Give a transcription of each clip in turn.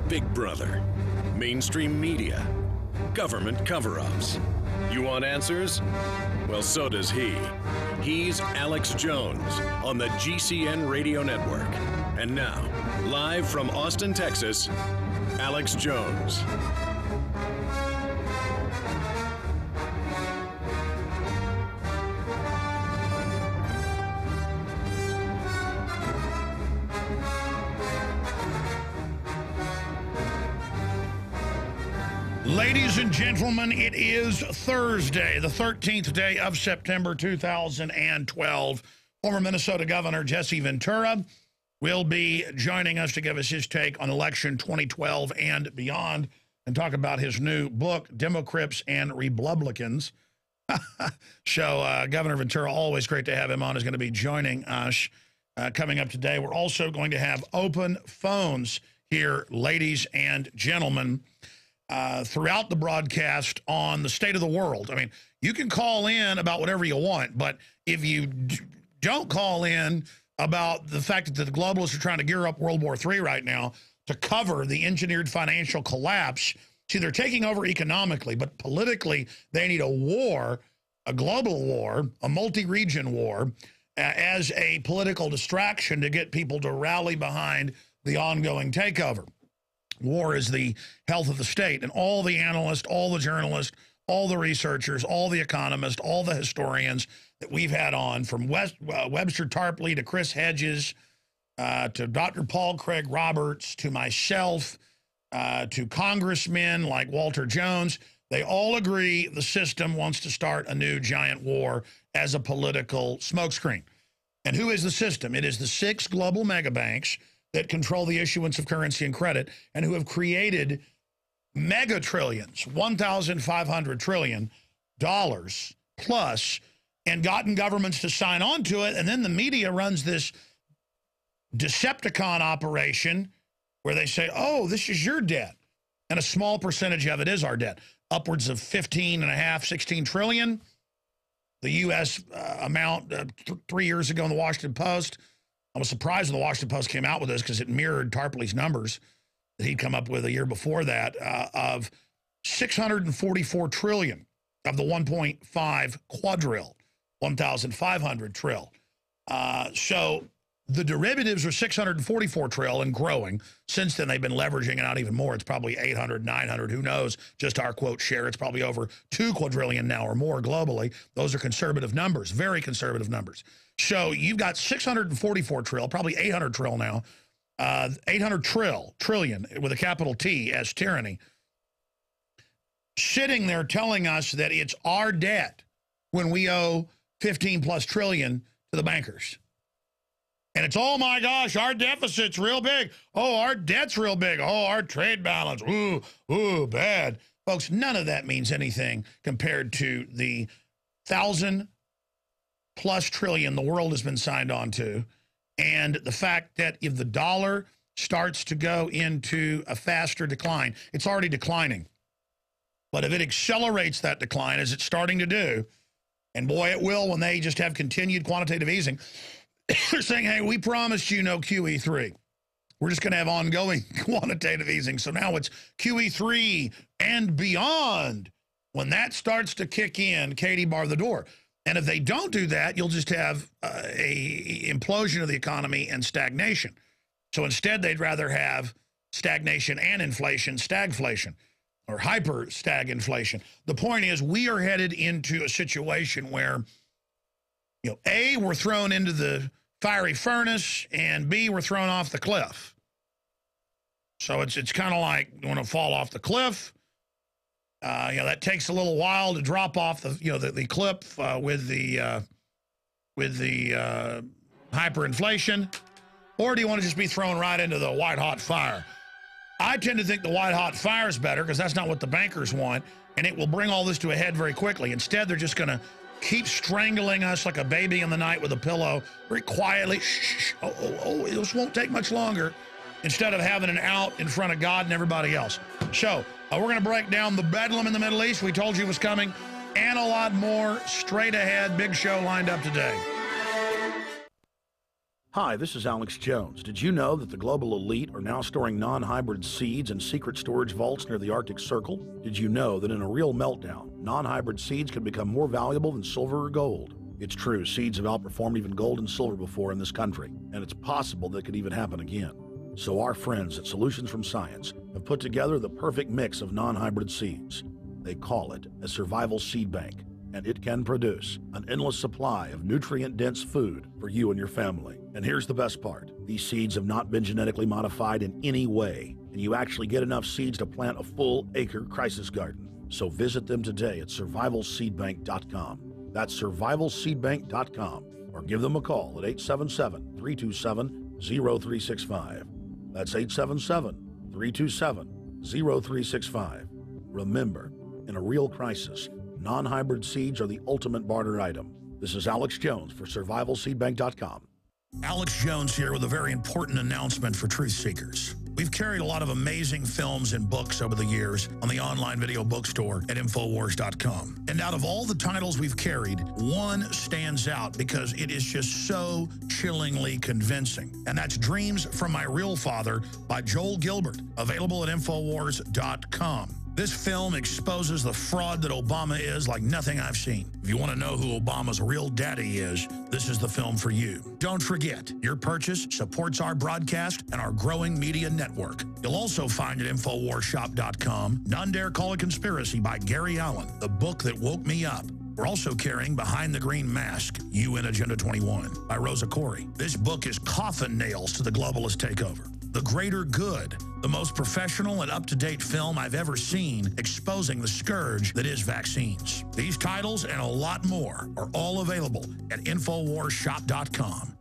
Big Brother, mainstream media, government cover-ups. You want answers? Well, so does he. He's Alex Jones on the GCN Radio Network. And now, live from Austin, Texas, Alex Jones. Ladies and gentlemen, it is Thursday, the 13th day of September 2012. Former Minnesota Governor Jesse Ventura will be joining us to give us his take on election 2012 and beyond and talk about his new book, Democrats and Republicans. So Governor Ventura, always great to have him on, is going to be joining us coming up today. We're also going to have open phones here, ladies and gentlemen, throughout the broadcast on the state of the world. I mean, you can call in about whatever you want, but if you don't call in about the fact that the globalists are trying to gear up World War III right now to cover the engineered financial collapse, see, they're taking over economically, but politically they need a war, a global war, a multi-region war, as a political distraction to get people to rally behind the ongoing takeover. War is the health of the state, and all the analysts, all the journalists, all the researchers, all the economists, all the historians that we've had on, from Webster Tarpley to Chris Hedges, to Dr. Paul Craig Roberts, to myself, to congressmen like Walter Jones, they all agree the system wants to start a new giant war as a political smokescreen. And who is the system? It is the 6 global megabanks that control the issuance of currency and credit, and who have created mega trillions, $1,500 trillion plus, and gotten governments to sign on to it. And then the media runs this Decepticon operation where they say, oh, this is your debt. And a small percentage of it is our debt. Upwards of 15.5, 16 trillion. The U.S. amount 3 years ago in the Washington Post. I was surprised when the Washington Post came out with this because it mirrored Tarpley's numbers that he'd come up with a year before that of 644 trillion of the 1.5 quadrille, 1,500 trill. So the derivatives are 644 trill and growing. Since then, they've been leveraging it out even more. It's probably 800, 900, who knows, just our quote share. It's probably over 2 quadrillion now or more globally. Those are conservative numbers, very conservative numbers. So you've got 644 trill, probably 800 trill now, 800 trillion with a capital T as tyranny, sitting there telling us that it's our debt when we owe 15+ trillion to the bankers. And it's, oh my gosh, our deficit's real big. Oh, our debt's real big. Oh, our trade balance, ooh, bad. Folks, none of that means anything compared to the 1,000+ trillion the world has been signed on to, and the fact that if the dollar starts to go into a faster decline, it's already declining, but if it accelerates that decline, as it's starting to do, and boy, it will when they just have continued quantitative easing, they're saying, hey, we promised you no QE3. We're just going to have ongoing quantitative easing. So now it's QE3 and beyond. When that starts to kick in, Katie, bar the door. And if they don't do that, you'll just have a implosion of the economy and stagnation. So instead, they'd rather have stagnation and inflation, stagflation, or hyper-stag-inflation. The point is, we are headed into a situation where, you know, A, we're thrown into the fiery furnace, and B, we're thrown off the cliff. So it's kind of like you want to fall off the cliff. You know, that takes a little while to drop off the, you know, the cliff with the hyperinflation, or do you want to just be thrown right into the white hot fire? I tend to think the white hot fire is better because that's not what the bankers want, and it will bring all this to a head very quickly. Instead, they're just going to keep strangling us like a baby in the night with a pillow, very quietly. Shh, this won't take much longer, instead of having an out in front of God and everybody else. So we're going to break down the bedlam in the Middle East we told you was coming, and a lot more straight ahead. Big show lined up today. Hi, this is Alex Jones. Did you know that the global elite are now storing non-hybrid seeds in secret storage vaults near the Arctic Circle? Did you know that in a real meltdown, non-hybrid seeds can become more valuable than silver or gold? It's true, seeds have outperformed even gold and silver before in this country, and it's possible that could even happen again. So our friends at Solutions from Science have put together the perfect mix of non-hybrid seeds. They call it a survival seed bank, and it can produce an endless supply of nutrient-dense food for you and your family. And here's the best part. These seeds have not been genetically modified in any way, and you actually get enough seeds to plant a full acre crisis garden. So visit them today at survivalseedbank.com. That's survivalseedbank.com, or give them a call at 877-327-0365. That's 877-327-0365. Remember, in a real crisis, non-hybrid seeds are the ultimate barter item. This is Alex Jones for survivalseedbank.com. Alex Jones here with a very important announcement for truth seekers. We've carried a lot of amazing films and books over the years on the online video bookstore at Infowars.com. And out of all the titles we've carried, one stands out because it is just so chillingly convincing. And that's Dreams from My Real Father by Joel Gilbert, available at Infowars.com. This film exposes the fraud that Obama is like nothing I've seen. If you want to know who Obama's real daddy is, this is the film for you. Don't forget, your purchase supports our broadcast and our growing media network. You'll also find at InfoWarsShop.com, None Dare Call a Conspiracy by Gary Allen, the book that woke me up. We're also carrying Behind the Green Mask, UN Agenda 21 by Rosa Corey. This book is coffin nails to the globalist takeover. The Greater Good, the most professional and up-to-date film I've ever seen exposing the scourge that is vaccines. These titles and a lot more are all available at InfoWarsShop.com.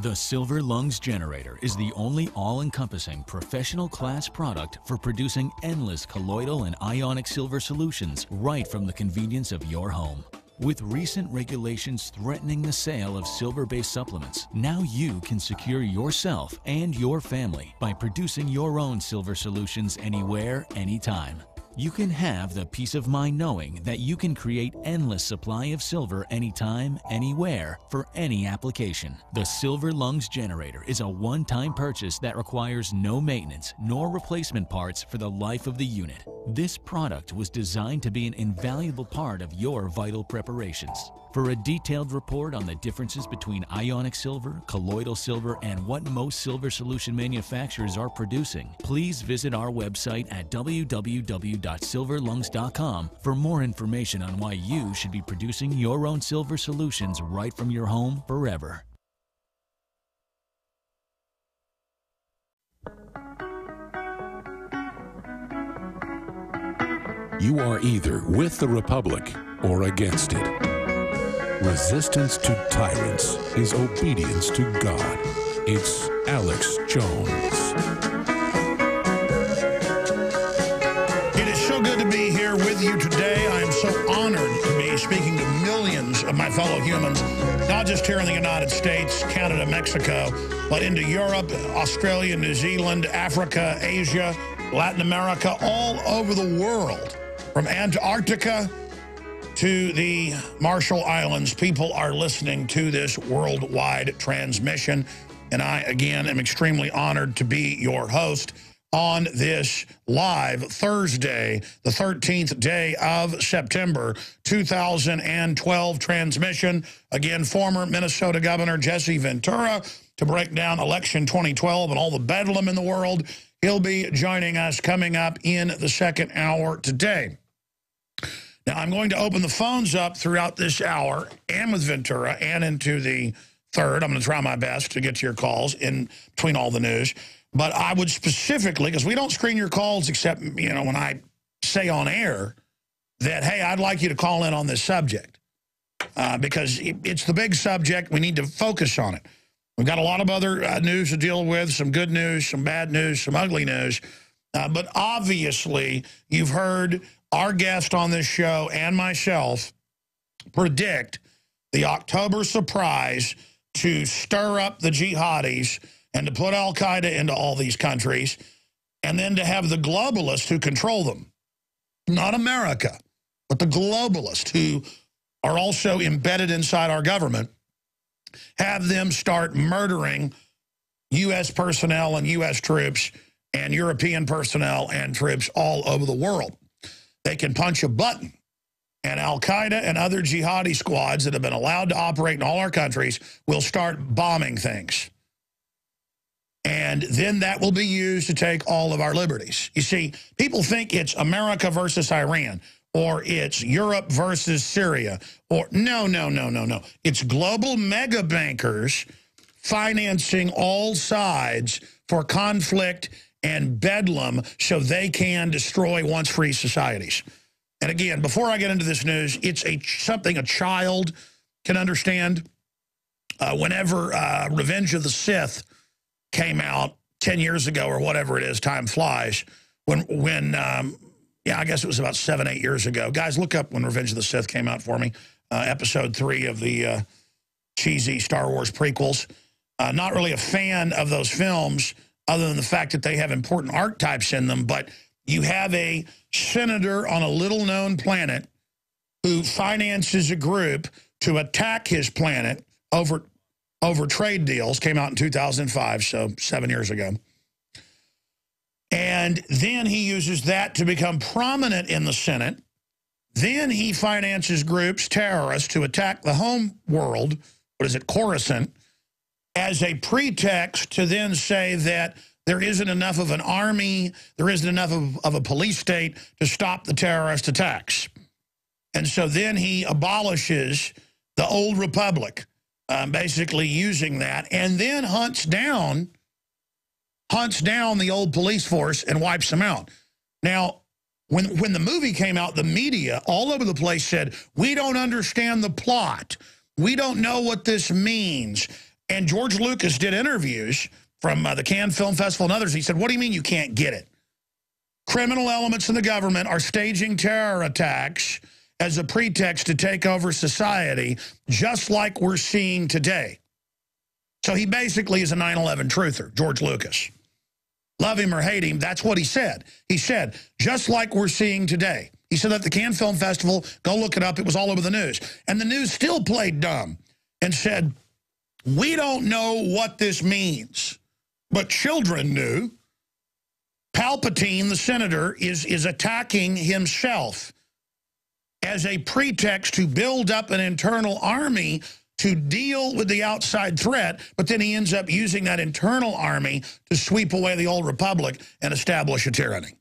The Silver Lungs Generator is the only all-encompassing professional class product for producing endless colloidal and ionic silver solutions right from the convenience of your home. With recent regulations threatening the sale of silver-based supplements, now you can secure yourself and your family by producing your own silver solutions anywhere, anytime. You can have the peace of mind knowing that you can create endless supply of silver anytime, anywhere, for any application. The Silver Lungs Generator is a one-time purchase that requires no maintenance nor replacement parts for the life of the unit. This product was designed to be an invaluable part of your vital preparations. For a detailed report on the differences between ionic silver, colloidal silver, and what most silver solution manufacturers are producing, please visit our website at www.silverlungs.com for more information on why you should be producing your own silver solutions right from your home forever. You are either with the Republic or against it. Resistance to tyrants is obedience to God. It's Alex Jones. It is so good to be here with you today. I am so honored to be speaking to millions of my fellow humans, not just here in the United States, Canada, Mexico, but into Europe, Australia, New Zealand, Africa, Asia, Latin America, all over the world. From Antarctica to the Marshall Islands, people are listening to this worldwide transmission. And I, again, am extremely honored to be your host on this live Thursday, the 13th day of September 2012 transmission. Again, former Minnesota Governor Jesse Ventura to break down election 2012 and all the bedlam in the world. He'll be joining us coming up in the second hour today. Now, I'm going to open the phones up throughout this hour and with Ventura and into the third. I'm going to try my best to get to your calls in between all the news. But I would specifically, because we don't screen your calls except, you know, when I say on air that, hey, I'd like you to call in on this subject because it's the big subject. We need to focus on it. We've got a lot of other news to deal with, some good news, some bad news, some ugly news. But obviously, you've heard our guest on this show and myself predict the October surprise to stir up the jihadis and to put al-Qaeda into all these countries, and then to have the globalists who control them. Not America, but the globalists who are also embedded inside our government have them start murdering U.S. personnel and U.S. troops and European personnel and troops all over the world. They can punch a button, and Al-Qaeda and other jihadi squads that have been allowed to operate in all our countries will start bombing things. And then that will be used to take all of our liberties. You see, people think it's America versus Iran, or it's Europe versus Syria, or no. It's global mega bankers financing all sides for conflict and bedlam so they can destroy once free societies. And again, before I get into this news, it's something a child can understand. Whenever Revenge of the Sith came out 10 years ago or whatever it is, time flies, yeah, I guess it was about 7, 8 years ago. Guys, look up when Revenge of the Sith came out for me, episode 3 of the cheesy Star Wars prequels. Not really a fan of those films other than the fact that they have important archetypes in them, but you have a senator on a little-known planet who finances a group to attack his planet over trade deals, came out in 2005, so 7 years ago. And then he uses that to become prominent in the Senate. Then he finances groups, terrorists, to attack the home world, Coruscant, as a pretext to then say that there isn't enough of an army, there isn't enough of a police state to stop the terrorist attacks. And so then he abolishes the old republic, basically using that, and then hunts down the old police force and wipes them out. Now, when the movie came out, the media all over the place said, we don't understand the plot. We don't know what this means. And George Lucas did interviews from the Cannes Film Festival and others. He said, what do you mean you can't get it? Criminal elements in the government are staging terror attacks as a pretext to take over society, just like we're seeing today. So he basically is a 9/11 truther, George Lucas. Love him or hate him, that's what he said. He said, just like we're seeing today. He said at the Cannes Film Festival, go look it up, it was all over the news. And the news still played dumb and said, we don't know what this means. But children knew. Palpatine, the senator, is attacking himself as a pretext to build up an internal army to deal with the outside threat, but then he ends up using that internal army to sweep away the old republic and establish a tyranny.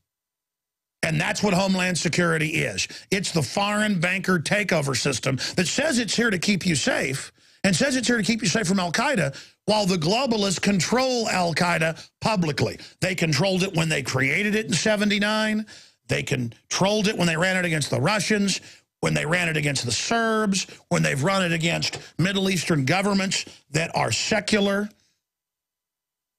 And that's what Homeland Security is. It's the foreign banker takeover system that says it's here to keep you safe and says it's here to keep you safe from Al-Qaeda, while the globalists control Al-Qaeda publicly. They controlled it when they created it in '79. They controlled it when they ran it against the Russians, when they ran it against the Serbs, when they've run it against Middle Eastern governments that are secular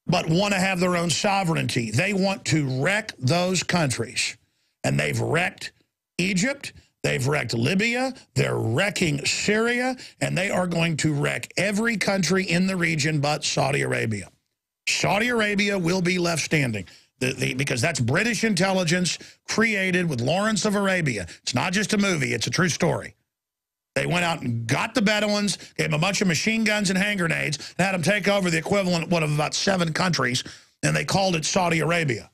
but want to have their own sovereignty. They want to wreck those countries. And they've wrecked Egypt, they've wrecked Libya, they're wrecking Syria, and they are going to wreck every country in the region but Saudi Arabia. Saudi Arabia will be left standing. Because that's British intelligence created with Lawrence of Arabia. It's not just a movie, it's a true story. They went out and got the Bedouins, gave them a bunch of machine guns and hand grenades, and had them take over the equivalent of about 7 countries, and they called it Saudi Arabia.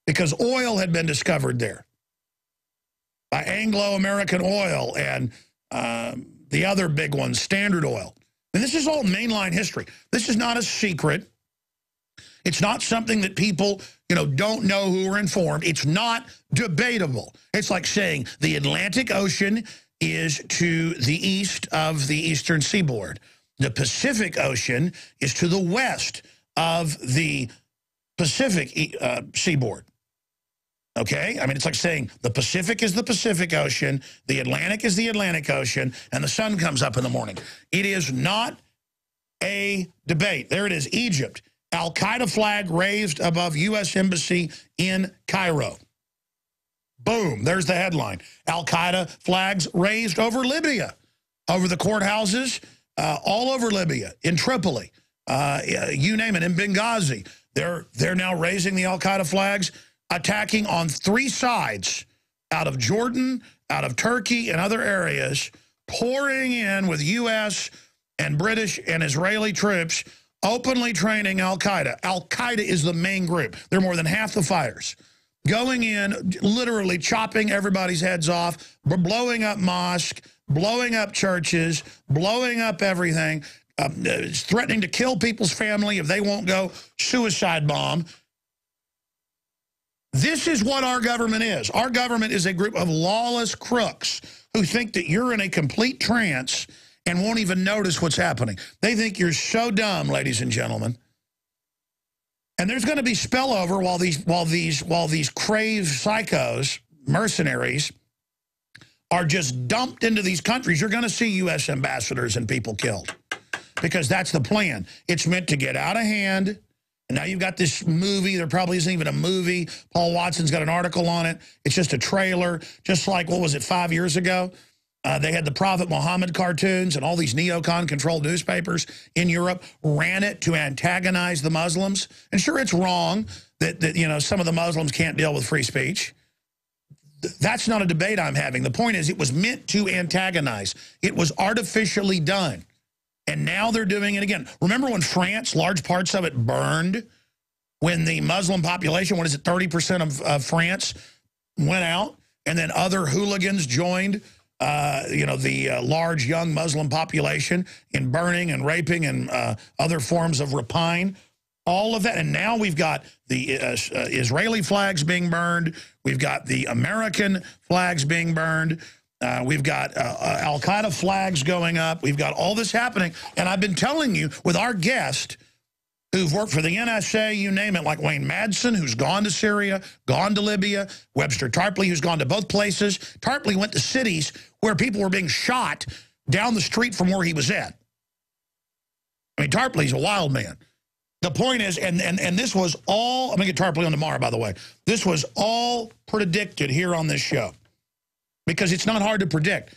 Because oil had been discovered there by Anglo-American Oil and the other big ones, Standard Oil. And this is all mainline history. This is not a secret. It's not something that people, don't know who are informed. It's not debatable. It's like saying the Atlantic Ocean is to the east of the eastern seaboard. The Pacific Ocean is to the west of the Pacific seaboard. Okay? I mean, it's like saying the Pacific is the Pacific Ocean, the Atlantic is the Atlantic Ocean, and the sun comes up in the morning. It is not a debate. There it is, Egypt. Al-Qaeda flag raised above U.S. Embassy in Cairo. Boom, there's the headline. Al-Qaeda flags raised over Libya, over the courthouses, all over Libya, in Tripoli, you name it, in Benghazi. They're now raising the Al-Qaeda flags, attacking on 3 sides, out of Jordan, out of Turkey, and other areas, pouring in with U.S. and British and Israeli troops openly training al-Qaeda. Al-Qaeda is the main group. They're more than half the fighters. Going in, literally chopping everybody's heads off, blowing up mosques, blowing up churches, blowing up everything, threatening to kill people's family if they won't go, suicide bomb. This is what our government is. Our government is a group of lawless crooks who think that you're in a complete trance and won't even notice what's happening. They think you're so dumb, ladies and gentlemen. And there's going to be spillover while these crave psychos, mercenaries, are just dumped into these countries. You're going to see U.S. ambassadors and people killed because that's the plan. It's meant to get out of hand. And now you've got this movie. There probably isn't even a movie. Paul Watson's got an article on it. It's just a trailer, just like, what was it, 5 years ago? They had the Prophet Muhammad cartoons, and all these neocon-controlled newspapers in Europe ran it to antagonize the Muslims. And sure, it's wrong that you know, some of the Muslims can't deal with free speech. That's not a debate I'm having. The point is, it was meant to antagonize. It was artificially done. And now they're doing it again. Remember when France, large parts of it burned? When the Muslim population, what is it, 30% of France went out, and then other hooligans joined you know, the large young Muslim population in burning and raping and other forms of rapine, all of that. And now we've got the Israeli flags being burned. We've got the American flags being burned. We've got al-Qaeda flags going up. We've got all this happening. And I've been telling you, with our guest who've worked for the NSA, you name it, like Wayne Madsen, who's gone to Syria, gone to Libya, Webster Tarpley, who's gone to both places. Tarpley went to cities where people were being shot down the street from where he was at. I mean, Tarpley's a wild man. The point is, and this was all, I'm going to get Tarpley on tomorrow, by the way. This was all predicted here on this show because it's not hard to predict.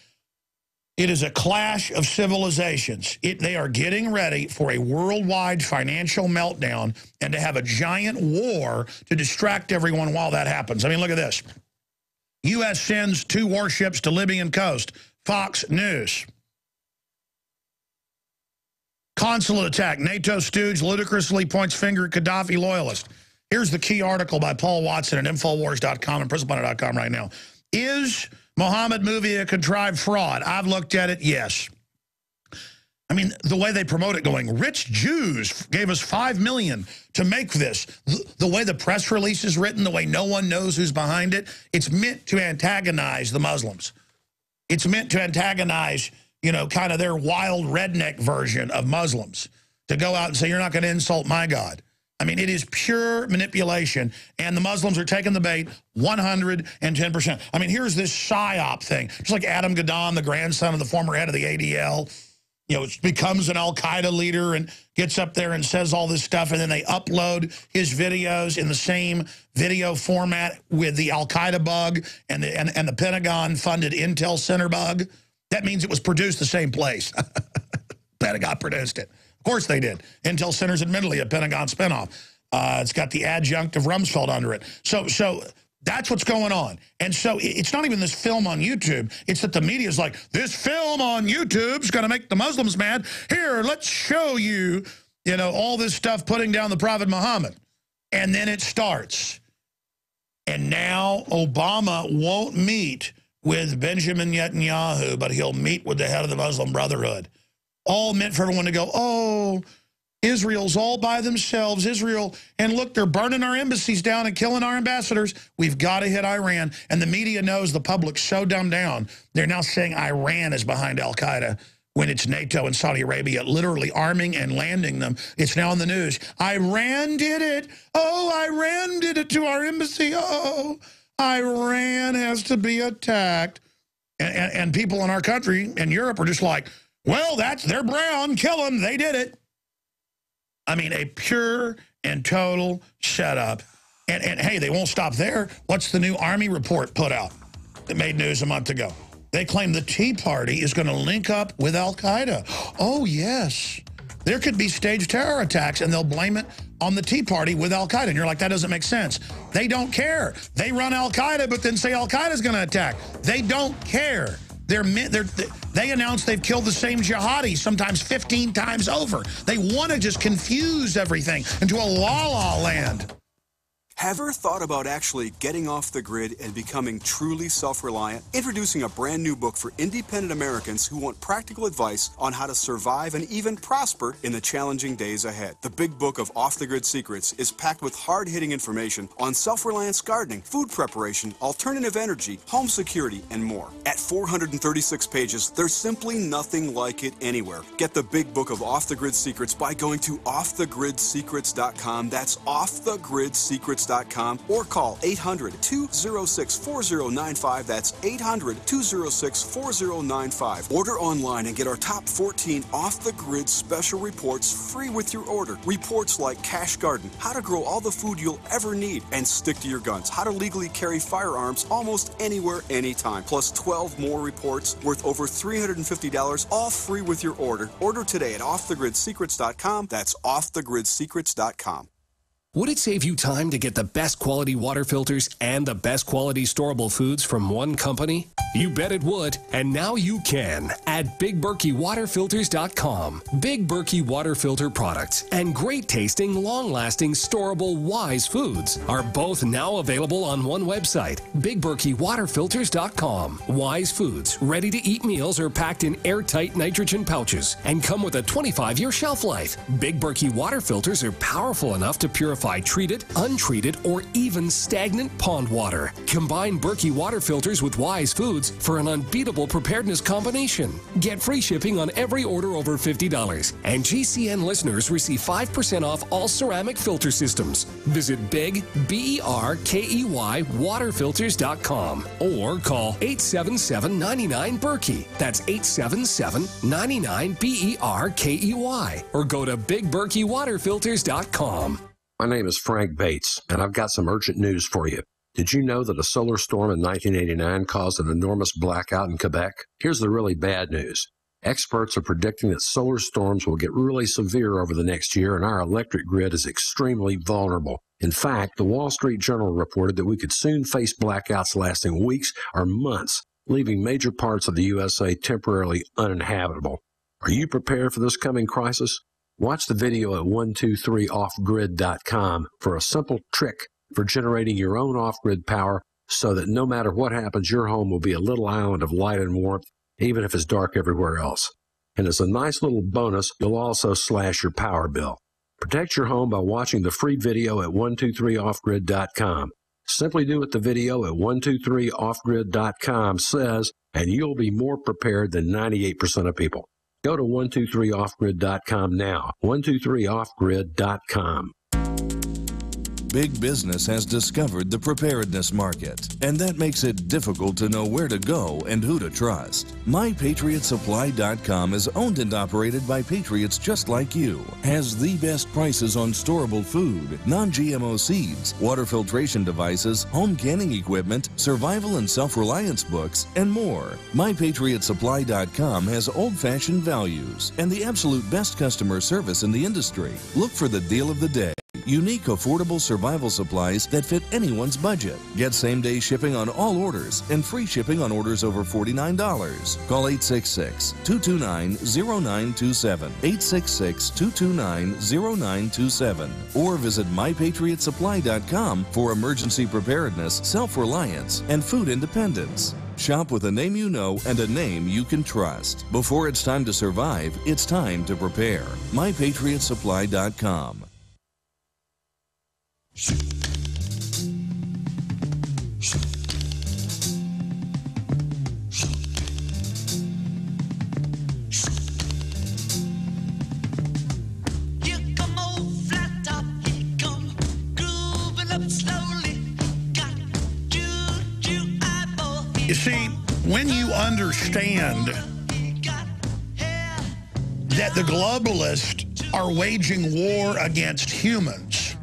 It is a clash of civilizations. They are getting ready for a worldwide financial meltdown and to have a giant war to distract everyone while that happens. I mean, look at this. U.S. sends 2 warships to Libyan coast. Fox News. Consulate attack. NATO stooge ludicrously points finger at Gaddafi loyalist. Here's the key article by Paul Watson at Infowars.com and PrisonPlanet.com right now. Is Muhammad movie a contrived fraud? I've looked at it, yes. I mean, the way they promote it, going, rich Jews gave us $5 million to make this. The way the press release is written, the way no one knows who's behind it, it's meant to antagonize the Muslims. It's meant to antagonize, you know, kind of their wild redneck version of Muslims, to go out and say, you're not going to insult my God. I mean, it is pure manipulation, and the Muslims are taking the bait 110%. I mean, here's this PSYOP thing. Just like Adam Gadon, the grandson of the former head of the ADL, you know, becomes an al-Qaeda leader and gets up there and says all this stuff, and then they upload his videos in the same video format with the al-Qaeda bug and the Pentagon-funded Intel Center bug. That means it was produced the same place. Pentagon produced it. Of course they did. Intel Center's admittedly a Pentagon spinoff. It's got the adjunct of Rumsfeld under it. So that's what's going on. And so it's not even this film on YouTube. It's that the media is like, this film on YouTube's going to make the Muslims mad. Here, let's show you, you know, all this stuff putting down the Prophet Muhammad. And then it starts. And now Obama won't meet with Benjamin Netanyahu, but he'll meet with the head of the Muslim Brotherhood. All meant for everyone to go, oh, Israel's all by themselves. Israel, and look, they're burning our embassies down and killing our ambassadors. We've got to hit Iran. And the media knows the public's so dumbed down. They're now saying Iran is behind al-Qaeda when it's NATO and Saudi Arabia literally arming and landing them. It's now in the news. Iran did it. Oh, Iran did it to our embassy. Oh, Iran has to be attacked. And people in our country and Europe are just like, well, they're brown, kill them, they did it. I mean, a pure and total setup. And hey, they won't stop there. What's the new Army report put out that made news a month ago? They claim the Tea Party is going to link up with al-Qaeda. Oh, yes. There could be staged terror attacks, and they'll blame it on the Tea Party with al-Qaeda. And you're like, that doesn't make sense. They don't care. They run al-Qaeda, but then say al-Qaeda's going to attack. They don't care. They announced they've killed the same jihadi sometimes 15 times over. They want to just confuse everything into a la-la land. Have you ever thought about actually getting off the grid and becoming truly self-reliant? Introducing a brand new book for independent Americans who want practical advice on how to survive and even prosper in the challenging days ahead. The Big Book of Off-the-Grid Secrets is packed with hard-hitting information on self-reliance gardening, food preparation, alternative energy, home security, and more. At 436 pages, there's simply nothing like it anywhere. Get the Big Book of Off-the-Grid Secrets by going to offthegridsecrets.com. That's offthegridsecrets.com. Or call 800-206-4095. That's 800-206-4095. Order online and get our top 14 off-the-grid special reports free with your order. Reports like Cash Garden, how to grow all the food you'll ever need and stick to your guns, how to legally carry firearms almost anywhere, anytime, plus 12 more reports worth over $350, all free with your order. Order today at offthegridsecrets.com. That's offthegridsecrets.com. Would it save you time to get the best quality water filters and the best quality storable foods from one company? You bet it would, and now you can at BigBerkeyWaterFilters.com. Big Berkey water filter products and great tasting, long-lasting, storable Wise foods are both now available on one website, BigBerkeyWaterFilters.com. Wise foods, ready-to-eat meals are packed in airtight nitrogen pouches and come with a 25-year shelf life. Big Berkey water filters are powerful enough to purify treated, untreated, or even stagnant pond water. Combine Berkey water filters with Wise foods for an unbeatable preparedness combination. Get free shipping on every order over $50, and GCN listeners receive 5% off all ceramic filter systems. Visit Big, B-E-R-K-E-Y, waterfilters.com or call 877-99-BERKEY. That's 877-99-BERKEY. Or go to BigBerkeyWaterFilters.com. My name is Frank Bates, and I've got some urgent news for you. Did you know that a solar storm in 1989 caused an enormous blackout in Quebec? Here's the really bad news. Experts are predicting that solar storms will get really severe over the next year, and our electric grid is extremely vulnerable. In fact, the Wall Street Journal reported that we could soon face blackouts lasting weeks or months, leaving major parts of the USA temporarily uninhabitable. Are you prepared for this coming crisis? Watch the video at 123offgrid.com for a simple trick for generating your own off-grid power so that no matter what happens, your home will be a little island of light and warmth, even if it's dark everywhere else. And as a nice little bonus, you'll also slash your power bill. Protect your home by watching the free video at 123offgrid.com. Simply do what the video at 123offgrid.com says, and you'll be more prepared than 98% of people. Go to 123offgrid.com now. 123offgrid.com. Big business has discovered the preparedness market, and that makes it difficult to know where to go and who to trust. MyPatriotSupply.com is owned and operated by patriots just like you, has the best prices on storable food, non-GMO seeds, water filtration devices, home canning equipment, survival and self-reliance books, and more. MyPatriotSupply.com has old-fashioned values and the absolute best customer service in the industry. Look for the deal of the day. Unique, affordable survival supplies that fit anyone's budget. Get same-day shipping on all orders and free shipping on orders over $49. Call 866-229-0927, 866-229-0927, or visit MyPatriotSupply.com for emergency preparedness, self-reliance, and food independence. Shop with a name you know and a name you can trust. Before it's time to survive, it's time to prepare. MyPatriotSupply.com. You see, when you understand that the globalists are waging war against humans,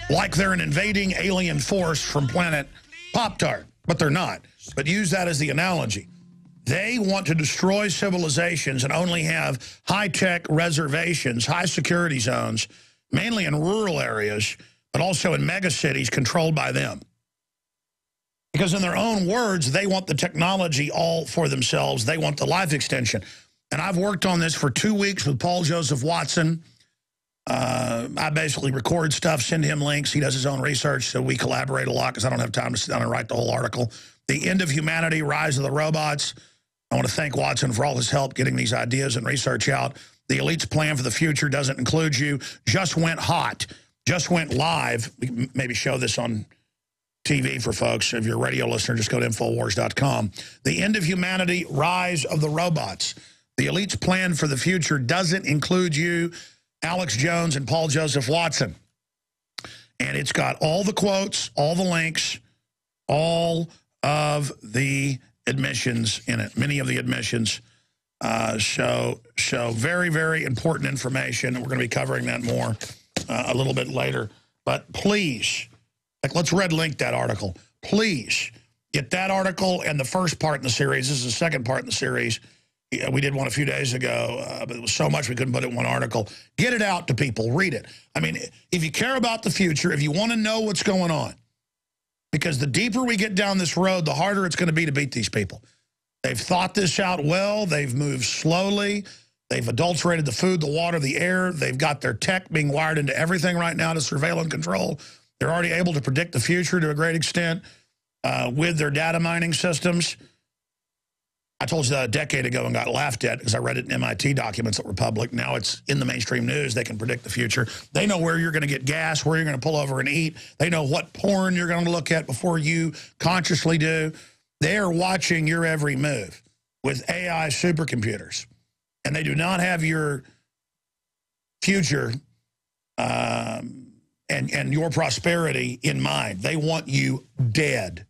like they're an invading alien force from planet Pop-Tart, but they're not. But use that as the analogy. They want to destroy civilizations and only have high-tech reservations, high-security zones, mainly in rural areas, but also in megacities controlled by them. Because in their own words, they want the technology all for themselves. They want the life extension. And I've worked on this for 2 weeks with Paul Joseph Watson. I basically record stuff, send him links. He does his own research, so we collaborate a lot because I don't have time to sit down and write the whole article. The End of Humanity, Rise of the Robots. I want to thank Watson for all his help getting these ideas and research out. The Elite's Plan for the Future doesn't include you. Just went hot. Just went live. We can maybe show this on TV for folks. If you're a radio listener, just go to Infowars.com. The End of Humanity, Rise of the Robots. The Elite's Plan for the Future doesn't include you, Alex Jones, and Paul Joseph Watson. And it's got all the quotes, all the links, all of the admissions in it. Many of the admissions show very, very important information. And we're going to be covering that more a little bit later. But please, like, let's red link that article. Please get that article and the first part in the series. This is the second part in the series. We did one a few days ago, but it was so much we couldn't put it in one article. Get it out to people. Read it. I mean, if you care about the future, if you want to know what's going on, because the deeper we get down this road, the harder it's going to be to beat these people. They've thought this out well. They've moved slowly. They've adulterated the food, the water, the air. They've got their tech being wired into everything right now to surveil and control. They're already able to predict the future to a great extent with their data mining systems. I told you that a decade ago and got laughed at because I read it in MIT documents that were public. Now it's in the mainstream news. They can predict the future. They know where you're going to get gas, where you're going to pull over and eat. They know what porn you're going to look at before you consciously do. They're watching your every move with AI supercomputers. And they do not have your future and your prosperity in mind. They want you dead.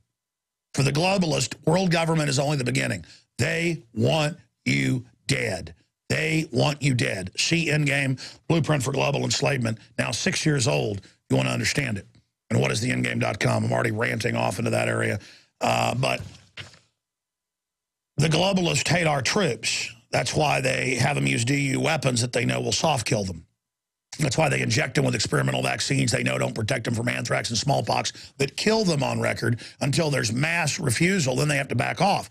For the globalist, world government is only the beginning. They want you dead. They want you dead. See Endgame, Blueprint for Global Enslavement, now 6 years old. You want to understand it. And what is the endgame.com? I'm already ranting off into that area. But the globalists hate our troops. That's why they have them use DU weapons that they know will soft kill them. That's why they inject them with experimental vaccines they know don't protect them from anthrax and smallpox that kill them on record until there's mass refusal. Then they have to back off.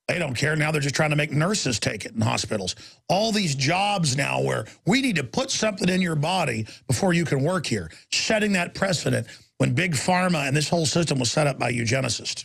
They don't care. Now they're just trying to make nurses take it in hospitals. All these jobs now where we need to put something in your body before you can work here, setting that precedent when Big Pharma and this whole system was set up by eugenicists.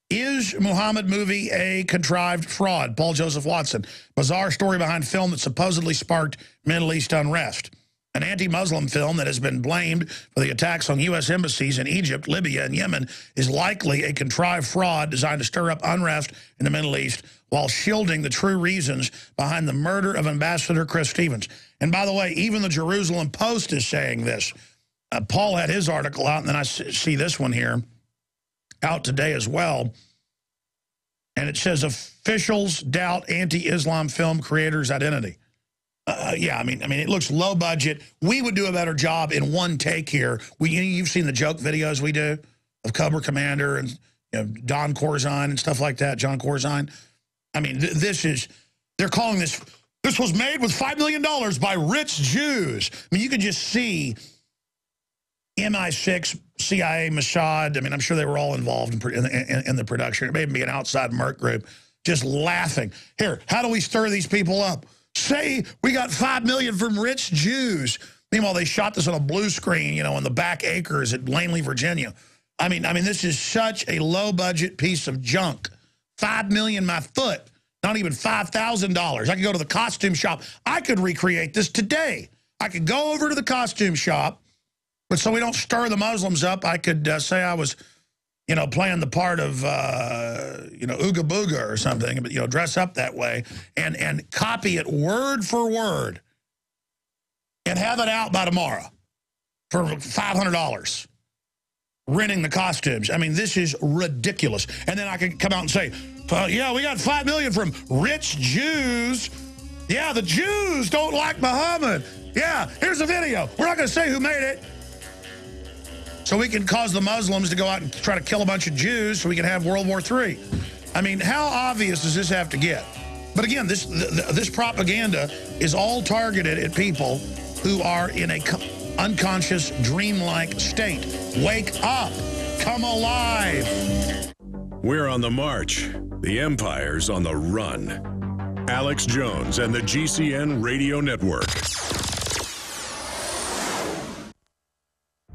Is Muhammad movie a contrived fraud? Paul Joseph Watson. Bizarre story behind film that supposedly sparked Middle East unrest. An anti-Muslim film that has been blamed for the attacks on U.S. embassies in Egypt, Libya, and Yemen is likely a contrived fraud designed to stir up unrest in the Middle East while shielding the true reasons behind the murder of Ambassador Chris Stevens. And by the way, even the Jerusalem Post is saying this. Paul had his article out, and then I see this one here out today as well. And it says, officials doubt anti-Islam film creator's identity. Yeah, I mean, it looks low budget. We would do a better job in one take here. You've seen the joke videos we do of Cobra Commander and Don Corzine and stuff like that, John Corzine. I mean, they're calling this was made with $5 million by rich Jews. I mean, you could just see MI6, CIA, Mossad. I mean, I'm sure they were all involved in the production. It may be an outside Merc group just laughing. Here, how do we stir these people up? Say we got $5 million from rich Jews. Meanwhile, they shot this on a blue screen, in the back acres at Langley, Virginia. I mean, this is such a low-budget piece of junk. $5 million my foot, not even $5,000. I could go to the costume shop. I could recreate this today. I could go over to the costume shop, but so we don't stir the Muslims up, I could say I was, playing the part of, Ooga Booga or something, but, dress up that way and copy it word for word and have it out by tomorrow for $500, renting the costumes. I mean, this is ridiculous. And then I could come out and say, yeah, we got $5 million from rich Jews. Yeah, the Jews don't like Muhammad. Yeah, here's a video. We're not going to say who made it. So we can cause the Muslims to go out and try to kill a bunch of Jews so we can have World War III. I mean, how obvious does this have to get? But again, this propaganda is all targeted at people who are in a unconscious, dreamlike state. Wake up. Come alive. We're on the march. The empire's on the run. Alex Jones and the GCN Radio Network.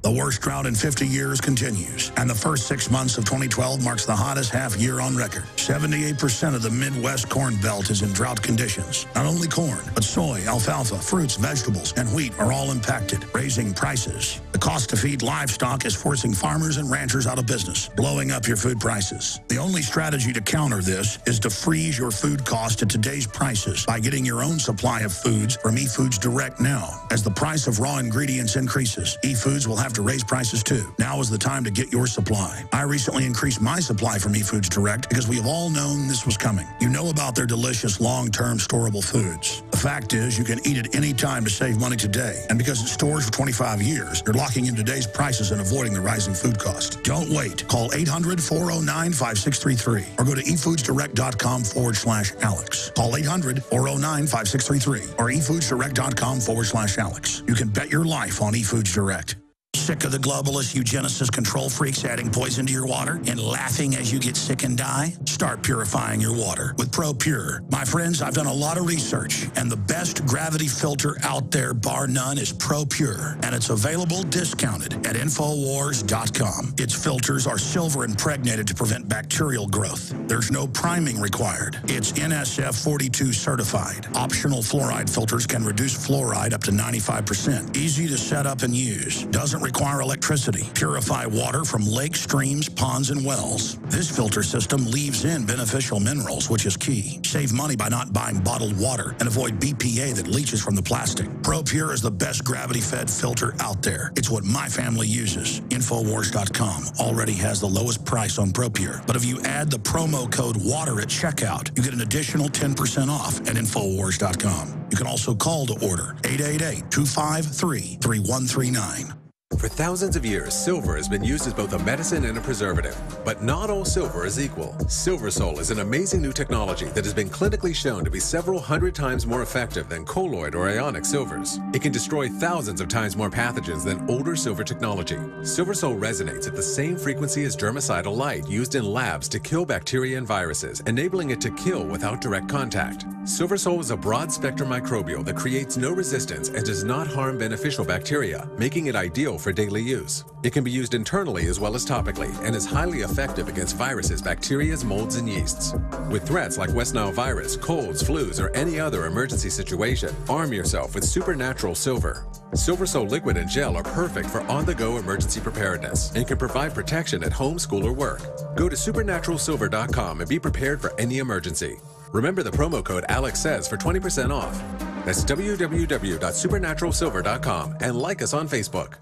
The worst drought in 50 years continues, and the first 6 months of 2012 marks the hottest half year on record. 78% of the Midwest Corn Belt is in drought conditions. Not only corn, but soy, alfalfa, fruits, vegetables, and wheat are all impacted, raising prices. The cost to feed livestock is forcing farmers and ranchers out of business, blowing up your food prices. The only strategy to counter this is to freeze your food cost at today's prices by getting your own supply of foods from eFoods Direct now. As the price of raw ingredients increases, eFoods will have to raise prices too. Now is the time to get your supply. I recently increased my supply from eFoods Direct because we have all known this was coming. You know about their delicious long-term storable foods. The fact is you can eat it any time to save money today. And because it stores for 25 years, you're locking in today's prices and avoiding the rising food cost. Don't wait. Call 800-409-5633 or go to efoodsdirect.com/Alex. Call 800-409-5633 or efoodsdirect.com/Alex. You can bet your life on eFoods Direct. Sick of the globalist eugenicist control freaks adding poison to your water and laughing as you get sick and die? Start purifying your water with ProPure. My friends, I've done a lot of research, and the best gravity filter out there, bar none, is ProPure, and it's available discounted at Infowars.com. Its filters are silver impregnated to prevent bacterial growth. There's no priming required. It's NSF 42 certified. Optional fluoride filters can reduce fluoride up to 95%. Easy to set up and use. Doesn't require electricity. Purify water from lakes, streams, ponds, and wells. This filter system leaves in beneficial minerals, which is key. Save money by not buying bottled water and avoid BPA that leaches from the plastic. ProPure is the best gravity-fed filter out there. It's what my family uses. Infowars.com already has the lowest price on ProPure. But if you add the promo code WATER at checkout, you get an additional 10% off at Infowars.com. You can also call to order 888-253-3139. For thousands of years, silver has been used as both a medicine and a preservative. But not all silver is equal. SilverSol is an amazing new technology that has been clinically shown to be several hundred times more effective than colloid or ionic silvers. It can destroy thousands of times more pathogens than older silver technology. SilverSol resonates at the same frequency as germicidal light used in labs to kill bacteria and viruses, enabling it to kill without direct contact. SilverSol is a broad-spectrum microbial that creates no resistance and does not harm beneficial bacteria, making it ideal for daily use. It can be used internally as well as topically and is highly effective against viruses, bacteria, molds, and yeasts. With threats like West Nile virus, colds, flus, or any other emergency situation, arm yourself with Supernatural Silver. SilverSol liquid and gel are perfect for on-the-go emergency preparedness and can provide protection at home, school, or work. Go to supernaturalsilver.com and be prepared for any emergency. Remember the promo code AlexSays for 20% off. That's www.supernaturalsilver.com and like us on Facebook.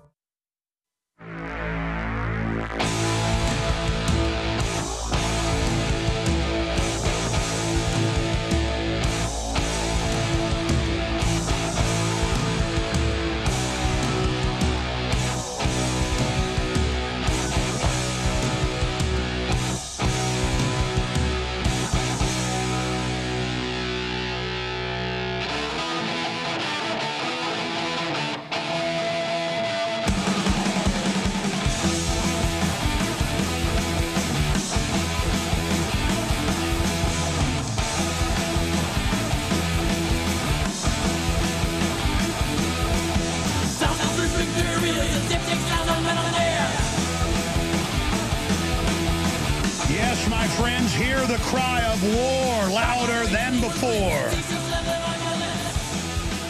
Yes, my friends, hear the cry of war louder than before.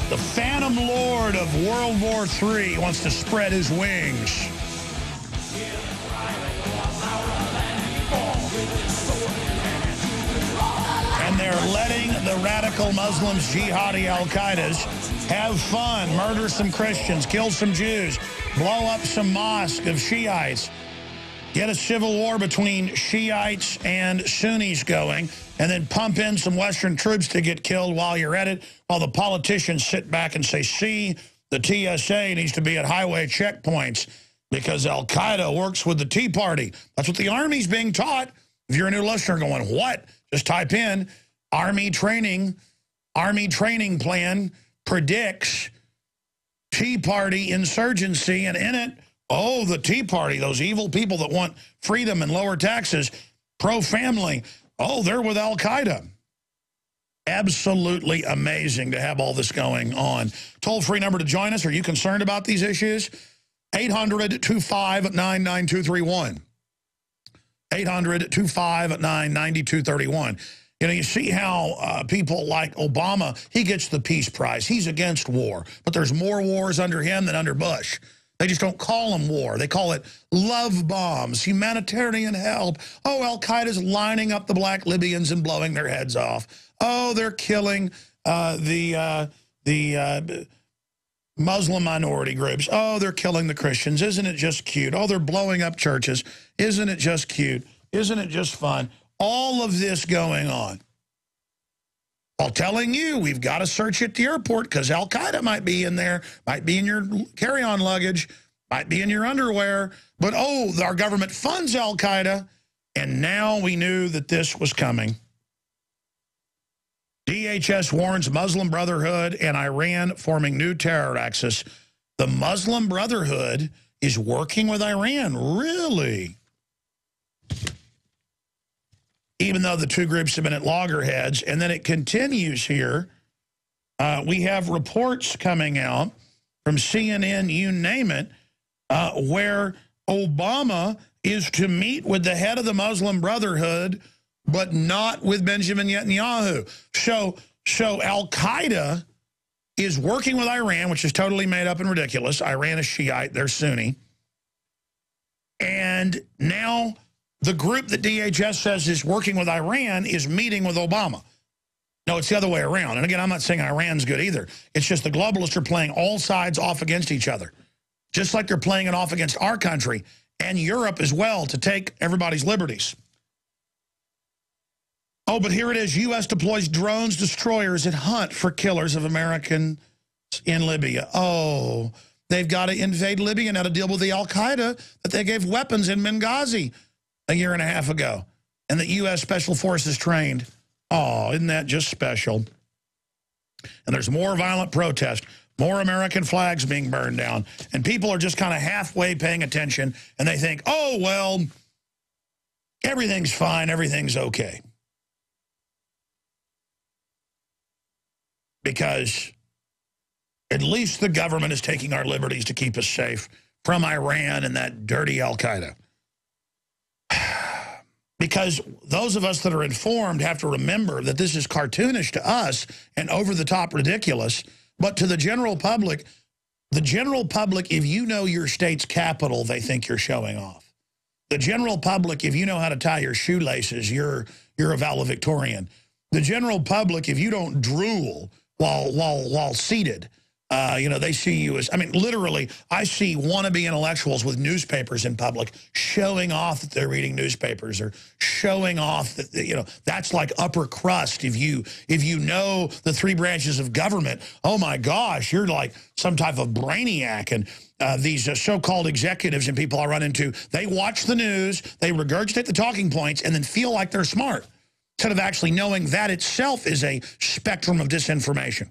The Phantom Lord of World War III wants to spread his wings. And they're letting the radical Muslims, jihadi al-Qaedas, have fun, murder some Christians, kill some Jews, blow up some mosques of Shiites, get a civil war between Shiites and Sunnis going, and then pump in some Western troops to get killed while you're at it, while the politicians sit back and say, see, the TSA needs to be at highway checkpoints because al-Qaeda works with the Tea Party. That's what the Army's being taught. If you're a new listener going, what? Just type in Army training plan predicts Tea Party insurgency, and in it, oh, the Tea Party, those evil people that want freedom and lower taxes, pro-family. Oh, they're with Al-Qaeda. Absolutely amazing to have all this going on. Toll-free number to join us. Are you concerned about these issues? 800-259-9231. 800-259-9231. You know, you see how people like Obama, he gets the Peace Prize. He's against war. But there's more wars under him than under Bush. They just don't call them war. They call it love bombs, humanitarian help. Oh, Al-Qaeda's lining up the black Libyans and blowing their heads off. Oh, they're killing the Muslim minority groups. Oh, they're killing the Christians. Isn't it just cute? Oh, they're blowing up churches. Isn't it just cute? Isn't it just fun? All of this going on. While telling you we've got to search at the airport because Al-Qaeda might be in there, might be in your carry-on luggage, might be in your underwear. But, oh, our government funds Al-Qaeda, and now we knew that this was coming. DHS warns Muslim Brotherhood and Iran forming new terror axis. The Muslim Brotherhood is working with Iran. Really? Even though the two groups have been at loggerheads. And then it continues here. We have reports coming out from CNN, you name it, where Obama is to meet with the head of the Muslim Brotherhood, but not with Benjamin Netanyahu. So Al-Qaeda is working with Iran, which is totally made up and ridiculous. Iran is Shiite, they're Sunni. And now the group that DHS says is working with Iran is meeting with Obama. No, it's the other way around. And again, I'm not saying Iran's good either. It's just the globalists are playing all sides off against each other, just like they're playing it off against our country and Europe as well to take everybody's liberties. Oh, but here it is. U.S. deploys drones, destroyers, and hunt for killers of Americans in Libya. Oh, they've got to invade Libya now to deal with the Al-Qaeda that they gave weapons in Benghazi a year and a half ago, and the U.S. Special Forces trained. Oh, isn't that just special? And there's more violent protest, more American flags being burned down, and people are just kind of halfway paying attention, and they think, oh, well, everything's fine, everything's okay. Because at least the government is taking our liberties to keep us safe from Iran and that dirty Al-Qaeda. Because those of us that are informed have to remember that this is cartoonish to us and over-the-top ridiculous, but to the general public, if you know your state's capital, they think you're showing off. The general public, if you know how to tie your shoelaces, you're a valedictorian. The general public, if you don't drool while seated, you know, they see you as, I mean, literally, I see wannabe intellectuals with newspapers in public showing off that they're reading newspapers or showing off that, you know, that's like upper crust. If you know the three branches of government, oh my gosh, you're like some type of brainiac. And these so-called executives and people I run into, they watch the news, they regurgitate the talking points, and then feel like they're smart, instead of actually knowing that itself is a spectrum of disinformation.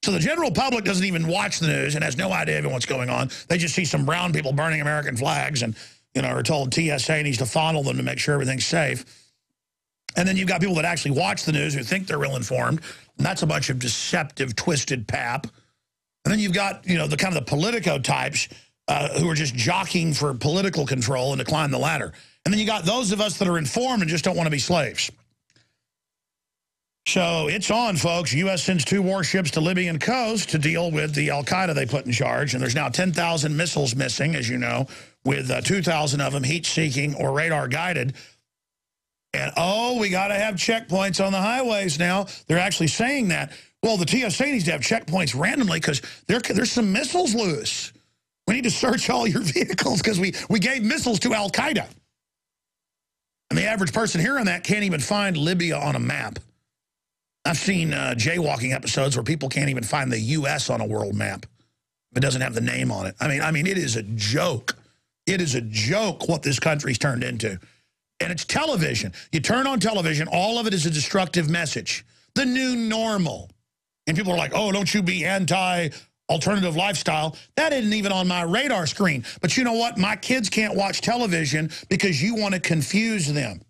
So the general public doesn't even watch the news and has no idea of what's going on. They just see some brown people burning American flags and, you know, are told TSA needs to fondle them to make sure everything's safe. And then you've got people that actually watch the news who think they're ill-informed, and that's a bunch of deceptive, twisted pap. And then you've got, you know, the kind of the Politico types who are just jockeying for political control and to climb the ladder. And then you got those of us that are informed and just don't want to be slaves. So it's on, folks. U.S. sends 2 warships to Libyan coast to deal with the Al-Qaeda they put in charge. And there's now 10,000 missiles missing, as you know, with 2,000 of them heat-seeking or radar-guided. And, oh, we got to have checkpoints on the highways now. They're actually saying that. Well, the TSA needs to have checkpoints randomly because there's some missiles loose. We need to search all your vehicles because we gave missiles to Al-Qaeda. And the average person hearing that can't even find Libya on a map. I've seen jaywalking episodes where people can't even find the U.S. on a world map. It doesn't have the name on it. I mean, it is a joke. It is a joke what this country's turned into. And it's television. You turn on television, all of it is a destructive message. The new normal. And people are like, oh, don't you be anti-alternative lifestyle. That isn't even on my radar screen. But you know what? My kids can't watch television because you want to confuse them.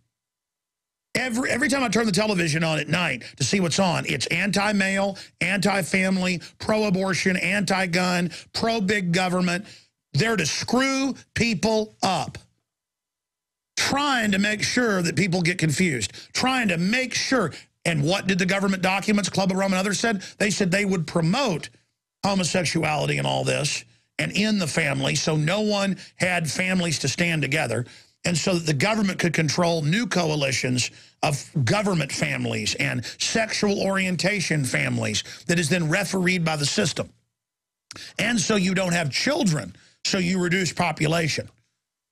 Every time I turn the television on at night to see what's on, it's anti-male, anti-family, pro-abortion, anti-gun, pro-big government. They're to screw people up, trying to make sure that people get confused, trying to make sure. And what did the government documents, Club of Rome and others said? They said they would promote homosexuality and all this and in the family, so no one had families to stand together, and so that the government could control new coalitions of government families and sexual orientation families that is then refereed by the system. And so you don't have children, so you reduce population.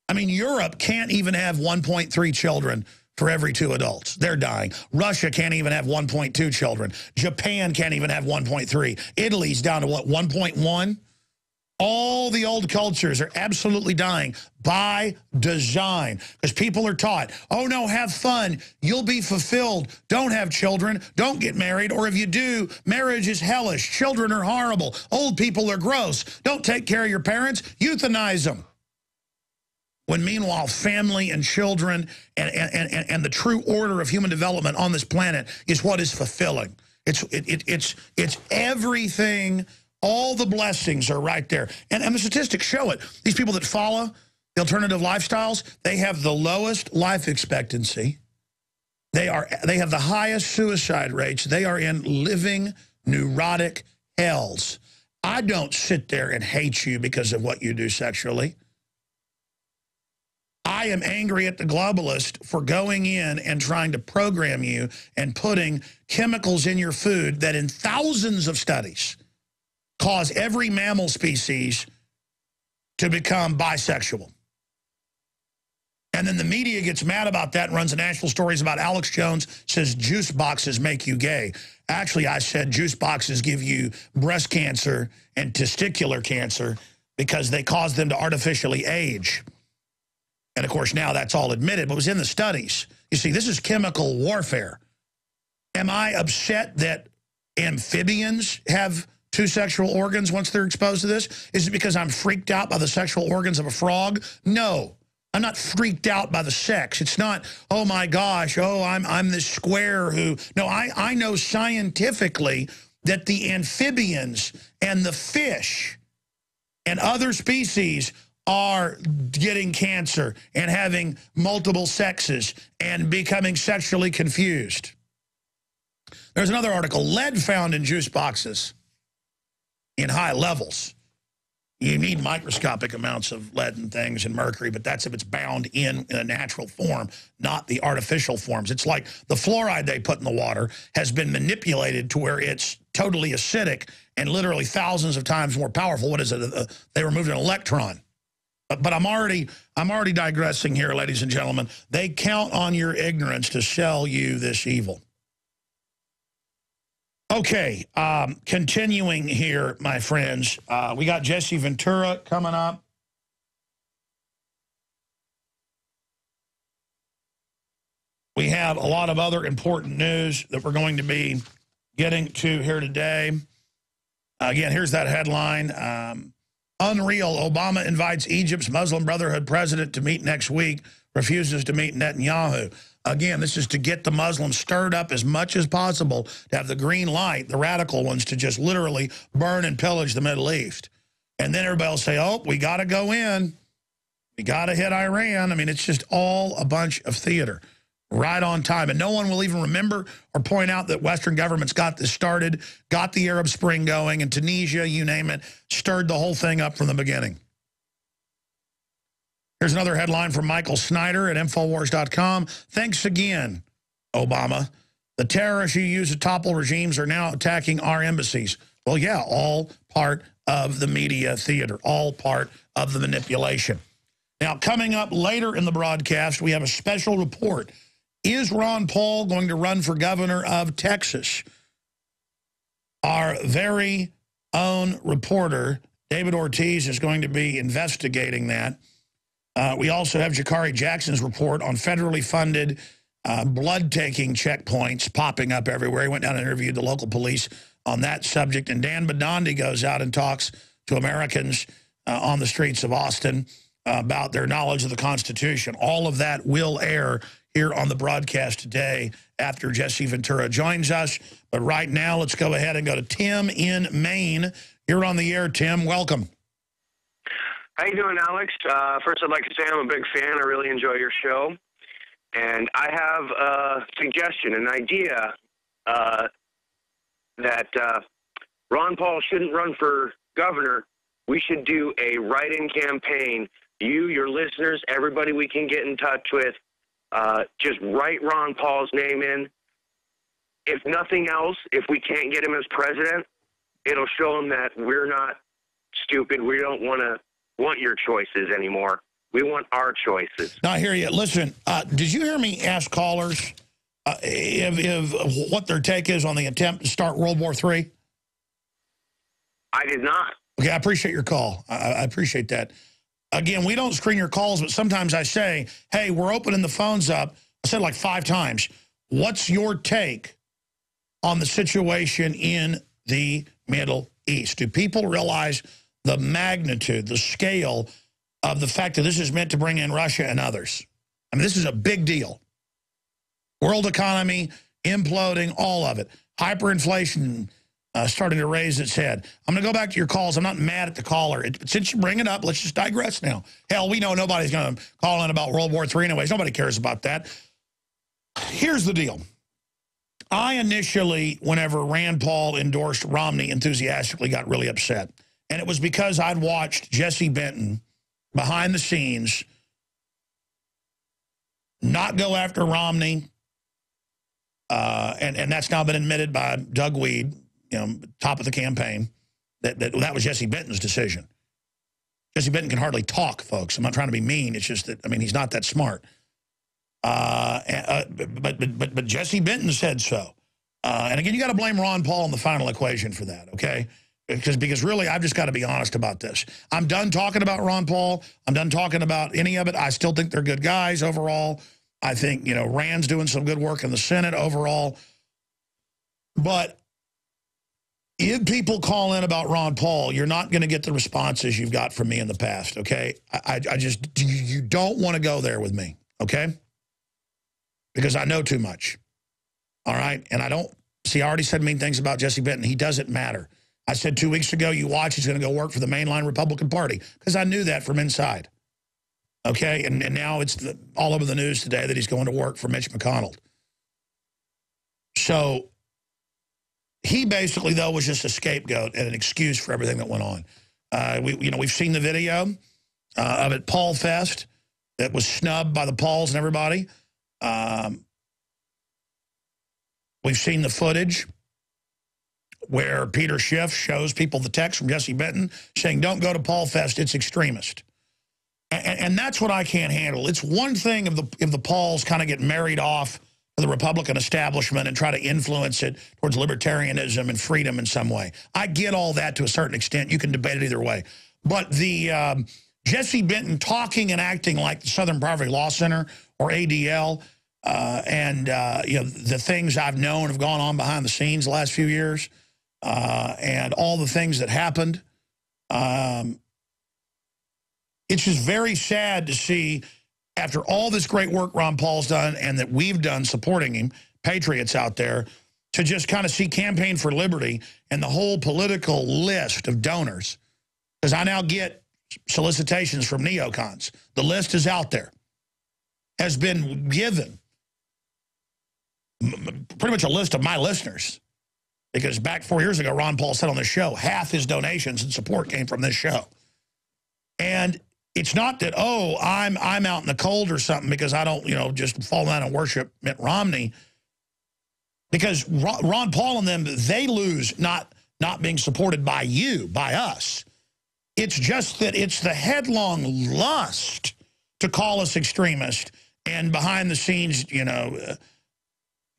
I mean, Europe can't even have 1.3 children for every 2 adults. They're dying. Russia can't even have 1.2 children. Japan can't even have 1.3. Italy's down to what, 1.1? All the old cultures are absolutely dying by design because people are taught, oh, no, have fun. You'll be fulfilled. Don't have children. Don't get married. Or if you do, marriage is hellish. Children are horrible. Old people are gross. Don't take care of your parents. Euthanize them. When meanwhile, family and children and the true order of human development on this planet is what is fulfilling. It's everything. All the blessings are right there. And the statistics show it. These people that follow the alternative lifestyles, they have the lowest life expectancy. They have the highest suicide rates. They are in living neurotic hells. I don't sit there and hate you because of what you do sexually. I am angry at the globalist for going in and trying to program you and putting chemicals in your food that in thousands of studies cause every mammal species to become bisexual. And then the media gets mad about that and runs national stories about Alex Jones says juice boxes make you gay. Actually, I said juice boxes give you breast cancer and testicular cancer because they cause them to artificially age. And, of course, now that's all admitted, but it was in the studies. You see, this is chemical warfare. Am I upset that amphibians have 2 sexual organs once they're exposed to this? Is it because I'm freaked out by the sexual organs of a frog? No. I'm not freaked out by the sex. It's not, oh, my gosh, oh, I'm this square who... No, I know scientifically that the amphibians and the fish and other species are getting cancer and having multiple sexes and becoming sexually confused. There's another article, lead found in juice boxes in high levels. You need microscopic amounts of lead and things and mercury, but that's if it's bound in a natural form, not the artificial forms. It's like the fluoride they put in the water has been manipulated to where it's totally acidic and literally thousands of times more powerful. What is it? They removed an electron. But I'm already digressing here, ladies and gentlemen. They count on your ignorance to sell you this evil. Okay, continuing here, my friends. We got Jesse Ventura coming up. We have a lot of other important news that we're going to be getting to here today. Again, here's that headline. Unreal, Obama invites Egypt's Muslim Brotherhood president to meet next week, refuses to meet Netanyahu. Again, this is to get the Muslims stirred up as much as possible to have the green light, the radical ones, to just literally burn and pillage the Middle East. And then everybody will say, oh, we got to go in. We got to hit Iran. I mean, it's just all a bunch of theater. Right on time. And no one will even remember or point out that Western governments got this started, got the Arab Spring going, and Tunisia, you name it, stirred the whole thing up from the beginning. Here's another headline from Michael Snyder at Infowars.com. Thanks again, Obama. The terrorists you use to topple regimes are now attacking our embassies. Well, yeah, all part of the media theater, all part of the manipulation. Now, coming up later in the broadcast, we have a special report. Is Ron Paul going to run for governor of Texas? Our very own reporter, David Ortiz, is going to be investigating that. We also have Jakari Jackson's report on federally funded blood-taking checkpoints popping up everywhere. He went down and interviewed the local police on that subject. And Dan Bidandi goes out and talks to Americans on the streets of Austin about their knowledge of the Constitution. All of that will air here on the broadcast today after Jesse Ventura joins us. But right now, let's go ahead and go to Tim in Maine. You're on the air, Tim. Welcome. How you doing, Alex? First, I'd like to say I'm a big fan. I really enjoy your show. And I have a suggestion, an idea that Ron Paul shouldn't run for governor. We should do a write-in campaign. You, your listeners, everybody we can get in touch with, just write Ron Paul's name in. If nothing else, if we can't get him as president, it'll show him that we're not stupid. We don't want your choices anymore. We want our choices. Now, I hear you. Listen, did you hear me ask callers if what their take is on the attempt to start World War III? I did not. Okay, I appreciate your call. I appreciate that. Again, we don't screen your calls, but sometimes I say, hey, we're opening the phones up. I said like 5 times. What's your take on the situation in the Middle East? Do people realize the magnitude, the scale of the fact that this is meant to bring in Russia and others? I mean, this is a big deal. World economy imploding, all of it. Hyperinflation starting to raise its head. I'm going to go back to your calls. I'm not mad at the caller. Since you bring it up, let's just digress now. Hell, we know nobody's going to call in about World War III anyways. Nobody cares about that. Here's the deal. I initially, whenever Rand Paul endorsed Romney, enthusiastically got really upset. And it was because I'd watched Jesse Benton behind the scenes not go after Romney. And that's now been admitted by Doug Weed, top of the campaign, that was Jesse Benton's decision. Jesse Benton can hardly talk, folks. I'm not trying to be mean. It's just that, I mean, he's not that smart. But Jesse Benton said so. And again, you got to blame Ron Paul in the final equation for that, okay? Because really, I've just got to be honest about this. I'm done talking about Ron Paul. I'm done talking about any of it. I still think they're good guys overall. I think, Rand's doing some good work in the Senate overall. But if people call in about Ron Paul, you're not going to get the responses you've got from me in the past, okay? I just, you don't want to go there with me, okay? Because I know too much, all right? And I already said mean things about Jesse Benton. He doesn't matter. I said 2 weeks ago, you watch, he's going to go work for the mainline Republican Party, because I knew that from inside, okay? And now it's all over the news today that he's going to work for Mitch McConnell. So he basically, though, was just a scapegoat and an excuse for everything that went on. We've seen the video of it, Paul Fest, that was snubbed by the Pauls and everybody. We've seen the footage where Peter Schiff shows people the text from Jesse Benton saying, don't go to Paul Fest, it's extremist. And that's what I can't handle. It's one thing if the Pauls kind of get married off to the Republican establishment and try to influence it towards libertarianism and freedom in some way. I get all that to a certain extent. You can debate it either way. But the Jesse Benton talking and acting like the Southern Poverty Law Center or ADL the things I've known have gone on behind the scenes the last few years and all the things that happened. It's just very sad to see, after all this great work Ron Paul's done and that we've done supporting him, patriots out there, to just kind of see Campaign for Liberty and the whole political list of donors. Because I now get solicitations from neocons. The list is out there. Has been given pretty much a list of my listeners. Because back 4 years ago, Ron Paul said on this show, half his donations and support came from this show. And it's not that, oh, I'm out in the cold or something because I don't, just fall down and worship Mitt Romney. Because Ron Paul and them, they lose not being supported by you, by us. It's just that it's the headlong lust to call us extremist and behind the scenes,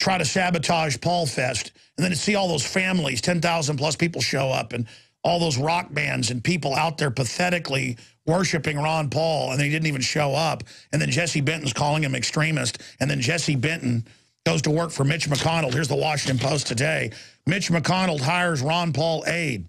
try to sabotage Paul Fest. And then to see all those families, 10,000 plus people show up and all those rock bands and people out there pathetically worshiping Ron Paul, and they didn't even show up. And then Jesse Benton's calling him extremist. And then Jesse Benton goes to work for Mitch McConnell. Here's the Washington Post today. Mitch McConnell hires Ron Paul aide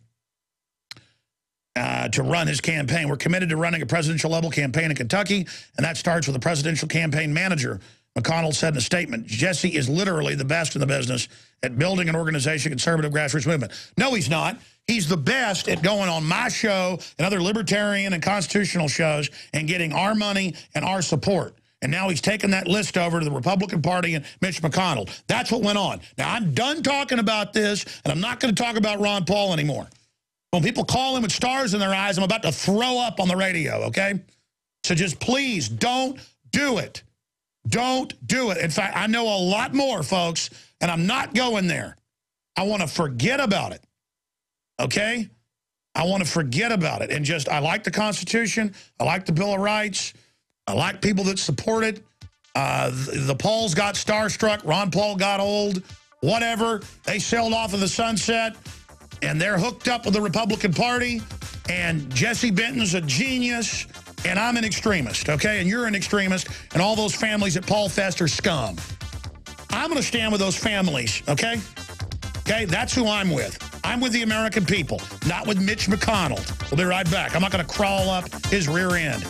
to run his campaign. We're committed to running a presidential level campaign in Kentucky, and that starts with a presidential campaign manager. McConnell said in a statement, Jesse is literally the best in the business at building an organization, conservative grassroots movement. No, he's not. He's the best at going on my show and other libertarian and constitutional shows and getting our money and our support. And now he's taken that list over to the Republican Party and Mitch McConnell. That's what went on. Now, I'm done talking about this, and I'm not going to talk about Ron Paul anymore. When people call him with stars in their eyes, I'm about to throw up on the radio, okay? So just please don't do it. Don't do it. In fact, I know a lot more, folks, and I'm not going there. I want to forget about it, okay? I want to forget about it. And just, I like the Constitution. I like the Bill of Rights. I like people that support it. The Pauls got starstruck. Ron Paul got old. Whatever. They sailed off in the sunset, and they're hooked up with the Republican Party. And Jesse Benton's a genius. And I'm an extremist, okay? And you're an extremist, and all those families at Paul Fest are scum. I'm going to stand with those families, okay? Okay, that's who I'm with. I'm with the American people, not with Mitch McConnell. We'll be right back. I'm not going to crawl up his rear end.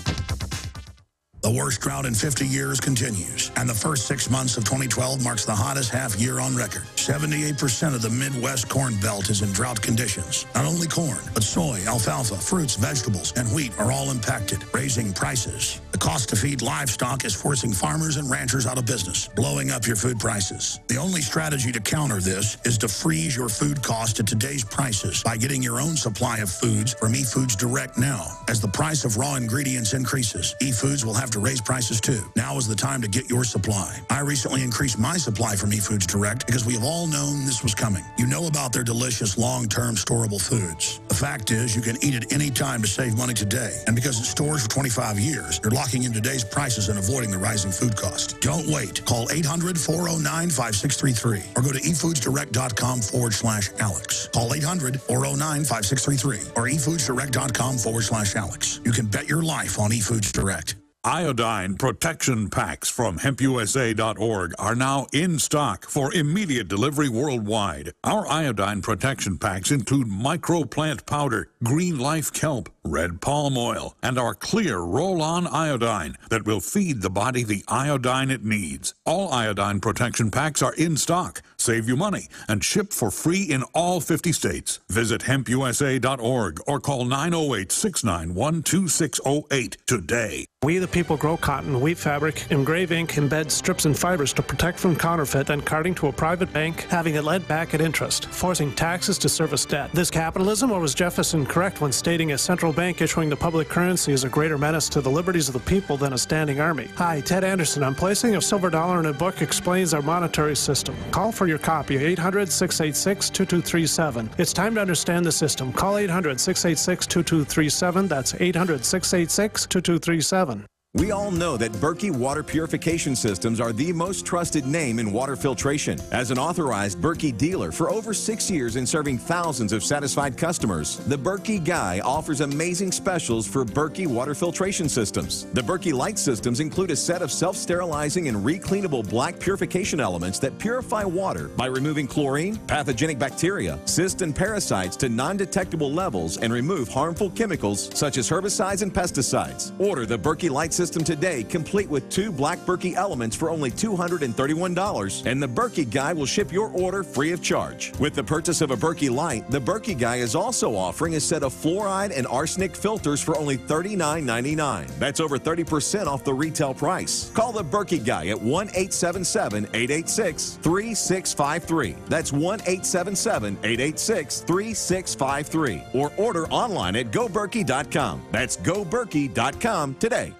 The worst drought in 50 years continues, and the first 6 months of 2012 marks the hottest half year on record. 78% of the Midwest Corn Belt is in drought conditions. Not only corn, but soy, alfalfa, fruits, vegetables, and wheat are all impacted, raising prices. The cost to feed livestock is forcing farmers and ranchers out of business, blowing up your food prices. The only strategy to counter this is to freeze your food cost at today's prices by getting your own supply of foods from eFoods Direct now. As the price of raw ingredients increases, eFoods will have to raise prices too. Now is the time to get your supply. I recently increased my supply from eFoods Direct because we have all known this was coming. You know about their delicious long-term storable foods. The fact is you can eat it any time to save money today. And because it stores for 25 years, you're locking in today's prices and avoiding the rising food cost. Don't wait. Call 800-409-5633 or go to efoodsdirect.com/Alex. Call 800-409-5633 or efoodsdirect.com/Alex. You can bet your life on eFoods Direct. Iodine protection packs from hempusa.org are now in stock for immediate delivery worldwide. Our iodine protection packs include microplant powder, green life kelp, red palm oil, and our clear roll-on iodine that will feed the body the iodine it needs. All iodine protection packs are in stock. Save you money and ship for free in all 50 states. Visit hempusa.org or call 908-691-2608 today. We the people grow cotton, weave fabric, engrave ink, embed strips and fibers to protect from counterfeit, then carting to a private bank, having it led back at interest, forcing taxes to service debt. This capitalism, or was Jefferson correct when stating a central bank issuing the public currency is a greater menace to the liberties of the people than a standing army? Hi, Ted Anderson. I'm placing a silver dollar in a book explains our monetary system. Call for your copy, 800-686-2237. It's time to understand the system. Call 800-686-2237. That's 800-686-2237. We all know that Berkey Water Purification Systems are the most trusted name in water filtration. As an authorized Berkey dealer for over 6 years and serving thousands of satisfied customers, the Berkey Guy offers amazing specials for Berkey Water Filtration Systems. The Berkey Light Systems include a set of self-sterilizing and recleanable black purification elements that purify water by removing chlorine, pathogenic bacteria, cysts, and parasites to non-detectable levels and remove harmful chemicals such as herbicides and pesticides. Order the Berkey Light System today, complete with 2 black Berkey elements for only $231, and the Berkey Guy will ship your order free of charge. With the purchase of a Berkey Light, the Berkey Guy is also offering a set of fluoride and arsenic filters for only $39.99. That's over 30% off the retail price. Call the Berkey Guy at 1-877-886-3653. That's 1-877-886-3653. Or order online at GoBerkey.com. That's GoBerkey.com today.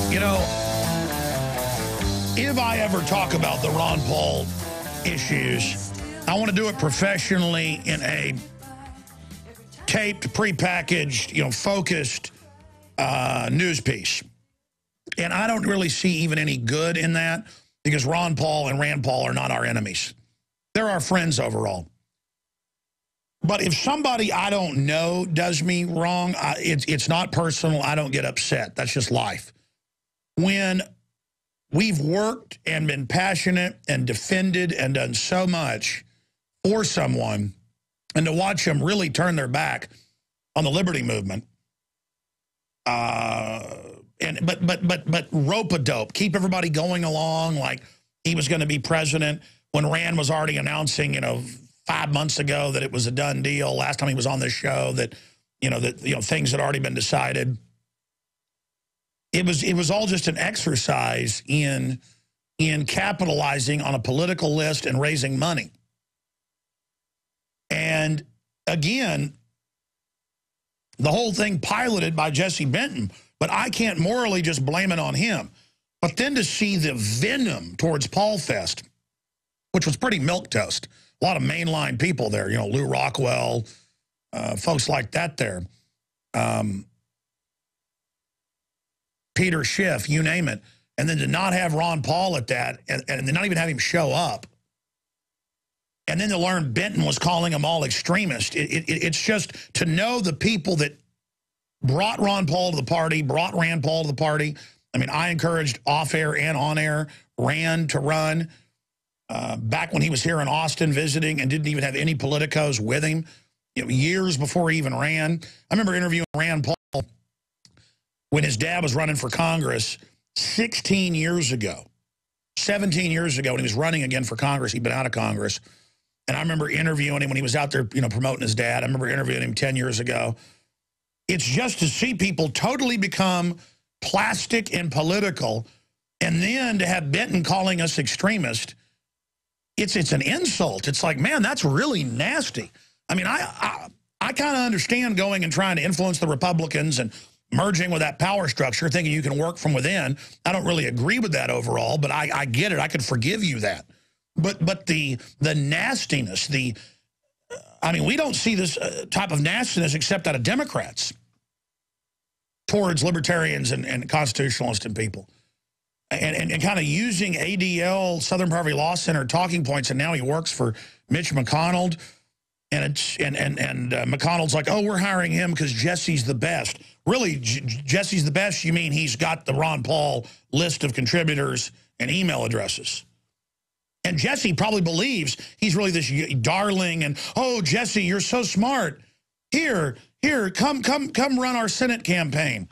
You know, if I ever talk about the Ron Paul issues, I want to do it professionally in a taped, prepackaged, focused news piece. And I don't really see even any good in that because Ron Paul and Rand Paul are not our enemies. They're our friends overall. But if somebody I don't know does me wrong, it's not personal. I don't get upset. That's just life. When we've worked and been passionate and defended and done so much for someone, and to watch them really turn their back on the liberty movement, but rope-a-dope, keep everybody going along like he was going to be president when Rand was already announcing, 5 months ago that it was a done deal. Last time he was on this show that, things had already been decided. It was all just an exercise in capitalizing on a political list and raising money. And again, the whole thing piloted by Jesse Benton, but I can't morally just blame it on him. But then to see the venom towards Paul Fest, which was pretty milquetoast, a lot of mainline people there, Lew Rockwell, folks like that there, Peter Schiff, you name it, and then to not have Ron Paul at that, and then not even have him show up, and then to learn Benton was calling them all extremists. It's just to know the people that brought Ron Paul to the party, brought Rand Paul to the party. I mean, I encouraged off-air and on-air Rand to run back when he was here in Austin visiting and didn't even have any politicos with him, years before he even ran. I remember interviewing Rand Paul when his dad was running for Congress 17 years ago, when he was running again for Congress. He'd been out of Congress. And I remember interviewing him when he was out there, promoting his dad. I remember interviewing him 10 years ago. It's just to see people totally become plastic and political, and then to have Benton calling us extremist, it's an insult. It's like, man, that's really nasty. I mean, I kind of understand going and trying to influence the Republicans and merging with that power structure, thinking you can work from within. I don't really agree with that overall, but I get it. I could forgive you that. But the nastiness, I mean, we don't see this type of nastiness except out of Democrats towards libertarians and constitutionalists and people. And kind of using ADL, Southern Poverty Law Center talking points, and now he works for Mitch McConnell. And McConnell's like, oh, we're hiring him because Jesse's the best. Really, Jesse's the best? You mean he's got the Ron Paul list of contributors and email addresses? And Jesse probably believes he's really this darling and, oh, Jesse, you're so smart. Here, come run our Senate campaign.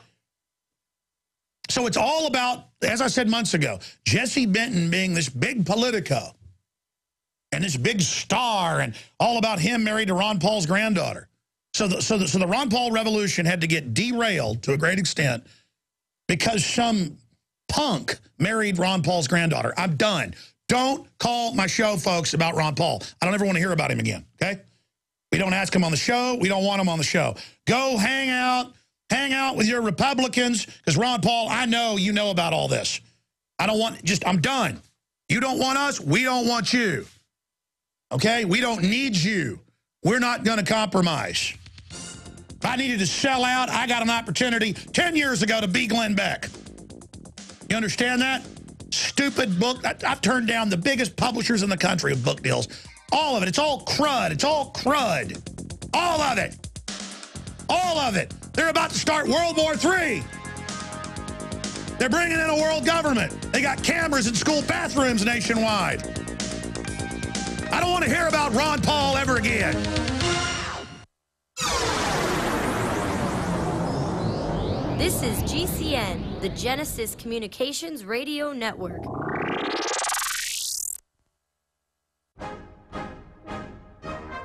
So it's all about, as I said months ago, Jesse Benton being this big politico and this big star, and all about him married to Ron Paul's granddaughter. So the Ron Paul revolution had to get derailed to a great extent because some punk married Ron Paul's granddaughter. I'm done. Don't call my show, folks, about Ron Paul. I don't ever want to hear about him again, okay? We don't ask him on the show. We don't want him on the show. Go hang out with your Republicans, because Ron Paul, I know you know about all this. I'm done. You don't want us, we don't want you. Okay? We don't need you. We're not going to compromise. If I needed to sell out, I got an opportunity 10 years ago to be Glenn Beck. You understand that? Stupid book. I've turned down the biggest publishers in the country of book deals. All of it. It's all crud. It's all crud. All of it. All of it. They're about to start World War III. They're bringing in a world government. They got cameras in school bathrooms nationwide. I don't want to hear about Ron Paul ever again. This is GCN, the Genesis Communications Radio Network.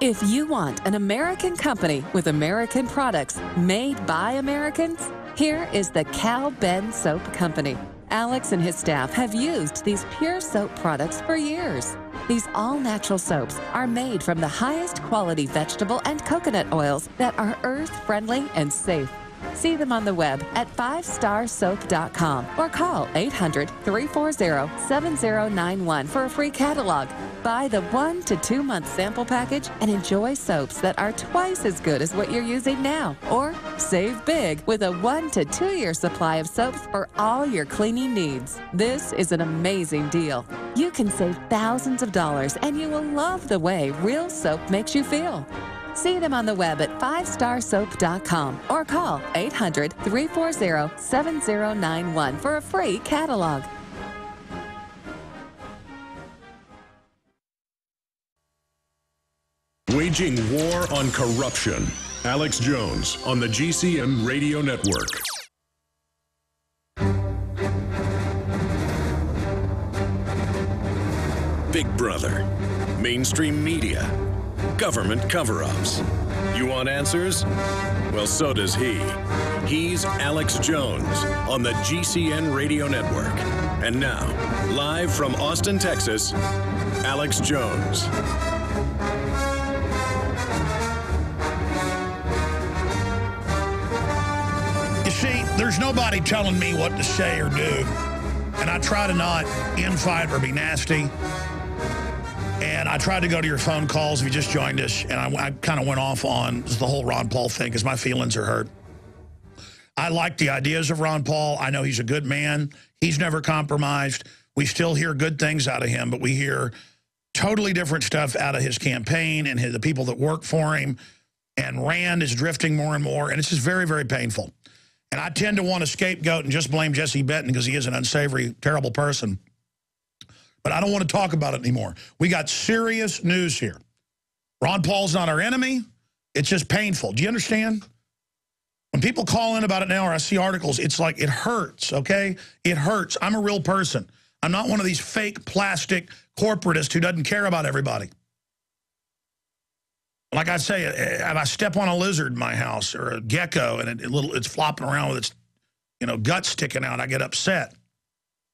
If you want an American company with American products made by Americans, here is the Cal Ben Soap Company. Alex and his staff have used these pure soap products for years. These all-natural soaps are made from the highest quality vegetable and coconut oils that are earth-friendly and safe. See them on the web at 5starsoap.com or call 800-340-7091 for a free catalog. Buy the 1 to 2 month sample package and enjoy soaps that are twice as good as what you're using now. Or save big with a 1 to 2 year supply of soaps for all your cleaning needs. This is an amazing deal. You can save thousands of dollars and you will love the way real soap makes you feel. See them on the web at 5starsoap.com or call 800-340-7091 for a free catalog. Waging war on corruption. Alex Jones on the GCN Radio Network. Big Brother, mainstream media, government cover-ups. You want answers? Well, so does he. He's Alex Jones on the GCN Radio Network. And now, live from Austin, Texas, Alex Jones. You see, there's nobody telling me what to say or do. And I try to not infight or be nasty. And I tried to go to your phone calls if you just joined us, and I kind of went off on the whole Ron Paul thing because my feelings are hurt. I like the ideas of Ron Paul. I know he's a good man. He's never compromised. We still hear good things out of him, but we hear totally different stuff out of his campaign and the people that work for him. And Rand is drifting more and more, and it's just very, very painful. And I tend to want to scapegoat and just blame Jesse Benton because he is an unsavory, terrible person. But I don't want to talk about it anymore. We got serious news here. Ron Paul's not our enemy. It's just painful. Do you understand? When people call in about it now or I see articles, it's like it hurts, okay? It hurts. I'm a real person. I'm not one of these fake plastic corporatists who doesn't care about everybody. Like I say, if I step on a lizard in my house or a gecko and it's flopping around with its gut sticking out, I get upset.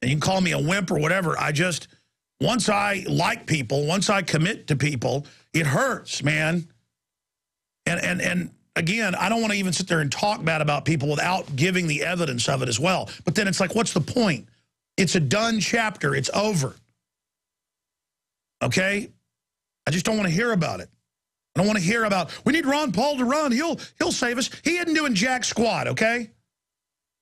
And you can call me a wimp or whatever. Once I like people, once I commit to people, it hurts, man. And again, I don't want to even sit there and talk bad about people without giving the evidence of it as well. But then it's like, what's the point? It's a done chapter. It's over. Okay? I just don't want to hear about it. I don't want to hear about, we need Ron Paul to run. He'll save us. He isn't doing jack squat, okay?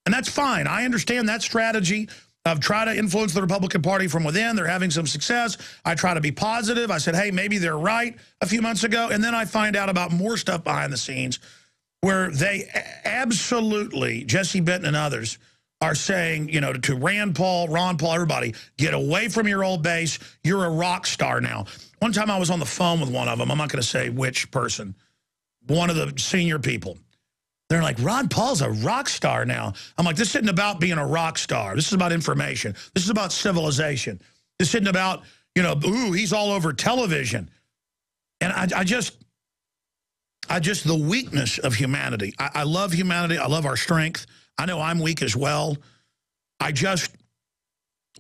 And that's fine. I understand that strategy of try to influence the Republican Party from within. They're having some success. I try to be positive. I said, hey, maybe they're right a few months ago. And then I find out about more stuff behind the scenes where they absolutely, Jesse Benton and others, are saying, to Rand Paul, Ron Paul, everybody, get away from your old base. You're a rock star now. One time I was on the phone with one of them. I'm not going to say which person, one of the senior people. They're like, Ron Paul's a rock star now. I'm like, this isn't about being a rock star. This is about information. This is about civilization. This isn't about, ooh, he's all over television. And I just the weakness of humanity. I love humanity. I love our strength. I know I'm weak as well.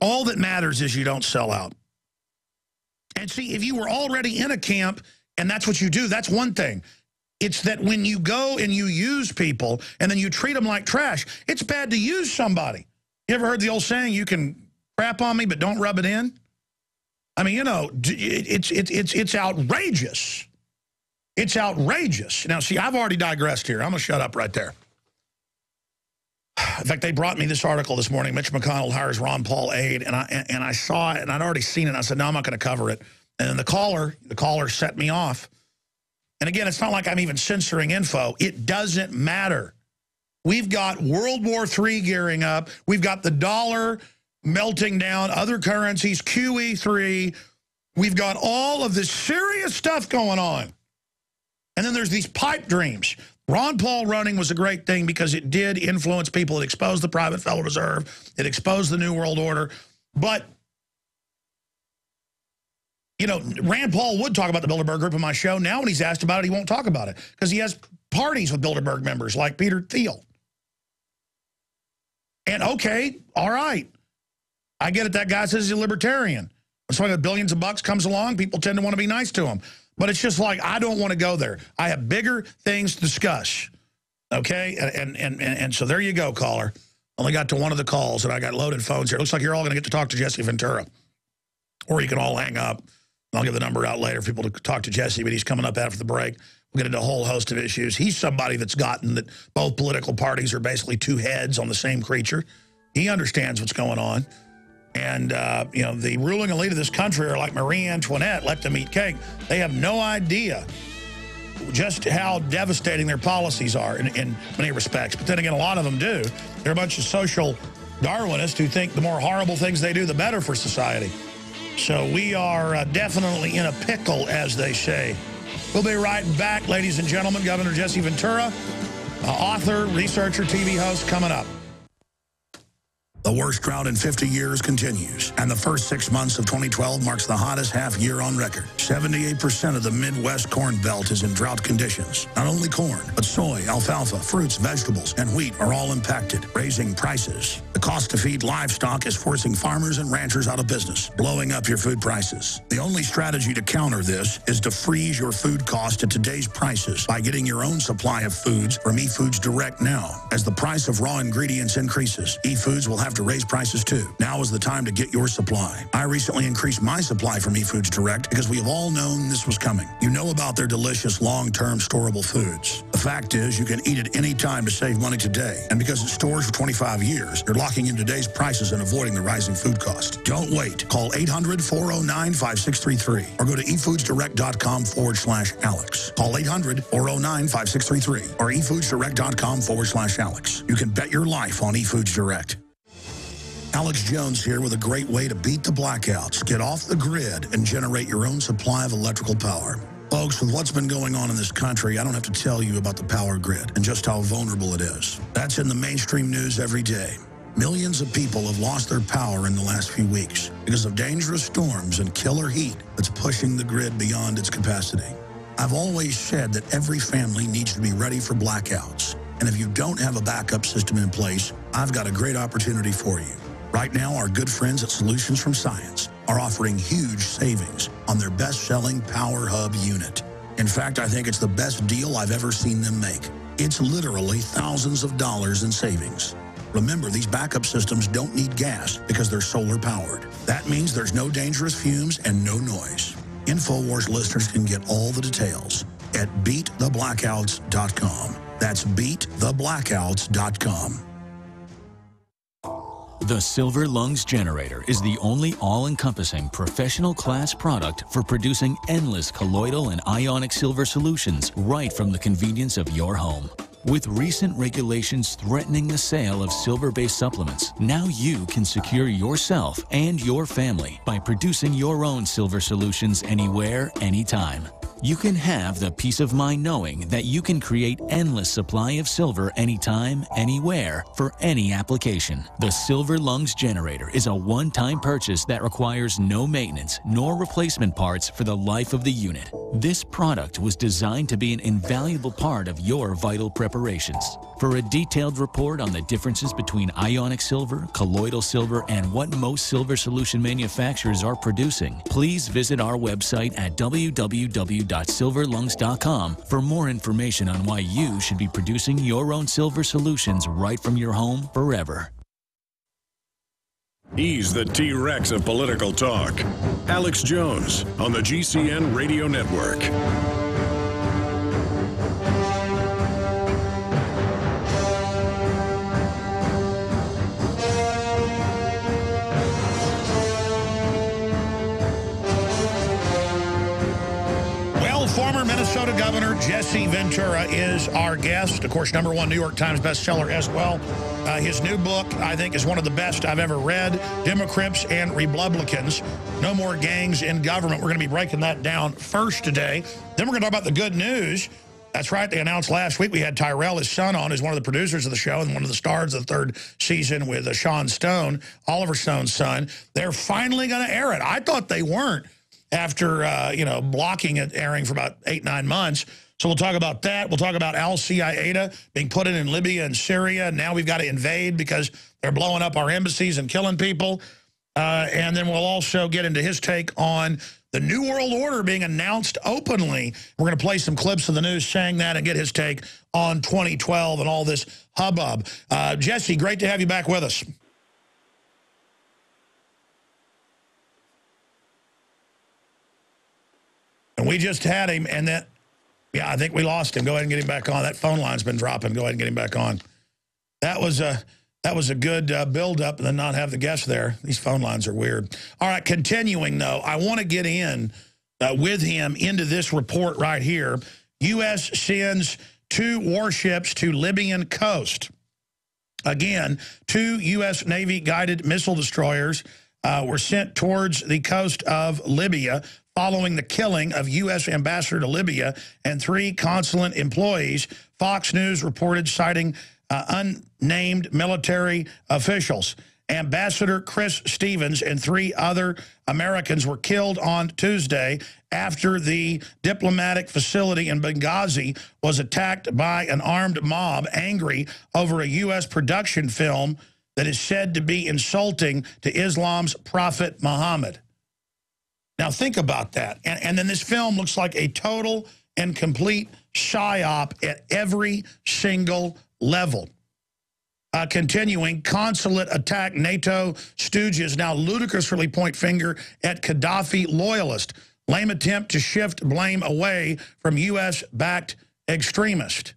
All that matters is you don't sell out. And see, if you were already in a camp and that's what you do, that's one thing. It's that when you go and you use people and then you treat them like trash, it's bad to use somebody. You ever heard the old saying, you can crap on me, but don't rub it in? I mean, it's outrageous. It's outrageous. Now, see, I've already digressed here. I'm going to shut up right there. In fact, they brought me this article this morning. Mitch McConnell hires Ron Paul aide, and I saw it, and I'd already seen it. And I said, no, I'm not going to cover it. And then the caller set me off. And again, it's not like I'm even censoring info. It doesn't matter. We've got World War III gearing up. We've got the dollar melting down, other currencies, QE3. We've got all of this serious stuff going on. And then there's these pipe dreams. Ron Paul running was a great thing because it did influence people. It exposed the private Federal Reserve. It exposed the New World Order. But Rand Paul would talk about the Bilderberg Group on my show. Now when he's asked about it, he won't talk about it because he has parties with Bilderberg members like Peter Thiel. And okay, all right. I get it. That guy says he's a libertarian. When somebody with billions of bucks comes along, people tend to want to be nice to him. But it's just like, I don't want to go there. I have bigger things to discuss. Okay? And so there you go, caller. Only got to one of the calls, and I got loaded phones here. It looks like you're all going to get to talk to Jesse Ventura. Or you can all hang up. I'll give the number out later for people to talk to Jesse, but he's coming up after the break. We'll get into a whole host of issues. He's somebody that's gotten that both political parties are basically two heads on the same creature. He understands what's going on. And, the ruling elite of this country are like Marie Antoinette, let them eat cake. They have no idea just how devastating their policies are in many respects. But then again, a lot of them do. They're a bunch of social Darwinists who think the more horrible things they do, the better for society. So we are definitely in a pickle, as they say. We'll be right back, ladies and gentlemen. Governor Jesse Ventura, author, researcher, TV host, coming up. The worst drought in 50 years continues, and the first 6 months of 2012 marks the hottest half year on record. 78% of the Midwest Corn Belt is in drought conditions. Not only corn, but soy, alfalfa, fruits, vegetables, and wheat are all impacted, raising prices. The cost to feed livestock is forcing farmers and ranchers out of business, blowing up your food prices. The only strategy to counter this is to freeze your food cost at today's prices by getting your own supply of foods from eFoods Direct now. As the price of raw ingredients increases, eFoods will have to raise prices too. Now is the time to get your supply. I recently increased my supply from eFoods Direct because we have all known this was coming. You know about their delicious long-term storable foods. The fact is you can eat it any time to save money today. And because it stores for 25 years, you're locking in today's prices and avoiding the rising food cost. Don't wait. Call 800-409-5633 or go to efoodsdirect.com/Alex. Call 800-409-5633 or efoodsdirect.com/Alex. You can bet your life on eFoods Direct. Alex Jones here with a great way to beat the blackouts, get off the grid, and generate your own supply of electrical power. Folks, with what's been going on in this country, I don't have to tell you about the power grid and just how vulnerable it is. That's in the mainstream news every day. Millions of people have lost their power in the last few weeks because of dangerous storms and killer heat that's pushing the grid beyond its capacity. I've always said that every family needs to be ready for blackouts. And if you don't have a backup system in place, I've got a great opportunity for you. Right now, our good friends at Solutions from Science are offering huge savings on their best-selling Power Hub unit. In fact, I think it's the best deal I've ever seen them make. It's literally thousands of dollars in savings. Remember, these backup systems don't need gas because they're solar-powered. That means there's no dangerous fumes and no noise. InfoWars listeners can get all the details at beattheblackouts.com. That's beattheblackouts.com. The Silver Lungs Generator is the only all-encompassing professional-class product for producing endless colloidal and ionic silver solutions right from the convenience of your home. With recent regulations threatening the sale of silver-based supplements, now you can secure yourself and your family by producing your own silver solutions anywhere, anytime. You can have the peace of mind knowing that you can create endless supply of silver anytime, anywhere, for any application. The Silver Lungs Generator is a one-time purchase that requires no maintenance nor replacement parts for the life of the unit. This product was designed to be an invaluable part of your vital preparations. For a detailed report on the differences between ionic silver, colloidal silver, and what most silver solution manufacturers are producing, please visit our website at www.silverlungs.com for more information on why you should be producing your own silver solutions right from your home forever. He's the T-Rex of political talk. Alex Jones on the GCN Radio Network. Former Minnesota Governor Jesse Ventura is our guest. Of course, #1 New York Times bestseller as well. His new book, I think, is one of the best I've ever read. Democrats and Republicans, No More Gangs in Government. We're going to be breaking that down first today. Then we're going to talk about the good news. That's right. They announced last week we had Tyrell, his son, on, who's one of the producers of the show and one of the stars of the third season with Sean Stone, Oliver Stone's son. They're finally going to air it. I thought they weren't, after, blocking it airing for about 8-9 months. So we'll talk about that. We'll talk about al-Qaeda being put in Libya and Syria. Now we've got to invade because they're blowing up our embassies and killing people. And then we'll also get into his take on the New World Order being announced openly. We're going to play some clips of the news saying that and get his take on 2012 and all this hubbub. Jesse, great to have you back with us. And we just had him, and that, yeah, I think we lost him. Go ahead and get him back on. That phone line's been dropping. Go ahead and get him back on. That was a good build-up, and then not have the guest there. These phone lines are weird. All right, continuing, though, I want to get in with him into this report right here. U.S. sends 2 warships to Libyan coast. Again, 2 U.S. Navy guided missile destroyers were sent towards the coast of Libya following the killing of U.S. Ambassador to Libya and 3 consulate employees, Fox News reported, citing unnamed military officials. Ambassador Chris Stevens and 3 other Americans were killed on Tuesday after the diplomatic facility in Benghazi was attacked by an armed mob angry over a U.S. production film that is said to be insulting to Islam's prophet Muhammad. Now think about that. And then this film looks like a total and complete psyop at every single level. Continuing, consulate attack, NATO stooges now ludicrously point finger at Gaddafi loyalist. Lame attempt to shift blame away from U.S.-backed extremists.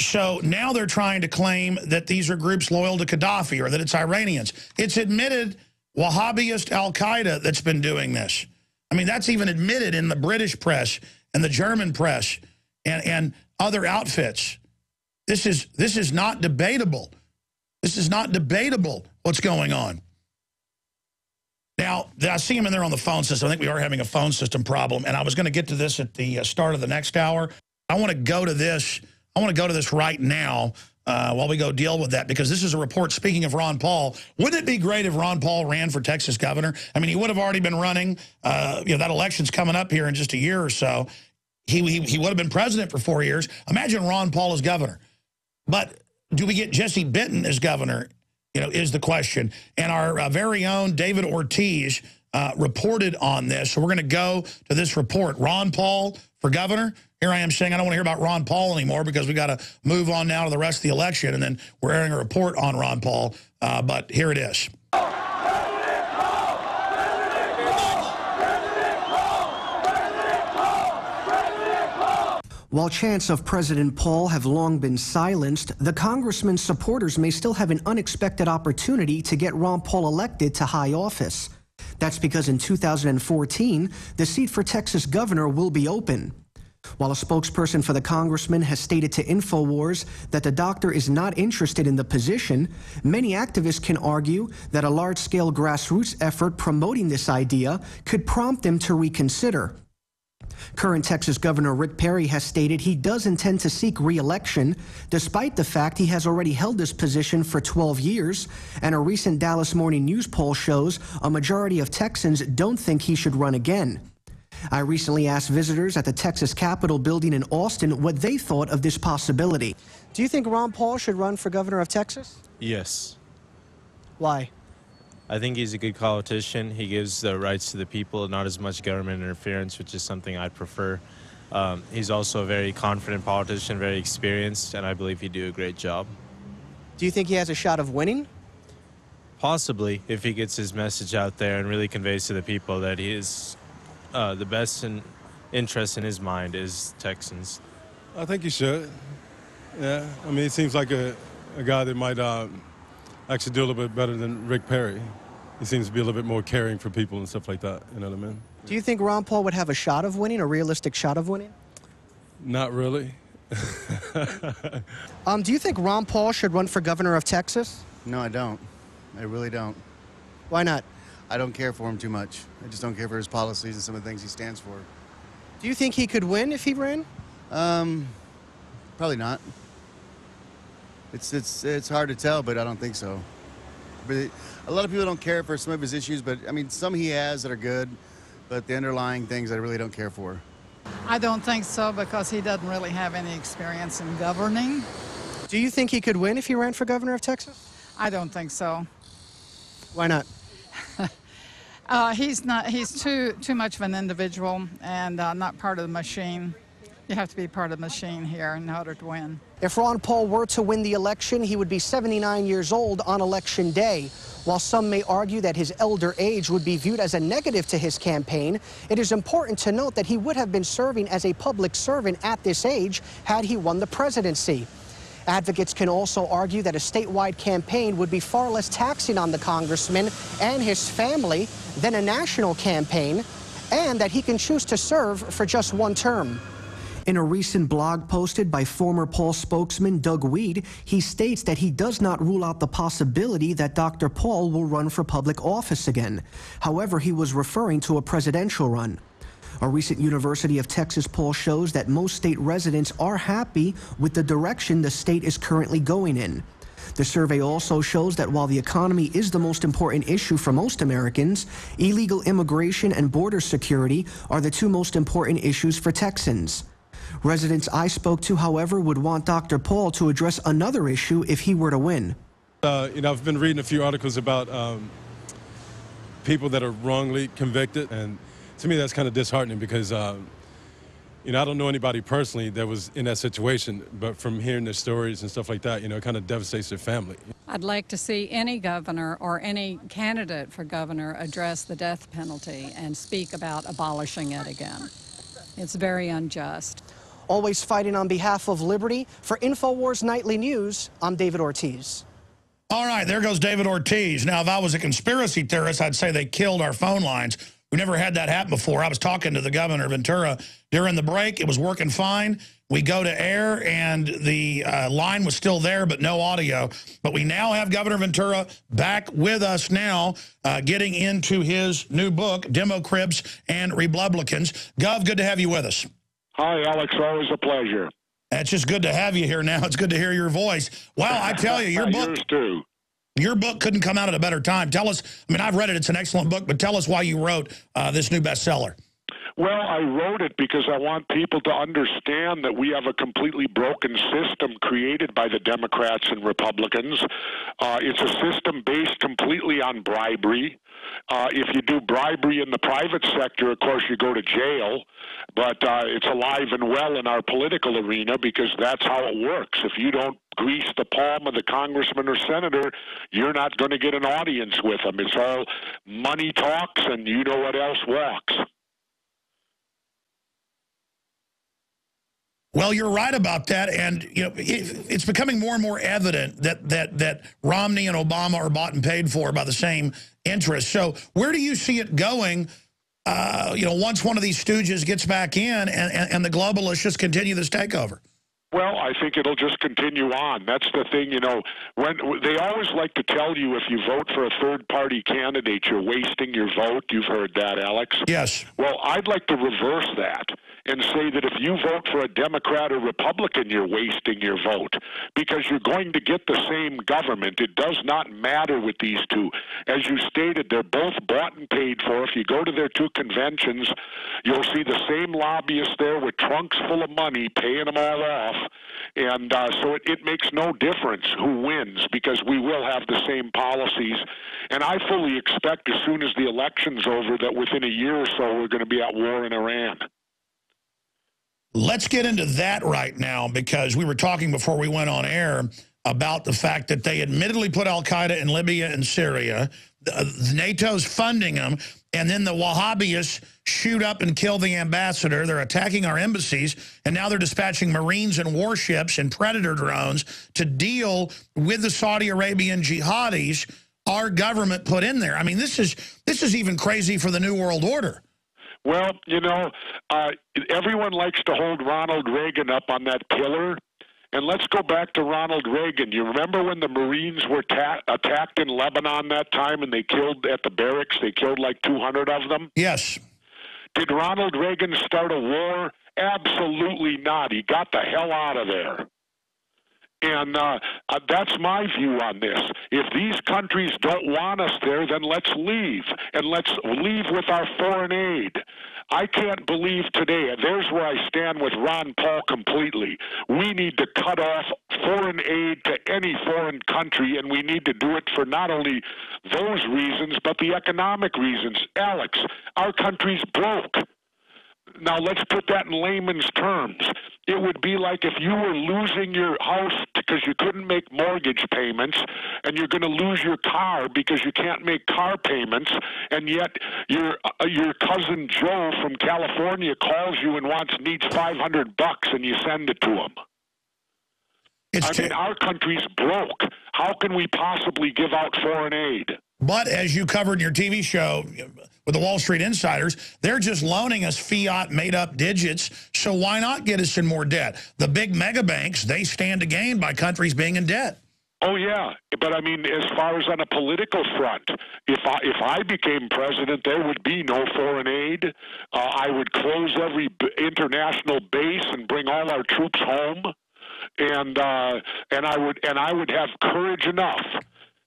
So now they're trying to claim that these are groups loyal to Gaddafi or that it's Iranians. It's admitted Wahhabist al-Qaeda that's been doing this. I mean, that's even admitted in the British press and the German press and other outfits. This is not debatable. This is not debatable what's going on. Now, I see him in there on the phone system. I think we are having a phone system problem, and I was going to get to this at the start of the next hour. I want to go to this. I want to go to this right now while we go deal with that, because this is a report, speaking of Ron Paul. Wouldn't it be great if Ron Paul ran for Texas governor? I mean, he would have already been running. That election's coming up here in just a year or so. He would have been president for 4 years. Imagine Ron Paul as governor. But do we get Jesse Benton as governor, is the question. And our very own David Ortiz reported on this. So we're going to go to this report. Ron Paul for governor. Here I am saying I don't want to hear about Ron Paul anymore because we got to move on now to the rest of the election. And then we're airing a report on Ron Paul. But here it is. While chants of President Paul have long been silenced, the congressman's supporters may still have an unexpected opportunity to get Ron Paul elected to high office. That's because in 2014, the seat for Texas governor will be open. While a spokesperson for the congressman has stated to InfoWars that the doctor is not interested in the position, many activists can argue that a large-scale grassroots effort promoting this idea could prompt him to reconsider. Current Texas Governor Rick Perry has stated he does intend to seek re-election, despite the fact he has already held this position for 12 years, and a recent Dallas Morning News poll shows a majority of Texans don't think he should run again. I recently asked visitors at the Texas Capitol building in Austin what they thought of this possibility. Do you think Ron Paul should run for governor of Texas? Yes. Why? I think he's a good politician. He gives the rights to the people, not as much government interference, which is something I prefer. He's also a very confident politician, very experienced, and I believe he'd do a great job. Do you think he has a shot of winning? Possibly, if he gets his message out there and really conveys to the people that he is the best interest in his mind is Texans. I think he should. Yeah, I mean, it seems like a guy that might actually do a little bit better than Rick Perry. He seems to be a little bit more caring for people and stuff like that, you know what I mean? Do you think Ron Paul would have a shot of winning, a realistic shot of winning? Not really. Do you think Ron Paul should run for governor of Texas? No, I don't. I really don't. Why not? I don't care for him too much. I just don't care for his policies and some of the things he stands for. Do you think he could win if he ran? Probably not. It's hard to tell, but I don't think so. But a lot of people don't care for some of his issues, but I mean, some he has that are good, but the underlying things I really don't care for. I don't think so, because he doesn't really have any experience in governing. Do you think he could win if he ran for governor of Texas? I don't think so. Why not? He's too much of an individual and not part of the machine. You have to be part of the machine here in order to win. If Ron Paul were to win the election, he would be 79 years old on Election Day. While some may argue that his elder age would be viewed as a negative to his campaign, it is important to note that he would have been serving as a public servant at this age had he won the presidency. Advocates can also argue that a statewide campaign would be far less taxing on the congressman and his family than a national campaign, and that he can choose to serve for just one term. In a recent blog posted by former Paul spokesman Doug Weed, he states that he does not rule out the possibility that Dr. Paul will run for public office again. However, he was referring to a presidential run. A recent University of Texas poll shows that most state residents are happy with the direction the state is currently going in. The survey also shows that while the economy is the most important issue for most Americans, illegal immigration and border security are the two most important issues for Texans. Residents I spoke to, however, would want Dr. Paul to address another issue if he were to win. I've been reading a few articles about people that are wrongly convicted, and to me that's kind of disheartening because I don't know anybody personally that was in that situation, but from hearing their stories and stuff like that, it kind of devastates their family. I'd like to see any governor or any candidate for governor address the death penalty and speak about abolishing it again. It's very unjust. Always fighting on behalf of liberty. For InfoWars Nightly News, I'm David Ortiz. All right, there goes David Ortiz. Now, if I was a conspiracy theorist, I'd say they killed our phone lines. We never had that happen before. I was talking to the governor, Ventura, during the break. It was working fine. We go to air, and the line was still there, but no audio. But we now have Governor Ventura back with us now, getting into his new book, Democribs and Republicans. Gov, good to have you with us. Hi, Alex. Always a pleasure. It's just good to have you here now. It's good to hear your voice. Wow, I tell you, your book... Yours too. Your book couldn't come out at a better time. Tell us, I mean, I've read it. It's an excellent book, but tell us why you wrote this new bestseller. Well, I wrote it because I want people to understand that we have a completely broken system created by the Democrats and Republicans. It's a system based completely on bribery. If you do bribery in the private sector, of course, you go to jail. But it's alive and well in our political arena because that's how it works. If you don't grease the palm of the congressman or senator, you're not going to get an audience with them. It's all money talks, and you know what else walks. Well, you're right about that, and it's becoming more and more evident that Romney and Obama are bought and paid for by the same interests. So where do you see it going? Once one of these stooges gets back in and the globalists just continue this takeover? Well, I think it'll just continue on. That's the thing, when they always like to tell you if you vote for a third-party candidate, you're wasting your vote. You've heard that, Alex? Yes. Well, I'd like to reverse that and say that if you vote for a Democrat or Republican, you're wasting your vote because you're going to get the same government. It does not matter with these two. As you stated, they're both bought and paid for. If you go to their two conventions, you'll see the same lobbyists there with trunks full of money paying them all off. And so it makes no difference who wins because we will have the same policies. And I fully expect as soon as the election's over that within a year or so we're going to be at war in Iran. Let's get into that right now because we were talking before we went on air about the fact that they admittedly put al-Qaeda in Libya and Syria. NATO's funding them, and then the Wahhabis shoot up and kill the ambassador. They're attacking our embassies, and now they're dispatching Marines and warships and Predator drones to deal with the Saudi Arabian jihadis our government put in there. I mean, this is even crazy for the New World Order. Well, everyone likes to hold Ronald Reagan up on that pillar. And let's go back to Ronald Reagan. You remember when the Marines were attacked in Lebanon that time and they killed at the barracks? They killed like 200 of them? Yes. Did Ronald Reagan start a war? Absolutely not. He got the hell out of there. And that's my view on this. If these countries don't want us there, then let's leave. And let's leave with our foreign aid. I can't believe today, and there's where I stand with Ron Paul completely. We need to cut off foreign aid to any foreign country, and we need to do it for not only those reasons, but the economic reasons. Alex, our country's broke. Now, let's put that in layman's terms. It would be like if you were losing your house because you couldn't make mortgage payments, and you're going to lose your car because you can't make car payments, and yet your cousin Joe from California calls you and needs $500, and you send it to him. Our country's broke. How can we possibly give out foreign aid? But as you covered in your TV show with the Wall Street Insiders, they're just loaning us fiat made-up digits, so why not get us in more debt? The big mega banks, they stand to gain by countries being in debt. Oh, yeah. But, I mean, as far as on a political front, if I became president, there would be no foreign aid. I would close every international base and bring all our troops home. And I would have courage enough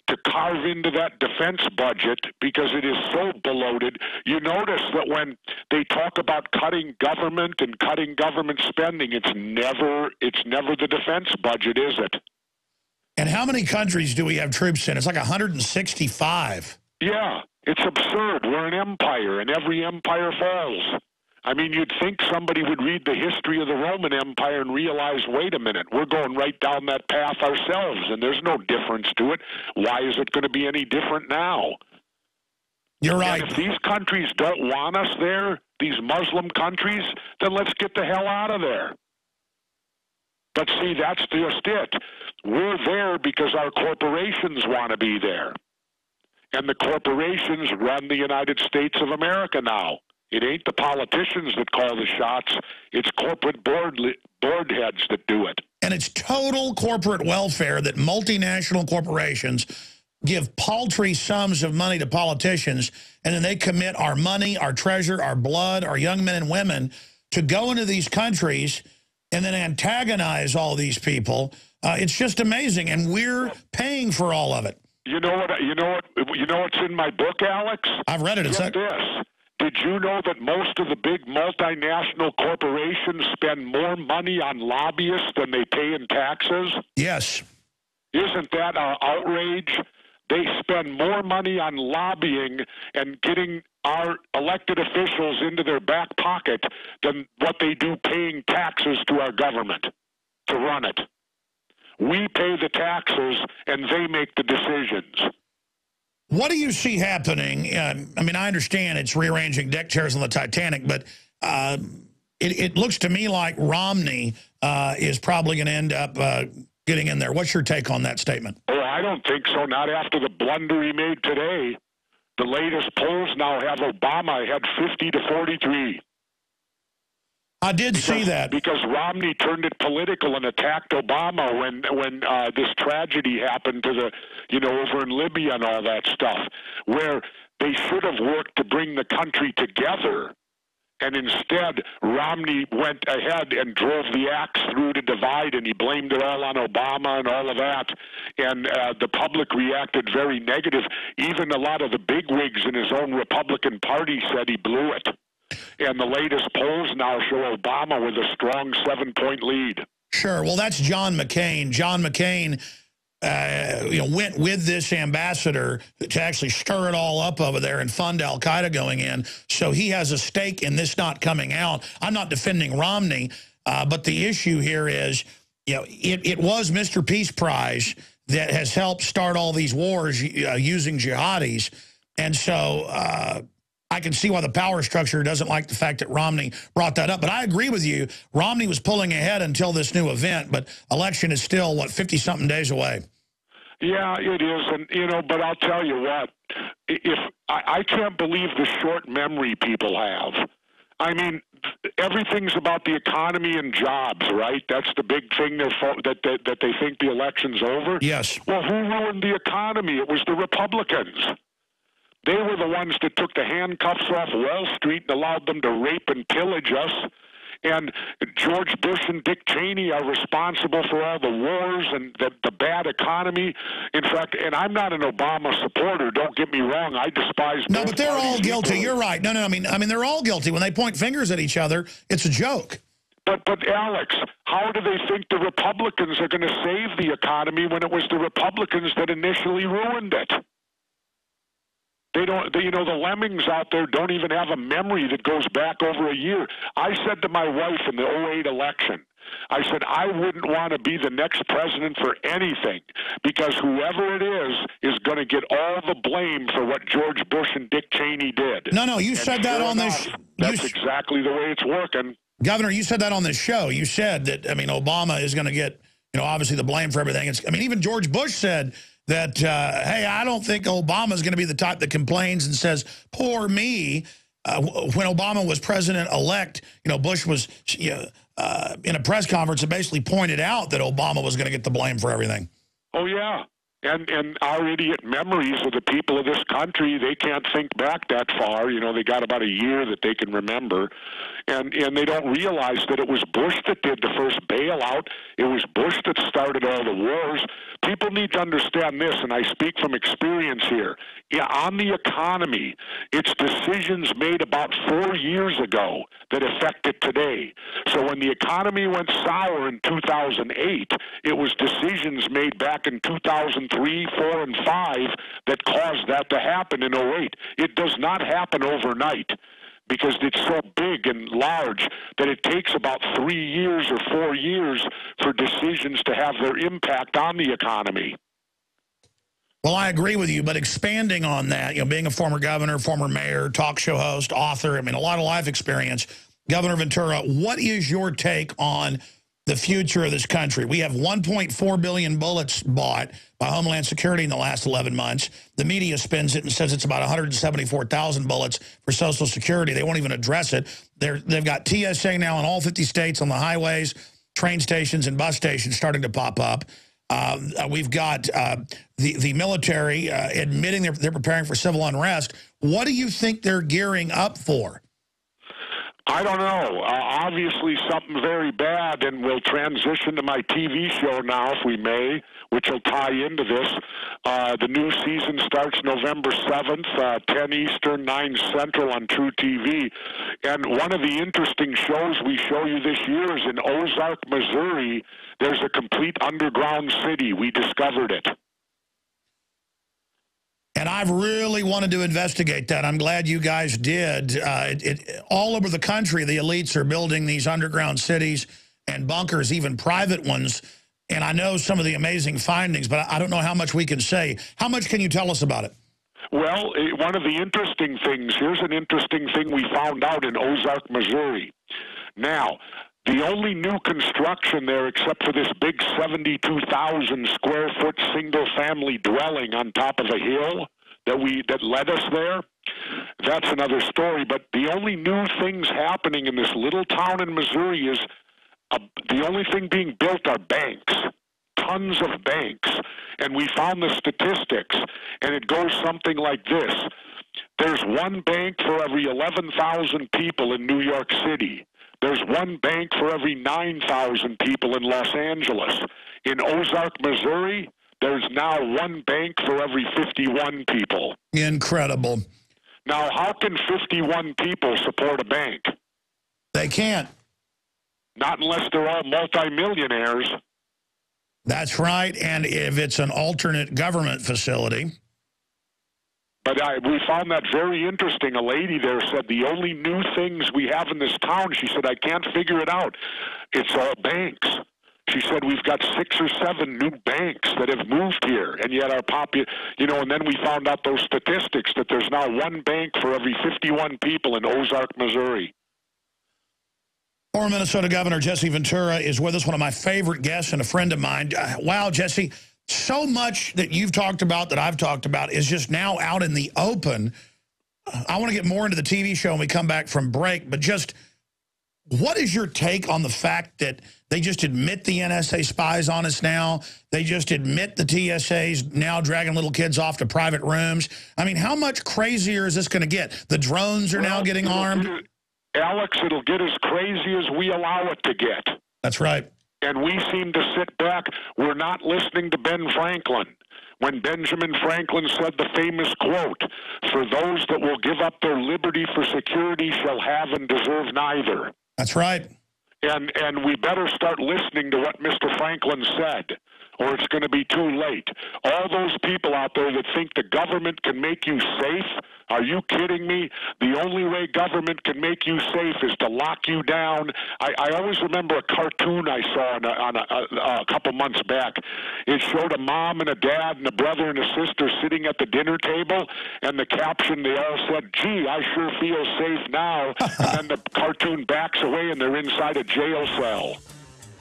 to carve into that defense budget because it is so bloated. You notice that when they talk about cutting government and cutting government spending, it's never the defense budget, is it? And how many countries do we have troops in? It's like 165. Yeah, it's absurd. We're an empire, and every empire falls. I mean, you'd think somebody would read the history of the Roman Empire and realize, wait a minute, we're going right down that path ourselves, and there's no difference to it. Why is it going to be any different now? You're right. And if these countries don't want us there, these Muslim countries, then let's get the hell out of there. But see, that's just it. We're there because our corporations want to be there. And the corporations run the United States of America now. It ain't the politicians that call the shots. It's corporate board heads that do it. And it's total corporate welfare that multinational corporations give paltry sums of money to politicians, and then they commit our money, our treasure, our blood, our young men and women to go into these countries and then antagonize all these people. It's just amazing, and we're paying for all of it. You know what's in my book, Alex? I've read it. Get this. Did you know that most of the big multinational corporations spend more money on lobbyists than they pay in taxes? Yes. Isn't that an outrage? They spend more money on lobbying and getting our elected officials into their back pocket than what they do paying taxes to our government to run it. We pay the taxes, and they make the decisions. What do you see happening? I mean, I understand it's rearranging deck chairs on the Titanic, but it looks to me like Romney is probably going to end up getting in there. What's your take on that statement? Oh, I don't think so. Not after the blunder he made today. The latest polls now have Obama ahead 50 to 43. I did see that. Because Romney turned it political and attacked Obama when this tragedy happened to over in Libya and all that stuff, where they should have worked to bring the country together. And instead, Romney went ahead and drove the axe through to divide, and he blamed it all on Obama and all of that. And the public reacted very negative. Even a lot of the bigwigs in his own Republican Party said he blew it. And the latest polls now show Obama with a strong 7-point lead. Sure. Well, that's John McCain. John McCain went with this ambassador to actually stir it all up over there and fund al-Qaeda going in. So he has a stake in this not coming out. I'm not defending Romney, but the issue here is, it was Mr. Peace Prize that has helped start all these wars using jihadis. And so I can see why the power structure doesn't like the fact that Romney brought that up. But I agree with you. Romney was pulling ahead until this new event, but election is still, 50-something days away. Yeah, it is. And, but I'll tell you what, I can't believe the short memory people have. I mean, everything's about the economy and jobs, right? That's the big thing that they think the election's over. Yes. Well, who ruined the economy? It was the Republicans. They were the ones that took the handcuffs off Wall Street and allowed them to rape and pillage us. And George Bush and Dick Cheney are responsible for all the wars and the bad economy. In fact, and I'm not an Obama supporter, don't get me wrong. I despise No, but they're all guilty. You're right. No, I mean, they're all guilty. When they point fingers at each other, it's a joke. But Alex, how do they think the Republicans are going to save the economy when it was the Republicans that initially ruined it? The lemmings out there don't even have a memory that goes back over a year. I said to my wife in the 2008 election, I said, I wouldn't want to be the next president for anything because whoever it is going to get all the blame for what George Bush and Dick Cheney did. No, you said that on this. That's exactly the way it's working. Governor, you said that on this show. You said that, Obama is going to get, obviously the blame for everything. Even George Bush said that, hey, I don't think Obama's going to be the type that complains and says, poor me. When Obama was president-elect, Bush was in a press conference and basically pointed out that Obama was going to get the blame for everything. Oh, yeah. And our idiot memories of the people of this country, they can't think back that far. They got about a year that they can remember. And they don't realize that it was Bush that did the first bailout. It was Bush that started all the wars. People need to understand this, and I speak from experience here. Yeah, on the economy, it's decisions made about 4 years ago that affect it today. So when the economy went sour in 2008, it was decisions made back in 2003, 4, and 5 that caused that to happen in 08. It does not happen overnight, because it's so big and large that it takes about 3 years or 4 years for decisions to have their impact on the economy. Well, I agree with you, but expanding on that, being a former governor, former mayor, talk show host, author, a lot of life experience, Governor Ventura, what is your take on the future of this country? We have 1.4 billion bullets bought by Homeland Security in the last 11 months. The media spins it and says it's about 174,000 bullets for Social Security. They won't even address it. They've got TSA now in all 50 states on the highways, train stations, and bus stations starting to pop up. We've got the military admitting they're preparing for civil unrest. What do you think they're gearing up for? I don't know. Obviously something very bad, and we'll transition to my TV show now, if we may, which will tie into this. The new season starts November 7th, 10 Eastern, 9 Central on True TV. And one of the interesting shows we show you this year is in Ozark, Missouri. There's a complete underground city. We discovered it. And I've really wanted to investigate that. I'm glad you guys did. All over the country, the elites are building these underground cities and bunkers, even private ones. And I know some of the amazing findings, but I don't know how much we can say. How much can you tell us about it? Well, one of the interesting things, here's an interesting thing we found out in Ozark, Missouri. Now, the only new construction there, except for this big 72,000 square foot single family dwelling on top of a hill that led us there, that's another story. But the only new things happening in this little town in Missouri is the only thing being built are banks, tons of banks. And we found the statistics, and it goes something like this. There's one bank for every 11,000 people in New York City. There's one bank for every 9,000 people in Los Angeles. In Ozark, Missouri, there's now one bank for every 51 people. Incredible. Now, how can 51 people support a bank? They can't. Not unless they're all multimillionaires. That's right, and if it's an alternate government facility. But we found that very interesting. A lady there said the only new things we have in this town, she said, I can't figure it out. It's all banks. She said, we've got 6 or 7 new banks that have moved here, and yet our and then we found out those statistics that there's now one bank for every 51 people in Ozark, Missouri. Former Minnesota Governor Jesse Ventura is with us, one of my favorite guests and a friend of mine. Wow, Jesse. So much that you've talked about, that I've talked about, is just now out in the open. I want to get more into the TV show when we come back from break, but just what is your take on the fact that they just admit the NSA spies on us now? They just admit the TSA's now dragging little kids off to private rooms. I mean, how much crazier is this going to get? The drones are now getting armed. Alex, it'll get as crazy as we allow it to get. That's right. And we seem to sit back. We're not listening to Ben Franklin. When Benjamin Franklin said the famous quote, "For those that will give up their liberty for security shall have and deserve neither." That's right. And we better start listening to what Mr. Franklin said, or it's going to be too late. All those people out there that think the government can make you safe, are you kidding me? The only way government can make you safe is to lock you down. I always remember a cartoon I saw on a couple months back. It showed a mom and a dad and a brother and a sister sitting at the dinner table, and the caption, they all said, "Gee, I sure feel safe now." And then the cartoon backs away and they're inside a jail cell.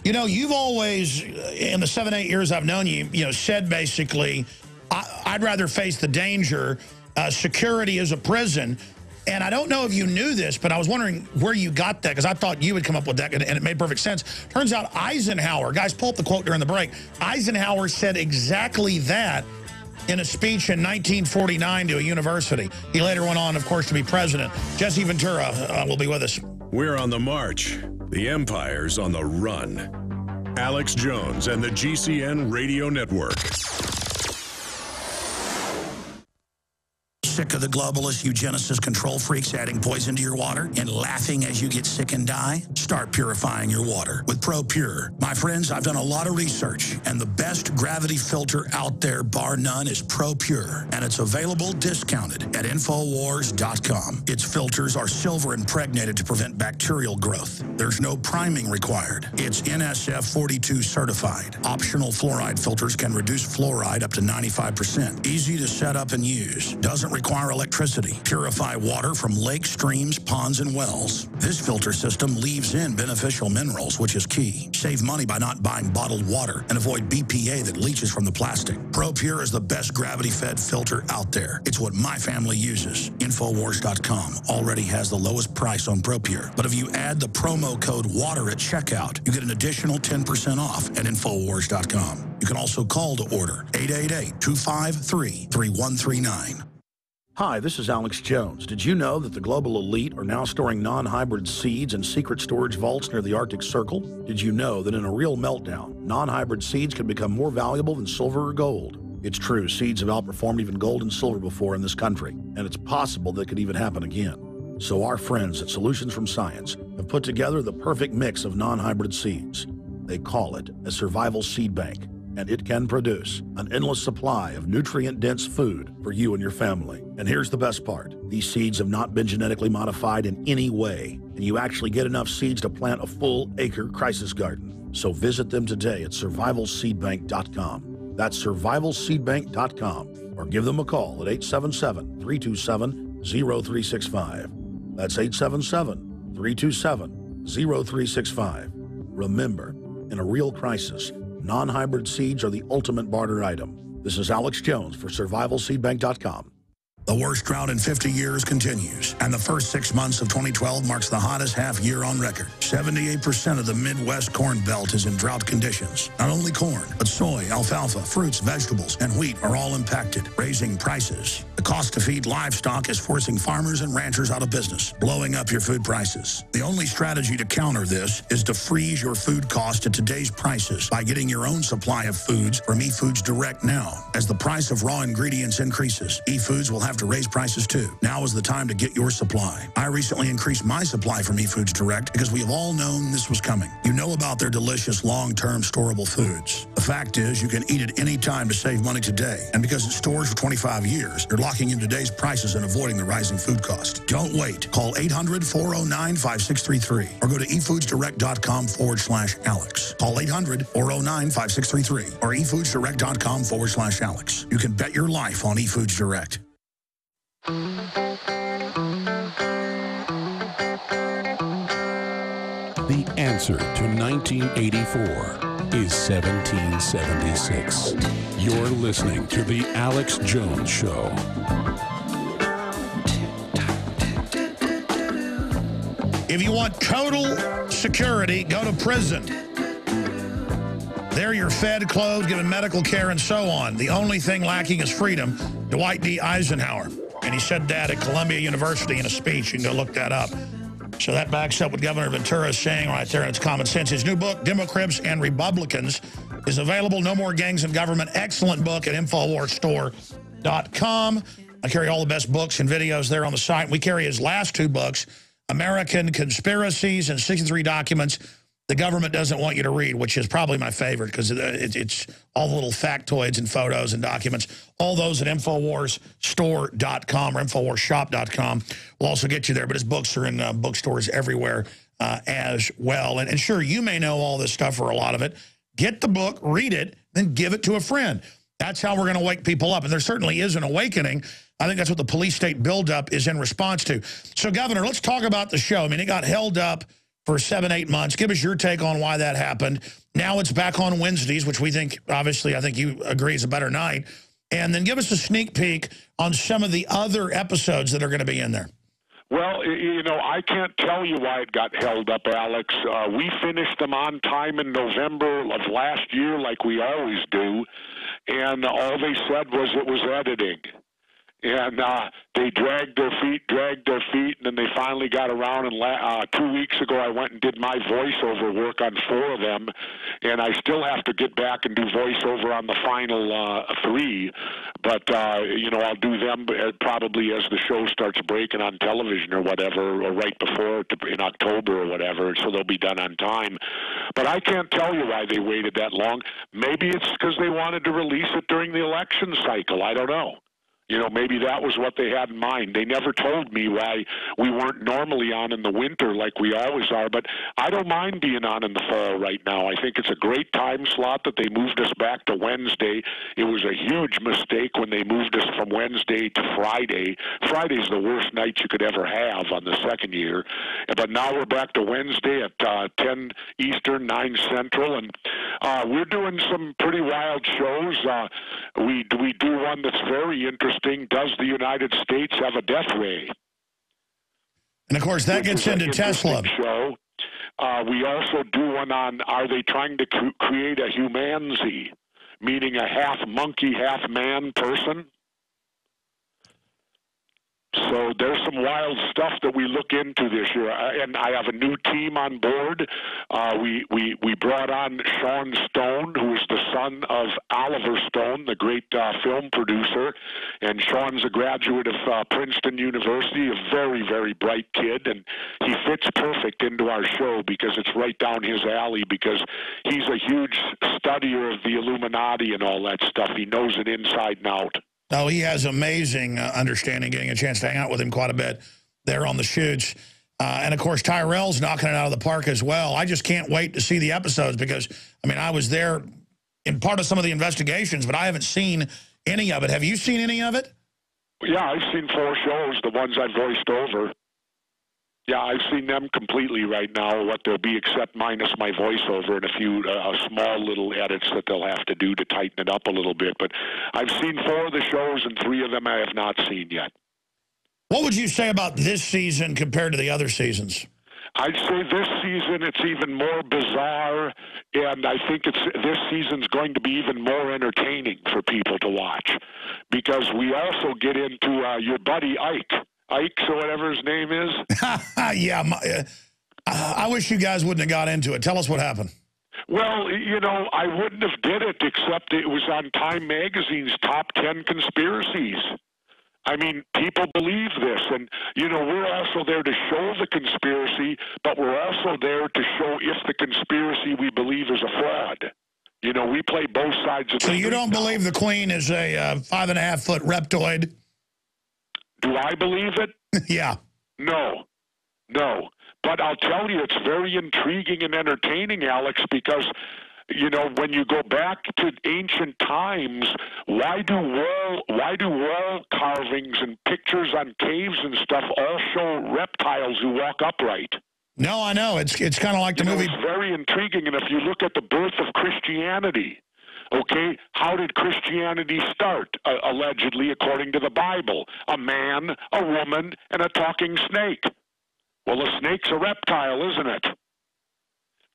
You know, you've always, in the 7-8 years I've known you, said basically I'd rather face the danger. Security is a prison. And I don't know if you knew this, but I was wondering where you got that, because I thought you would come up with that, and it made perfect sense. Turns out Eisenhower, guys, pull up the quote during the break. Eisenhower said exactly that in a speech in 1949 to a university. He later went on, of course, to be president. Jesse Ventura will be with us. We're on the march. The empire's on the run. Alex Jones and the GCN Radio Network. Sick of the globalist eugenicist control freaks adding poison to your water and laughing as you get sick and die? Start purifying your water with ProPure. My friends, I've done a lot of research, and the best gravity filter out there, bar none, is ProPure, and it's available discounted at Infowars.com. Its filters are silver impregnated to prevent bacterial growth. There's no priming required. It's NSF 42 certified. Optional fluoride filters can reduce fluoride up to 95%. Easy to set up and use. Doesn't require electricity. Purify water from lakes, streams, ponds, and wells. This filter system leaves in beneficial minerals, which is key. Save money by not buying bottled water and avoid BPA that leaches from the plastic. ProPure is the best gravity-fed filter out there. It's what my family uses. Infowars.com already has the lowest price on ProPure. But if you add the promo code WATER at checkout, you get an additional 10% off at Infowars.com. You can also call to order 888-253-3139. Hi, this is Alex Jones. Did you know that the global elite are now storing non-hybrid seeds in secret storage vaults near the Arctic Circle? Did you know that in a real meltdown, non-hybrid seeds can become more valuable than silver or gold? It's true, seeds have outperformed even gold and silver before in this country, and it's possible that could even happen again. So our friends at Solutions from Science have put together the perfect mix of non-hybrid seeds. They call it a survival seed bank, and it can produce an endless supply of nutrient-dense food for you and your family. And here's the best part. These seeds have not been genetically modified in any way, and you actually get enough seeds to plant a full-acre crisis garden. So visit them today at survivalseedbank.com. That's survivalseedbank.com, or give them a call at 877-327-0365. That's 877-327-0365. Remember, in a real crisis, non-hybrid seeds are the ultimate barter item. This is Alex Jones for survivalseedbank.com. The worst drought in 50 years continues, and the first 6 months of 2012 marks the hottest half year on record. 78% of the Midwest Corn Belt is in drought conditions. Not only corn, but soy, alfalfa, fruits, vegetables, and wheat are all impacted, raising prices. The cost to feed livestock is forcing farmers and ranchers out of business, blowing up your food prices. The only strategy to counter this is to freeze your food cost at today's prices by getting your own supply of foods from eFoods Direct now. As the price of raw ingredients increases, eFoods will have to raise prices too. Now is the time to get your supply. I recently increased my supply from eFoods Direct because we have all known this was coming. You know about their delicious long-term storable foods. The fact is, you can eat it any time to save money today. And because it stores for 25 years, you're locking in today's prices and avoiding the rising food cost. Don't wait. Call 800-409-5633 or go to efoodsdirect.com/Alex. Call 800-409-5633 or efoodsdirect.com/Alex. You can bet your life on eFoods Direct. The answer to 1984 is 1776. You're listening to The Alex Jones Show. If you want total security, go to prison. There you're fed, clothed, given medical care, and so on. The only thing lacking is freedom. Dwight D. Eisenhower. And he said that at Columbia University in a speech. You can go look that up. So that backs up what Governor Ventura is saying right there, and it's common sense. His new book, Democrats and Republicans, is available. No More Gangs in Government. Excellent book at InfoWarsStore.com. I carry all the best books and videos there on the site. We carry his last two books, American Conspiracies and 63 Documents the Government Doesn't Want You to Read, which is probably my favorite because it's all the little factoids and photos and documents. All those at InfoWarsStore.com or InfoWarsShop.com will also get you there. But his books are in bookstores everywhere as well. And sure, you may know all this stuff or a lot of it. Get the book, read it, then give it to a friend. That's how we're going to wake people up. And there certainly is an awakening. I think that's what the police state buildup is in response to. So, Governor, let's talk about the show. I mean, it got held up for 7-8 months. Give us your take on why that happened. Now it's back on Wednesdays, which we think, obviously, I think you agree is a better night. and then give us a sneak peek on some of the other episodes that are going to be in there. Well, you know, I can't tell you why it got held up, Alex. We finished them on time in November of last year like we always do, and all they said was it was editing. And they dragged their feet, and then they finally got around. And 2 weeks ago, I went and did my voiceover work on 4 of them, and I still have to get back and do voiceover on the final 3. But, you know, I'll do them probably as the show starts breaking on television or whatever, or right before in October or whatever, so they'll be done on time. But I can't tell you why they waited that long. Maybe it's because they wanted to release it during the election cycle. I don't know. You know, maybe that was what they had in mind. They never told me why we weren't normally on in the winter like we always are, but I don't mind being on in the fall right now. I think it's a great time slot that they moved us back to Wednesday. It was a huge mistake when they moved us from Wednesday to Friday. Friday's the worst night you could ever have on the second year. But now we're back to Wednesday at 10 Eastern, 9 Central, and we're doing some pretty wild shows. We do one that's very interesting. Does the United States have a death ray? And of course, that gets into Tesla. Show. We also do one on, are they trying to create a humanzy, meaning a half monkey, half man person? So there's some wild stuff that we look into this year, and I have a new team on board. We brought on Sean Stone, who is the son of Oliver Stone, the great film producer, and Sean's a graduate of Princeton University, a very, very bright kid, and he fits perfect into our show because it's right down his alley because he's a huge studier of the Illuminati and all that stuff. He knows it inside and out. Oh, he has amazing understanding, getting a chance to hang out with him quite a bit there on the shoots. And, of course, Tyrell's knocking it out of the park as well. I just can't wait to see the episodes because, I mean, I was there in part of some of the investigations, but I haven't seen any of it. Have you seen any of it? Yeah, I've seen 4 shows, the ones I voiced over. Yeah, I've seen them completely right now, what they'll be, except minus my voiceover and a few small little edits that they'll have to do to tighten it up a little bit. But I've seen 4 of the shows, and 3 of them I have not seen yet. What would you say about this season compared to the other seasons? I'd say this season it's even more bizarre, and I think this season's going to be even more entertaining for people to watch because we also get into your buddy Ike. Ike, or whatever his name is. Yeah, I wish you guys wouldn't have got into it. Tell us what happened. Well, you know, I wouldn't have did it except it was on Time Magazine's top 10 conspiracies. I mean, people believe this, and, you know, we're also there to show the conspiracy, but we're also there to show if the conspiracy we believe is a fraud. You know, we play both sides of the street. So you don't believe the Queen is a 5.5-foot reptoid? Do I believe it? Yeah. No. But I'll tell you, it's very intriguing and entertaining, Alex, because, you know, when you go back to ancient times, why do wall carvings and pictures on caves and stuff all show reptiles who walk upright? No, I know. It's kind of like the movie. It's very intriguing, and if you look at the birth of Christianity, okay, how did Christianity start, allegedly, according to the Bible? A man, a woman, and a talking snake. Well, a snake's a reptile, isn't it?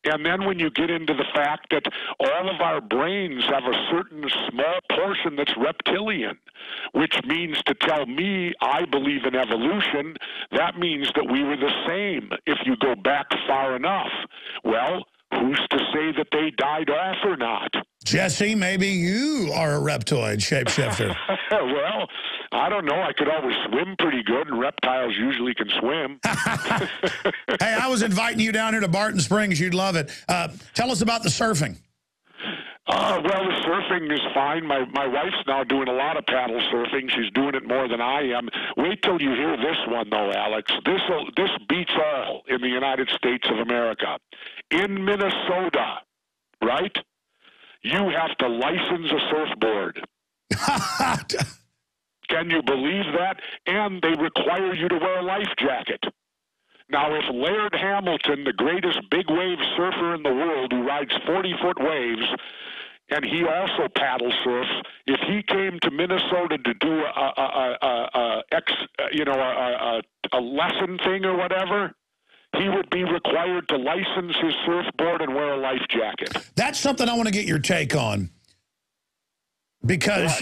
And then when you get into the fact that all of our brains have a certain small portion that's reptilian, which means to tell me I believe in evolution, that means that we were the same if you go back far enough. Well, who's to say that they died off or not? Jesse, maybe you are a reptoid shapeshifter. Well, I don't know. I could always swim pretty good, and reptiles usually can swim. Hey, I was inviting you down here to Barton Springs. You'd love it. Tell us about the surfing. Well, the surfing is fine. My wife's now doing a lot of paddle surfing. She's doing it more than I am. Wait till you hear this one, though, Alex. This beats all in the United States of America. In Minnesota, right, you have to license a surfboard. Can you believe that? And they require you to wear a life jacket. Now, if Laird Hamilton, the greatest big wave surfer in the world who rides 40-foot waves, and he also paddle surfs. If he came to Minnesota to do a lesson thing or whatever, he would be required to license his surfboard and wear a life jacket. That's something I want to get your take on. Because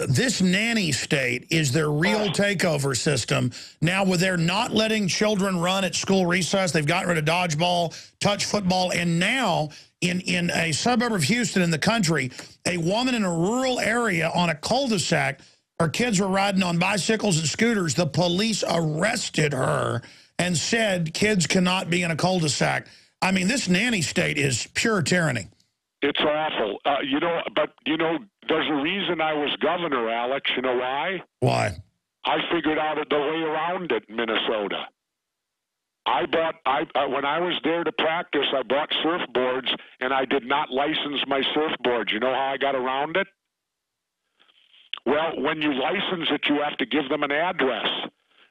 this nanny state is their real takeover system. Now, where they're not letting children run at school recess, they've gotten rid of dodgeball, touch football, and now in a suburb of Houston in the country, a woman in a rural area on a cul-de-sac, her kids were riding on bicycles and scooters. The police arrested her and said kids cannot be in a cul-de-sac. I mean, this nanny state is pure tyranny. It's awful. There's a reason I was governor, Alex. You know why? Why? I figured out the way around it in Minnesota. When I was there to practice, I bought surfboards, and I did not license my surfboards. You know how I got around it? Well, when you license it, you have to give them an address.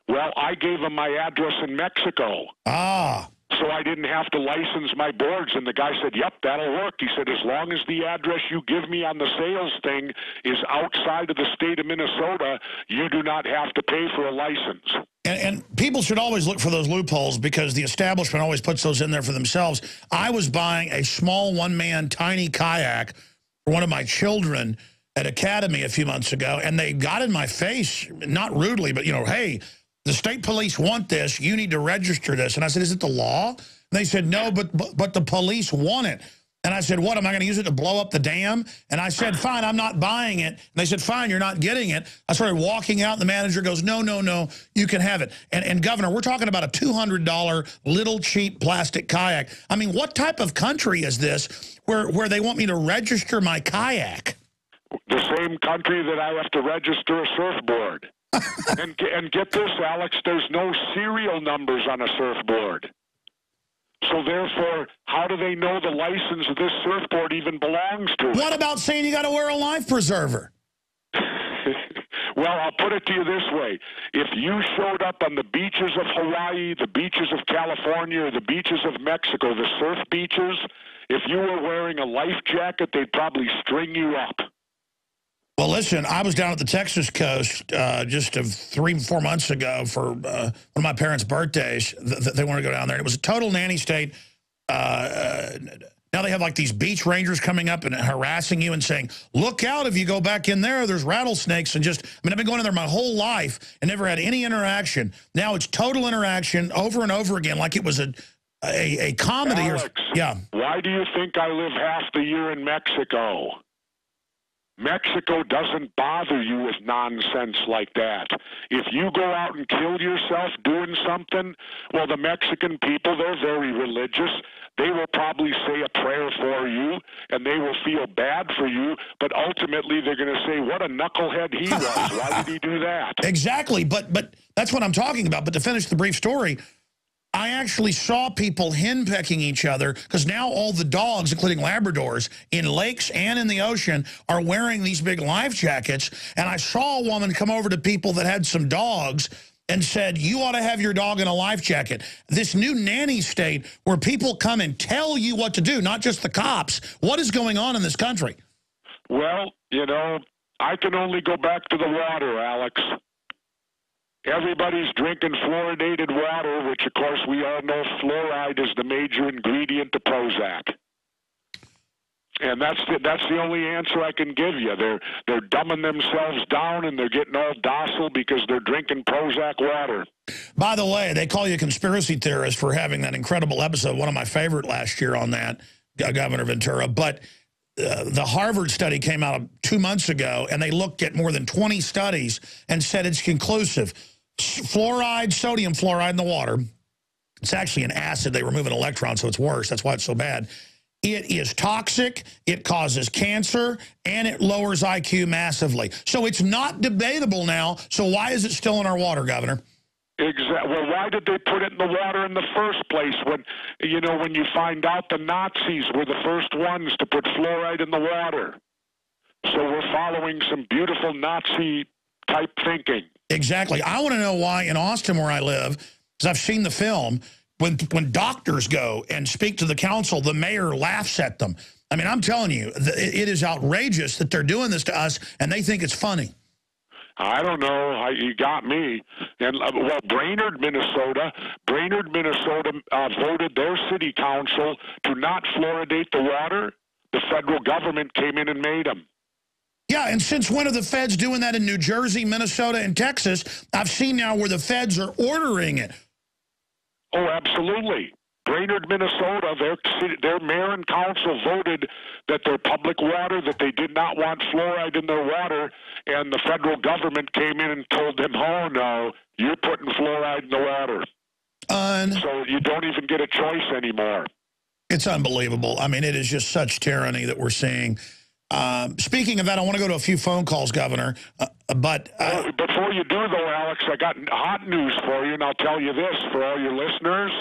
Well, I gave them my address in Mexico. Ah. So I didn't have to license my boards. And the guy said, yep, that'll work. He said, as long as the address you give me on the sales thing is outside of the state of Minnesota, you do not have to pay for a license. And people should always look for those loopholes because the establishment always puts those in there for themselves. I was buying a small one-man tiny kayak for one of my children at Academy a few months ago, and they got in my face, not rudely, but, hey, the state police want this. You need to register this. And I said, is it the law? And they said, no, but the police want it. And I said, what, am I going to use it to blow up the dam? And I said, fine, I'm not buying it. And they said, fine, you're not getting it. I started walking out, and the manager goes, no, you can have it. And Governor, we're talking about a $200 little cheap plastic kayak. I mean, what type of country is this where they want me to register my kayak? The same country that I have to register a surfboard. and get this, Alex, there's no serial numbers on a surfboard. So therefore, how do they know the license of this surfboard even belongs to it? What about saying you got to wear a life preserver? Well, I'll put it to you this way. If you showed up on the beaches of Hawaii, the beaches of California, or the beaches of Mexico, the surf beaches, if you were wearing a life jacket, they'd probably string you up. Well, listen, I was down at the Texas coast just 3-4 months ago for one of my parents' birthdays. They wanted to go down there. And it was a total nanny state. Now they have like these beach rangers coming up and harassing you and saying, look out if you go back in there, there's rattlesnakes. And I've been going in there my whole life and never had any interaction. Now it's total interaction over and over again, like it was a comedy. Alex, why do you think I live half the year in Mexico? Mexico doesn't bother you with nonsense like that. If you go out and kill yourself doing something, well, the Mexican people, they're very religious. They will probably say a prayer for you, and they will feel bad for you, but ultimately they're going to say, what a knucklehead he was. Why did he do that? Exactly, but that's what I'm talking about. But to finish the brief story, I actually saw people henpecking each other because now all the dogs, including Labradors, in lakes and in the ocean are wearing these big life jackets. And I saw a woman come over to people that had some dogs and said, you ought to have your dog in a life jacket. This new nanny state where people come and tell you what to do, not just the cops. What is going on in this country? Well, I can only go back to the water, Alex. Everybody's drinking fluoridated water, which, of course, we all know fluoride is the major ingredient to Prozac. And that's the only answer I can give you. They're dumbing themselves down, and they're getting all docile because they're drinking Prozac water. By the way, they call you a conspiracy theorist for having that incredible episode, one of my favorite last year on that, Governor Ventura. But the Harvard study came out 2 months ago, and they looked at more than 20 studies and said it's conclusive. Fluoride, sodium fluoride in the water, it's actually an acid. They remove an electron, so it's worse. That's why it's so bad. It is toxic, it causes cancer, and it lowers IQ massively. So it's not debatable now. So why is it still in our water, Governor? Exactly. Well, why did they put it in the water in the first place? When you find out the Nazis were the first ones to put fluoride in the water. So we're following some beautiful Nazi-type thinking. Exactly. I want to know why in Austin, where I live, because I've seen the film, when doctors go and speak to the council, the mayor laughs at them. I mean, I'm telling you, it is outrageous that they're doing this to us, and they think it's funny. I don't know. You got me. And well, Brainerd, Minnesota voted their city council to not fluoridate the water. The federal government came in and made them. Yeah, and since when are the feds doing that in New Jersey, Minnesota, and Texas? I've seen now where the feds are ordering it. Oh, absolutely. Brainerd, Minnesota, their mayor and council voted that their public water, that they did not want fluoride in their water, and the federal government came in and told them, oh, no, you're putting fluoride in the water. So you don't even get a choice anymore. It's unbelievable. I mean, it is just such tyranny that we're seeing. Speaking of that, I want to go to a few phone calls, Governor. Before you do, though, Alex, I got hot news for you, and I'll tell you this for all your listeners.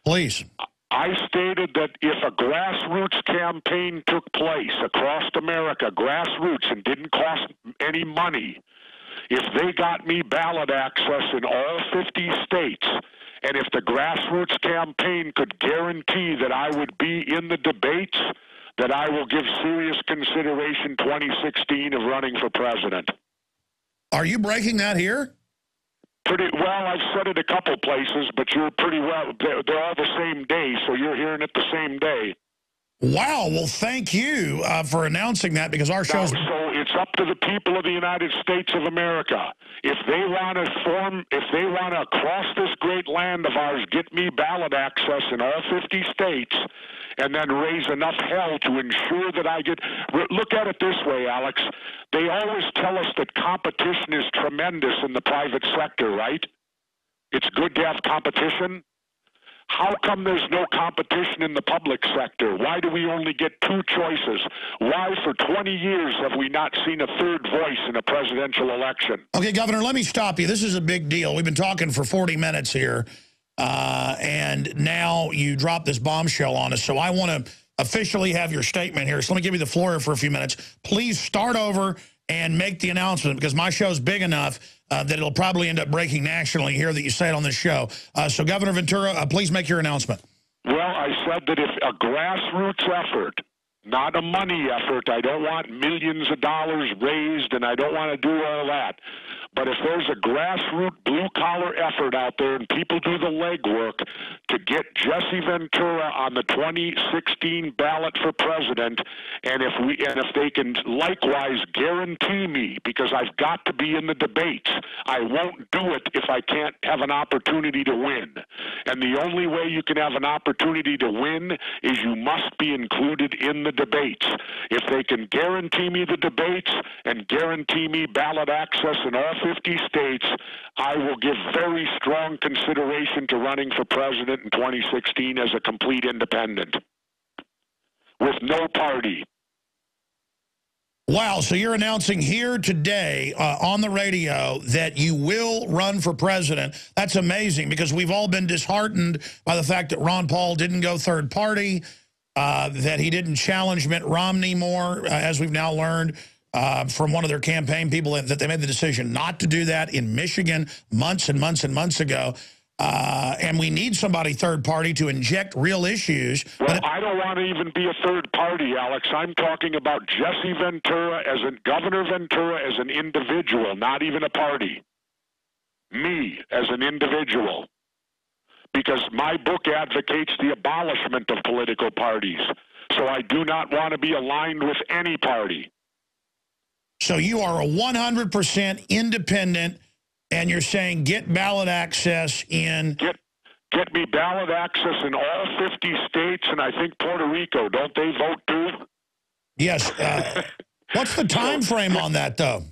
Please. I stated that if a grassroots campaign took place across America, grassroots, and didn't cost any money, if they got me ballot access in all 50 states, and if the grassroots campaign could guarantee that I would be in the debates, that I will give serious consideration 2016 of running for president. Are you breaking that here? Pretty well. I've said it a couple places, but you're pretty well. They're all the same day, so you're hearing it the same day. Wow. Well, thank you for announcing that, because our show's... So it's up to the people of the United States of America. If they want to cross this great land of ours, get me ballot access in all 50 states, and then raise enough hell to ensure that I get... Look at it this way, Alex. They always tell us that competition is tremendous in the private sector, right? It's good to have competition. How come there's no competition in the public sector? Why do we only get two choices? Why for 20 years have we not seen a third voice in a presidential election? Okay, Governor, let me stop you. This is a big deal. We've been talking for 40 minutes here, and now you drop this bombshell on us. So I want to officially have your statement here. So let me give you the floor for a few minutes. Please start over and make the announcement, because my show's big enough that it'll probably end up breaking nationally here that you say it on this show. So, Governor Ventura, please make your announcement. Well, I said that if a grassroots effort, not a money effort, I don't want millions of dollars raised, and I don't want to do all that. But if there's a grassroots blue-collar effort out there and people do the legwork to get Jesse Ventura on the 2016 ballot for president, and if they can likewise guarantee me, because I've got to be in the debates, I won't do it if I can't have an opportunity to win. And the only way you can have an opportunity to win is you must be included in the debates. If they can guarantee me the debates and guarantee me ballot access in all 50 states, I will give very strong consideration to running for president in 2016 as a complete independent with no party. Wow, so you're announcing here today on the radio that you will run for president. That's amazing, because we've all been disheartened by the fact that Ron Paul didn't go third party, that he didn't challenge Mitt Romney more, as we've now learned from one of their campaign people, that they made the decision not to do that in Michigan months and months and months ago. And we need somebody third party to inject real issues. Well, I don't want to even be a third party, Alex. I'm talking about Jesse Ventura Governor Ventura as an individual, not even a party. Me as an individual. Because my book advocates the abolishment of political parties. So I do not want to be aligned with any party. So you are a 100% independent, and you're saying get ballot access in... Get me ballot access in all 50 states, and I think Puerto Rico. Don't they vote too? Yes. What's the time frame on that, though?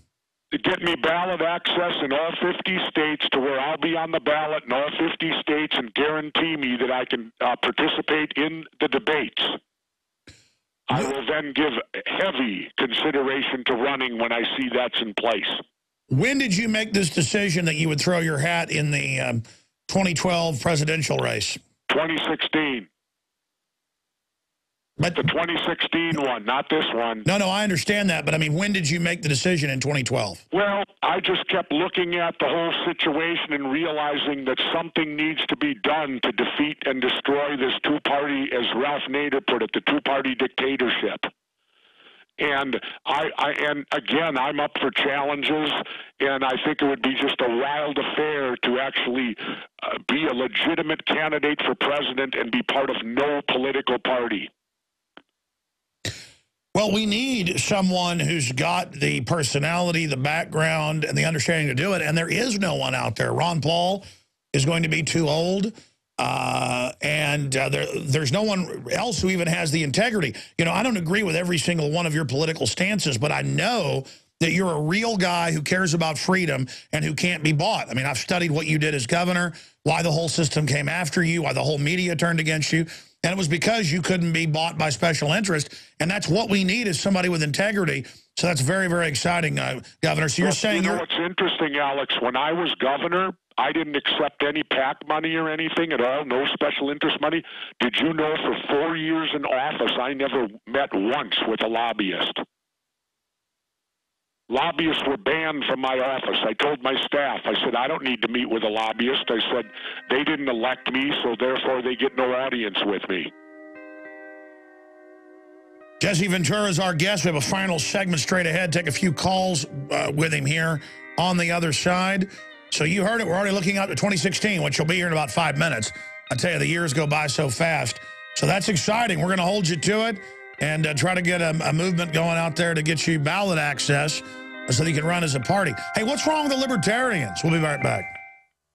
To get me ballot access in all 50 states to where I'll be on the ballot in all 50 states and guarantee me that I can participate in the debates. I will then give heavy consideration to running when I see that's in place. When did you make this decision that you would throw your hat in the 2012 presidential race? 2016. But the 2016 one, not this one. No, I understand that. But, I mean, when did you make the decision in 2012? Well, I just kept looking at the whole situation and realizing that something needs to be done to defeat and destroy this two-party, as Ralph Nader put it, the two-party dictatorship. And and again, I'm up for challenges, and I think it would be just a wild affair to actually be a legitimate candidate for president and be part of no political party. Well, we need someone who's got the personality, the background, and the understanding to do it, and there is no one out there. Ron Paul is going to be too old. There's no one else who even has the integrity. You know, I don't agree with every single one of your political stances, but I know that you're a real guy who cares about freedom and who can't be bought. I mean, I've studied what you did as governor, why the whole system came after you, why the whole media turned against you, and it was because you couldn't be bought by special interest, and that's what we need is somebody with integrity. So that's very, very exciting, Governor. So you're saying... You know what's interesting, Alex? When I was governor, I didn't accept any PAC money or anything at all, no special interest money. Did you know for 4 years in office, I never met once with a lobbyist? Lobbyists were banned from my office. I told my staff, I said, I don't need to meet with a lobbyist. I said, they didn't elect me, so therefore they get no audience with me. Jesse Ventura is our guest. We have a final segment straight ahead. Take a few calls with him here on the other side. So you heard it. We're already looking out to 2016, which will be here in about 5 minutes. I tell you, the years go by so fast. So that's exciting. We're going to hold you to it and try to get a movement going out there to get you ballot access so that you can run as a party. Hey, what's wrong with the Libertarians? We'll be right back.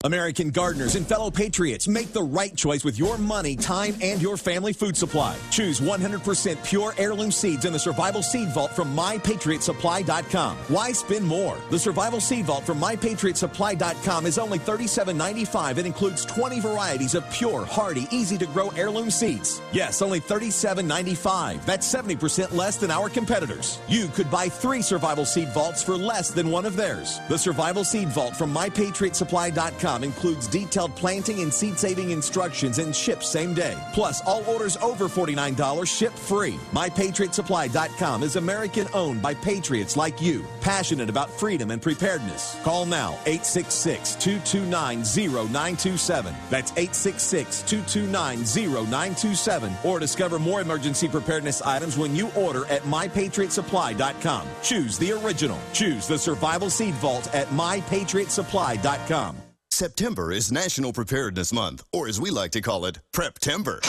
American gardeners and fellow patriots, make the right choice with your money, time, and your family food supply. Choose 100% pure heirloom seeds in the Survival Seed Vault from MyPatriotSupply.com. Why spend more? The Survival Seed Vault from MyPatriotSupply.com is only $37.95 and includes 20 varieties of pure, hardy, easy-to-grow heirloom seeds. Yes, only $37.95. That's 70% less than our competitors. You could buy 3 Survival Seed Vaults for less than one of theirs. The Survival Seed Vault from MyPatriotSupply.com includes detailed planting and seed-saving instructions and ships same day. Plus, all orders over $49 ship free. MyPatriotSupply.com is American-owned by patriots like you, passionate about freedom and preparedness. Call now, 866-229-0927. That's 866-229-0927. Or discover more emergency preparedness items when you order at MyPatriotSupply.com. Choose the original. Choose the Survival Seed Vault at MyPatriotSupply.com. September is National Preparedness Month, or as we like to call it, Prep-tember.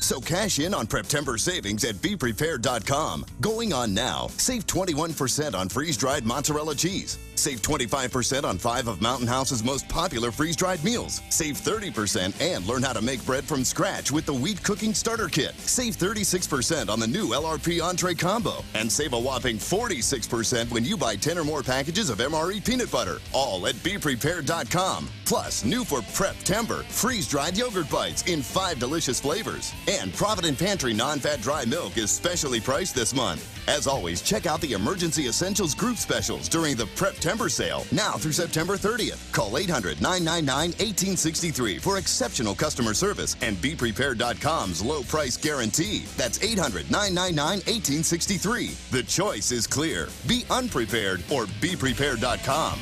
So cash in on Prep-tember savings at BePrepared.com. Going on now, save 21% on freeze-dried mozzarella cheese. Save 25% on 5 of Mountain House's most popular freeze-dried meals. Save 30% and learn how to make bread from scratch with the Wheat Cooking Starter Kit. Save 36% on the new LRP Entree Combo. And save a whopping 46% when you buy 10 or more packages of MRE peanut butter. All at BePrepared.com. Plus, new for Prep-tember, freeze-dried yogurt bites in 5 delicious flavors. And Provident Pantry non-fat dry milk is specially priced this month. As always, check out the Emergency Essentials group specials during the Prep-tember sale, now through September 30th. Call 800-999-1863 for exceptional customer service and BePrepared.com's low price guarantee. That's 800-999-1863. The choice is clear. Be unprepared or BePrepared.com.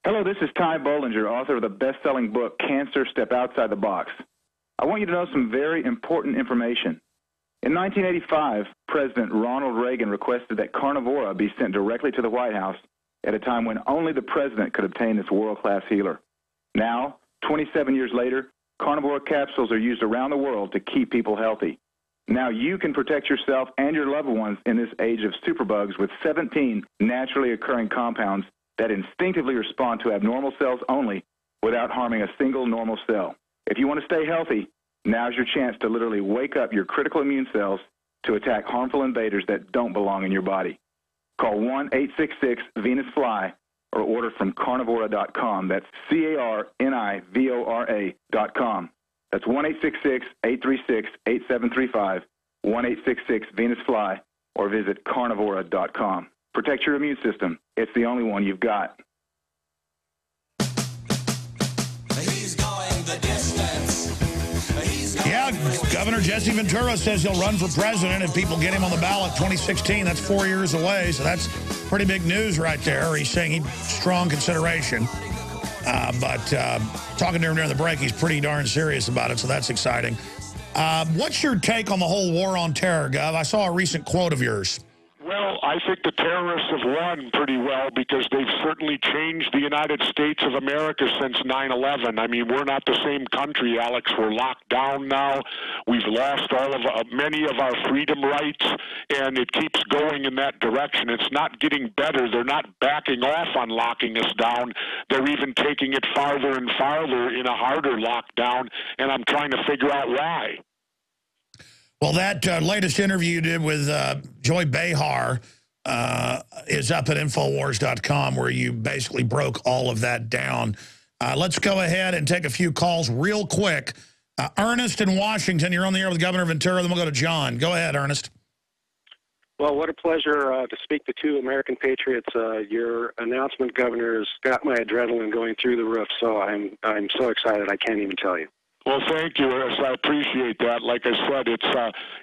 Hello, this is Ty Bollinger, author of the best-selling book, Cancer, Step Outside the Box. I want you to know some very important information. In 1985, President Ronald Reagan requested that Carnivora be sent directly to the White House at a time when only the president could obtain this world-class healer. Now, 27 years later, Carnivora capsules are used around the world to keep people healthy. Now you can protect yourself and your loved ones in this age of superbugs with 17 naturally occurring compounds that instinctively respond to abnormal cells only without harming a single normal cell. If you want to stay healthy, now's your chance to literally wake up your critical immune cells to attack harmful invaders that don't belong in your body. Call 1-866-VENUS-FLY or order from Carnivora.com. That's Carnivora.com. That's 1-866-836-8735, 1-866-VENUS-FLY, or visit Carnivora.com. Protect your immune system. It's the only one you've got. Yeah, Governor Jesse Ventura says he'll run for president if people get him on the ballot 2016. That's 4 years away, so that's pretty big news right there. He's saying he's strong consideration. But talking to him during the break, he's pretty darn serious about it, so that's exciting. What's your take on the whole war on terror, Gov? I saw a recent quote of yours. Well, I think the terrorists have won pretty well because they've certainly changed the United States of America since 9/11. I mean, we're not the same country, Alex. We're locked down now. We've lost many of our freedom rights, and it keeps going in that direction. It's not getting better. They're not backing off on locking us down. They're even taking it farther and farther in a harder lockdown, and I'm trying to figure out why. Well, that latest interview you did with Joy Behar is up at Infowars.com, where you basically broke all of that down. Let's go ahead and take a few calls real quick. Ernest in Washington, you're on the air with Governor Ventura. Then we'll go to John. Go ahead, Ernest. Well, what a pleasure to speak to two American patriots. Your announcement, Governor, has got my adrenaline going through the roof, so I'm so excited I can't even tell you. Well, thank you, Ernest. I appreciate that. Like I said,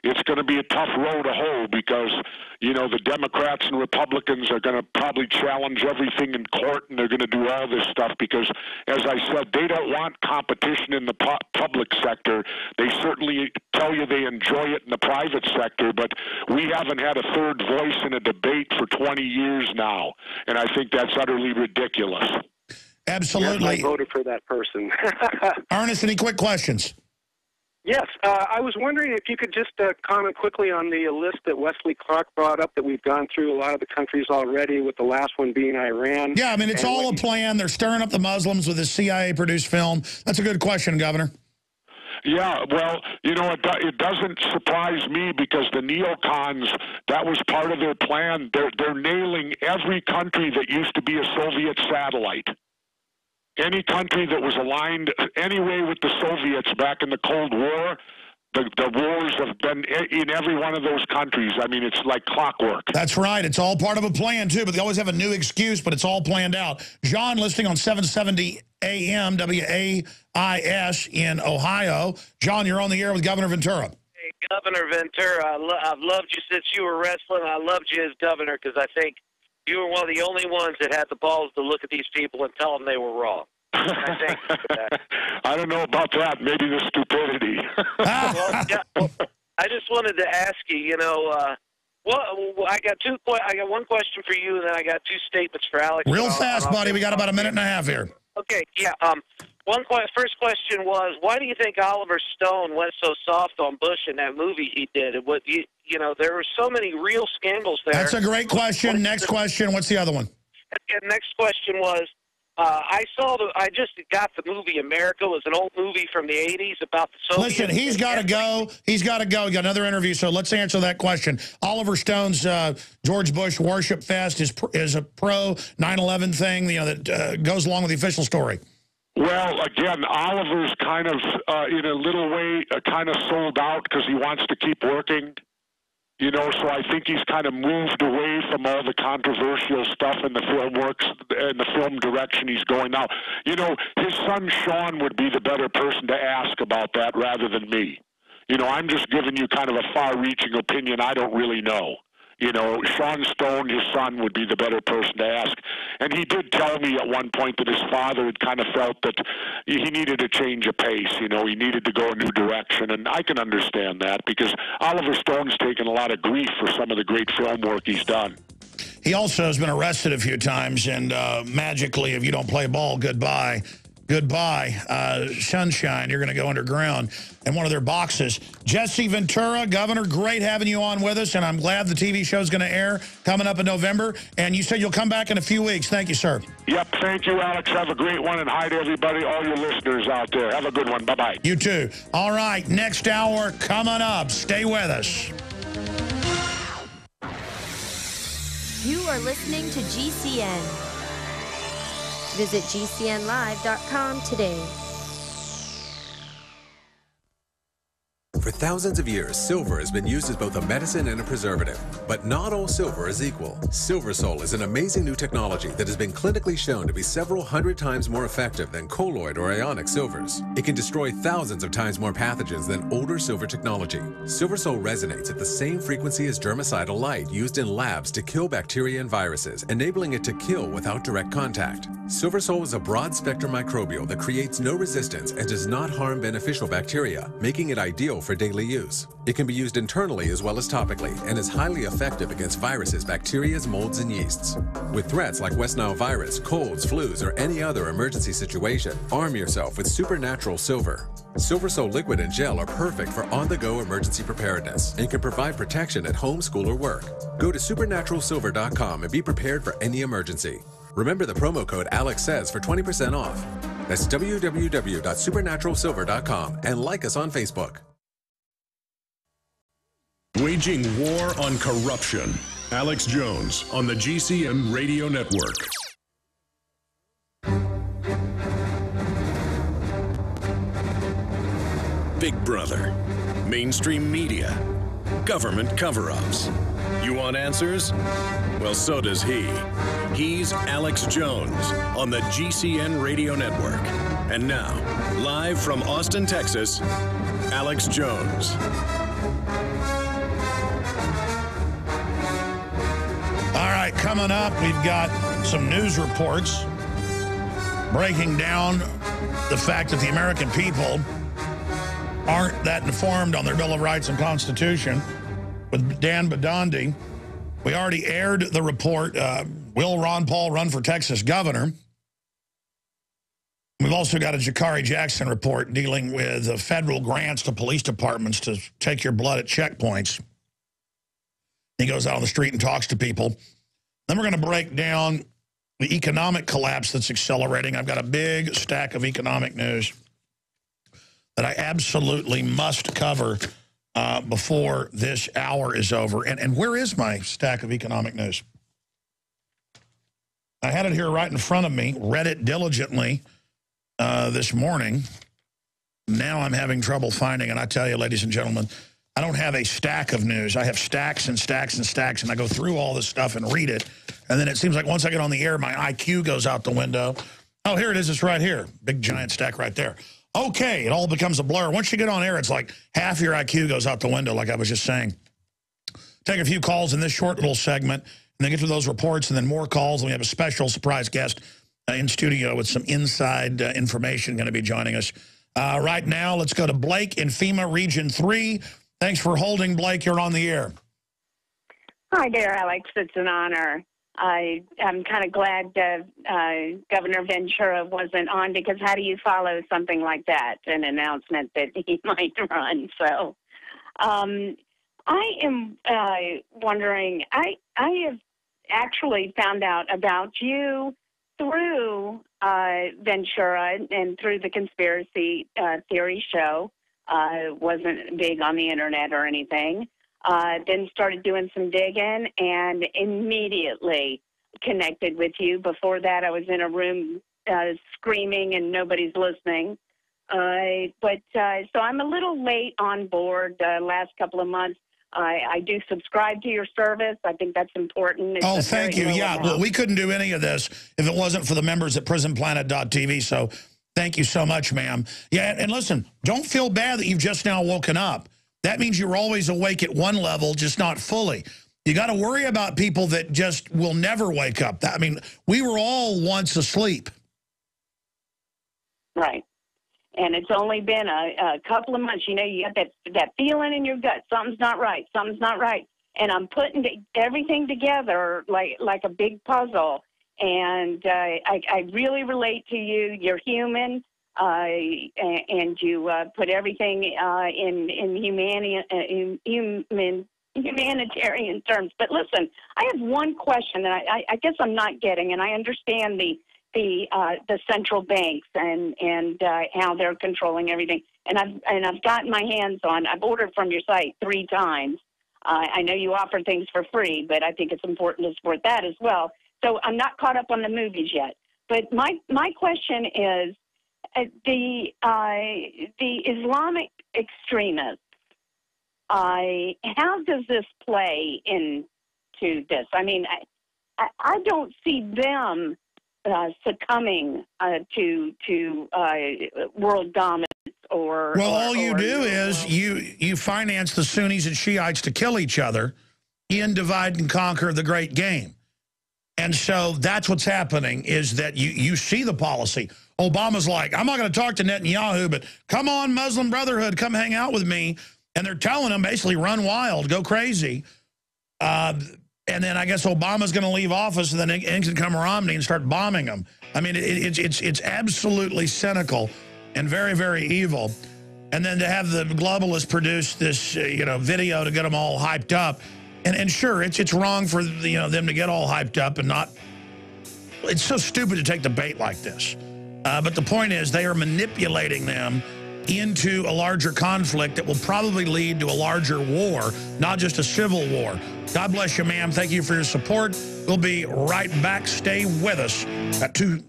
it's going to be a tough road to hoe because, you know, the Democrats and Republicans are going to probably challenge everything in court, and they're going to do all this stuff because, as I said, they don't want competition in the public sector. They certainly tell you they enjoy it in the private sector, but we haven't had a third voice in a debate for 20 years now, and I think that's utterly ridiculous. Absolutely. Yes, I voted for that person. Ernest, any quick questions? Yes. I was wondering if you could just comment quickly on the list that Wesley Clark brought up that we've gone through a lot of the countries already, with the last one being Iran. Yeah, I mean, it's all a plan. They're stirring up the Muslims with this CIA-produced film. That's a good question, Governor. Yeah, well, you know, it doesn't surprise me because the neocons, that was part of their plan. They're nailing every country that used to be a Soviet satellite. Any country that was aligned anyway with the Soviets back in the Cold War, the wars have been in every one of those countries. I mean, it's like clockwork. That's right. It's all part of a plan, too, but they always have a new excuse, but it's all planned out. John, listening on 770 AM WAIS in Ohio. John, you're on the air with Governor Ventura. Hey, Governor Ventura, I've loved you since you were wrestling. I loved you as governor because I think you were one of the only ones that had the balls to look at these people and tell them they were wrong. I thank you for that. I don't know about that. Maybe the stupidity. Well, I just wanted to ask you, you know, I got one question for you, and then I got two statements for Alex. Real fast, buddy. We got about a minute and a half here. Okay, yeah. First question was, why do you think Oliver Stone went so soft on Bush in that movie he did? You know, there were so many real scandals there. That's a great question. Next question. What's the other one? And next question was, I just got the movie America. It was an old movie from the 80s about the Soviets. Listen, he's got to go. He's got to go. We got another interview, so let's answer that question. Oliver Stone's George Bush Worship Fest is a pro 9/11 thing, you know, that goes along with the official story. Well, again, Oliver's kind of, in a little way, kind of sold out because he wants to keep working. You know, so I think he's kind of moved away from all the controversial stuff in the film works and the film direction he's going now. You know, his son Sean would be the better person to ask about that rather than me. You know, I'm just giving you kind of a far-reaching opinion. I don't really know. You know, Sean Stone, his son, would be the better person to ask. And he did tell me at one point that his father had kind of felt that he needed a change of pace. You know, he needed to go a new direction. And I can understand that because Oliver Stone's taken a lot of grief for some of the great film work he's done. He also has been arrested a few times, and magically, if you don't play ball, goodbye. Goodbye, sunshine. You're going to go underground in one of their boxes. Jesse Ventura, Governor, great having you on with us, and I'm glad the TV show's going to air coming up in November. And you said you'll come back in a few weeks. Thank you, sir. Yep, thank you, Alex. Have a great one, and hi to everybody, all your listeners out there. Have a good one. Bye-bye. You too. All right, next hour coming up. Stay with us. You are listening to GCN. Visit GCNlive.com today. For thousands of years, silver has been used as both a medicine and a preservative. But not all silver is equal. SilverSol is an amazing new technology that has been clinically shown to be several hundred times more effective than colloid or ionic silvers. It can destroy thousands of times more pathogens than older silver technology. SilverSol resonates at the same frequency as germicidal light used in labs to kill bacteria and viruses, enabling it to kill without direct contact. SilverSol is a broad-spectrum microbial that creates no resistance and does not harm beneficial bacteria, making it ideal for daily use. It can be used internally as well as topically and is highly effective against viruses, bacteria, molds, and yeasts. With threats like West Nile virus, colds, flus, or any other emergency situation, arm yourself with Supernatural Silver. SilverSol liquid and gel are perfect for on-the-go emergency preparedness and can provide protection at home, school, or work. Go to supernaturalsilver.com and be prepared for any emergency. Remember the promo code AlexSays for 20% off. That's www.supernaturalsilver.com and like us on Facebook. Waging war on corruption. Alex Jones on the GCN Radio Network. Big Brother, mainstream media, government cover-ups. You want answers? Well, so does he. He's Alex Jones on the GCN Radio Network. And now, live from Austin, Texas, Alex Jones. All right, coming up, we've got some news reports breaking down the fact that the American people aren't that informed on their Bill of Rights and Constitution with Dan Bidandi. We already aired the report, Will Ron Paul run for Texas governor? We've also got a Jakari Jackson report dealing with federal grants to police departments to take your blood at checkpoints. He goes out on the street and talks to people. Then we're going to break down the economic collapse that's accelerating. I've got a big stack of economic news that I absolutely must cover before this hour is over. And where is my stack of economic news? I had it here right in front of me, read it diligently this morning. Now I'm having trouble finding it. I tell you, ladies and gentlemen, I don't have a stack of news. I have stacks and stacks and stacks, and I go through all this stuff and read it. And then it seems like once I get on the air, my IQ goes out the window. Oh, here it is. It's right here. Big, giant stack right there. Okay, it all becomes a blur. Once you get on air, it's like half your IQ goes out the window, like I was just saying. Take a few calls in this short little segment, and then get to those reports, and then more calls. And we have a special surprise guest in studio with some inside information going to be joining us. Right now, let's go to Blake in FEMA Region 3. Thanks for holding, Blake. You're on the air. Hi there, Alex. It's an honor. I'm kind of glad Governor Ventura wasn't on, because how do you follow something like that, an announcement that he might run? So I am wondering, I have actually found out about you through Ventura and through the Conspiracy Theory show. Wasn't big on the internet or anything. Then started doing some digging and immediately connected with you. Before that, I was in a room screaming and nobody's listening. So I'm a little late on board the last couple of months. I do subscribe to your service. I think that's important. It's thank you. Yeah, well, we couldn't do any of this if it wasn't for the members at prisonplanet.tv. So thank you so much, ma'am. Yeah, and listen, don't feel bad that you've just now woken up. That means you're always awake at one level, just not fully. You got to worry about people that just will never wake up. I mean, we were all once asleep. Right. And it's only been a couple of months. You know, you got that feeling in your gut. Something's not right. Something's not right. And I'm putting everything together like a big puzzle. And I really relate to you. You're human. And you put everything in humanitarian terms. But listen, I have one question that I guess I'm not getting, and I understand the central banks and how they're controlling everything. And I've gotten my hands on. I've ordered from your site 3 times. I know you offer things for free, but I think it's important to support that as well. So I'm not caught up on the movies yet. But my question is, the Islamic extremists how does this play into this? I mean, I don't see them succumbing to world dominance or... Well, all you do is you finance the Sunnis and Shiites to kill each other in divide and conquer the great game. And so that's what's happening, is that you see the policy. Obama's like, I'm not going to talk to Netanyahu, but come on, Muslim Brotherhood, come hang out with me. And they're telling him basically run wild, go crazy. And then I guess Obama's going to leave office, and then in can come Romney and start bombing them. I mean, it's absolutely cynical and very, very evil. And then to have the globalists produce this video to get them all hyped up. And sure, it's wrong for them to get all hyped up and not. It's so stupid to take the bait like this. But the point is, they are manipulating them into a larger conflict that will probably lead to a larger war, not just a civil war. God bless you, ma'am. Thank you for your support. We'll be right back. Stay with us at 2.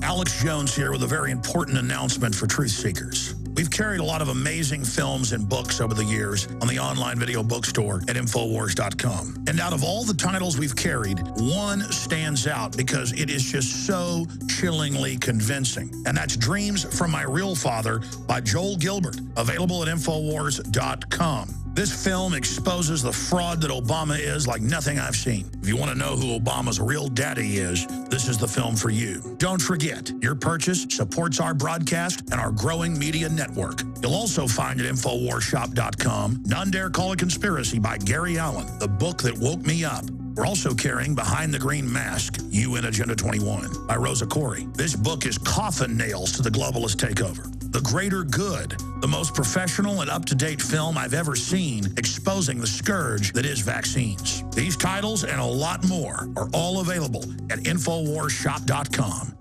Alex Jones here with a very important announcement for truth seekers. We've carried a lot of amazing films and books over the years on the online video bookstore at Infowars.com. And out of all the titles we've carried, one stands out because it is just so chillingly convincing. And that's Dreams from My Real Father by Joel Gilbert, available at Infowars.com. This film exposes the fraud that Obama is like nothing I've seen. If you want to know who Obama's real daddy is, this is the film for you. Don't forget, your purchase supports our broadcast and our growing media network. You'll also find at InfoWarsShop.com, None Dare Call It Conspiracy by Gary Allen, the book that woke me up. We're also carrying Behind the Green Mask, UN Agenda 21 by Rosa Corey. This book is coffin nails to the globalist takeover. The Greater Good, the most professional and up-to-date film I've ever seen exposing the scourge that is vaccines. These titles and a lot more are all available at InfoWarsShop.com.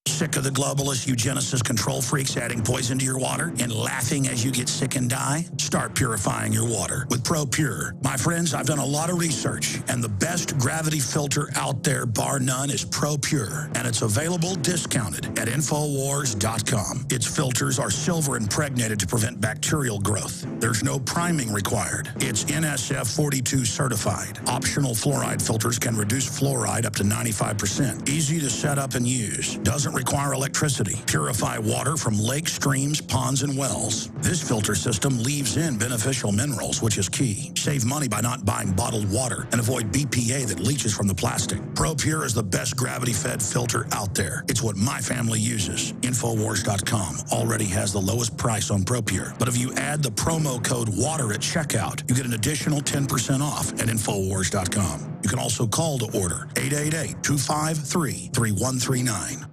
Sick of the globalist eugenicist control freaks adding poison to your water and laughing as you get sick and die? Start purifying your water with ProPure. My friends, I've done a lot of research, and the best gravity filter out there, bar none, is ProPure, and it's available discounted at Infowars.com. Its filters are silver impregnated to prevent bacterial growth. There's no priming required. It's NSF 42 certified. Optional fluoride filters can reduce fluoride up to 95%. Easy to set up and use. Doesn't require electricity. Purify water from lakes, streams, ponds, and wells. This filter system leaves in beneficial minerals, which is key. Save money by not buying bottled water and avoid BPA that leaches from the plastic. ProPure is the best gravity-fed filter out there. It's what my family uses. Infowars.com already has the lowest price on ProPure. But if you add the promo code WATER at checkout, you get an additional 10% off at Infowars.com. You can also call to order 888-253-3139.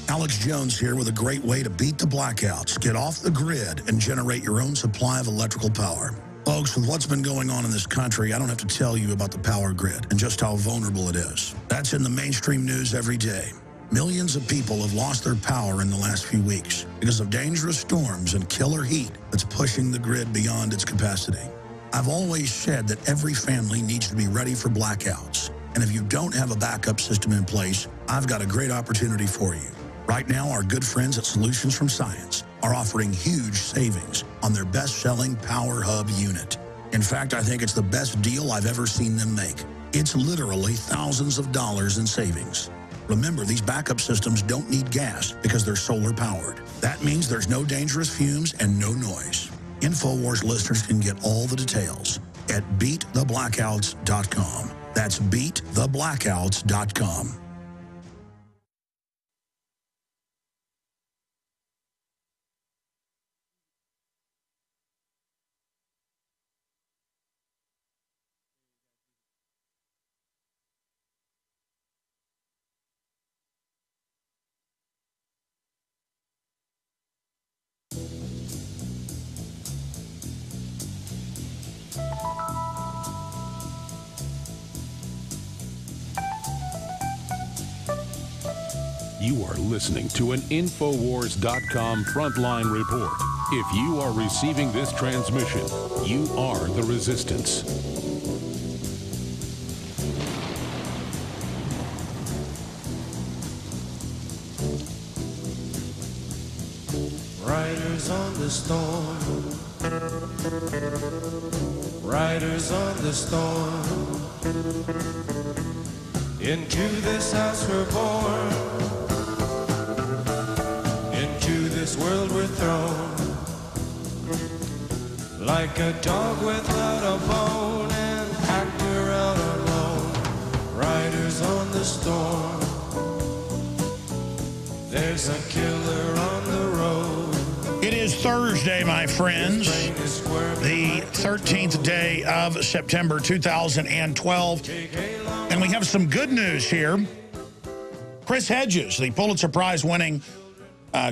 Alex Jones here with a great way to beat the blackouts, get off the grid, and generate your own supply of electrical power. Folks, with what's been going on in this country, I don't have to tell you about the power grid and just how vulnerable it is. That's in the mainstream news every day. Millions of people have lost their power in the last few weeks because of dangerous storms and killer heat that's pushing the grid beyond its capacity. I've always said that every family needs to be ready for blackouts. And if you don't have a backup system in place, I've got a great opportunity for you. Right now, our good friends at Solutions from Science are offering huge savings on their best-selling Power Hub unit. In fact, I think it's the best deal I've ever seen them make. It's literally thousands of dollars in savings. Remember, these backup systems don't need gas because they're solar-powered. That means there's no dangerous fumes and no noise. InfoWars listeners can get all the details at BeatTheBlackouts.com. That's BeatTheBlackouts.com. You are listening to an Infowars.com frontline report. If you are receiving this transmission, you are the resistance. Riders on the the storm. Riders on the storm. Into this house we're born. Into this world we're thrown. Like a dog without a bone, an actor out alone. Riders on the storm. There's a killer on the road. It is Thursday, my friends, the 13th day of September 2012, and we have some good news here. Chris Hedges, the Pulitzer Prize-winning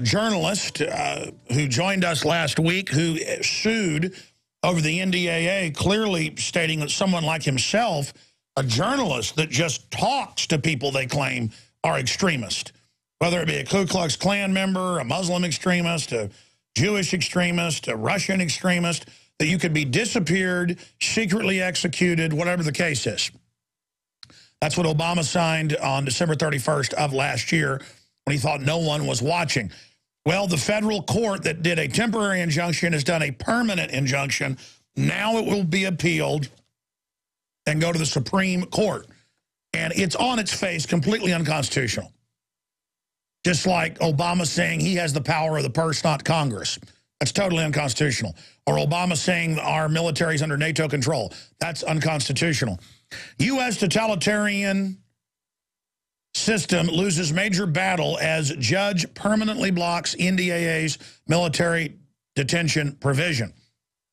journalist who joined us last week, who sued over the NDAA, clearly stating that someone like himself, a journalist that just talks to people they claim are extremists, whether it be a Ku Klux Klan member, a Muslim extremist, a Jewish extremist, a Russian extremist, that you could be disappeared, secretly executed, whatever the case is. That's what Obama signed on December 31st of last year when he thought no one was watching. Well, the federal court that did a temporary injunction has done a permanent injunction. Now it will be appealed and go to the Supreme Court. And it's on its face completely unconstitutional. Just like Obama saying he has the power of the purse, not Congress. That's totally unconstitutional. Or Obama saying our military is under NATO control. That's unconstitutional. U.S. totalitarian system loses major battle as judge permanently blocks NDAA's military detention provision.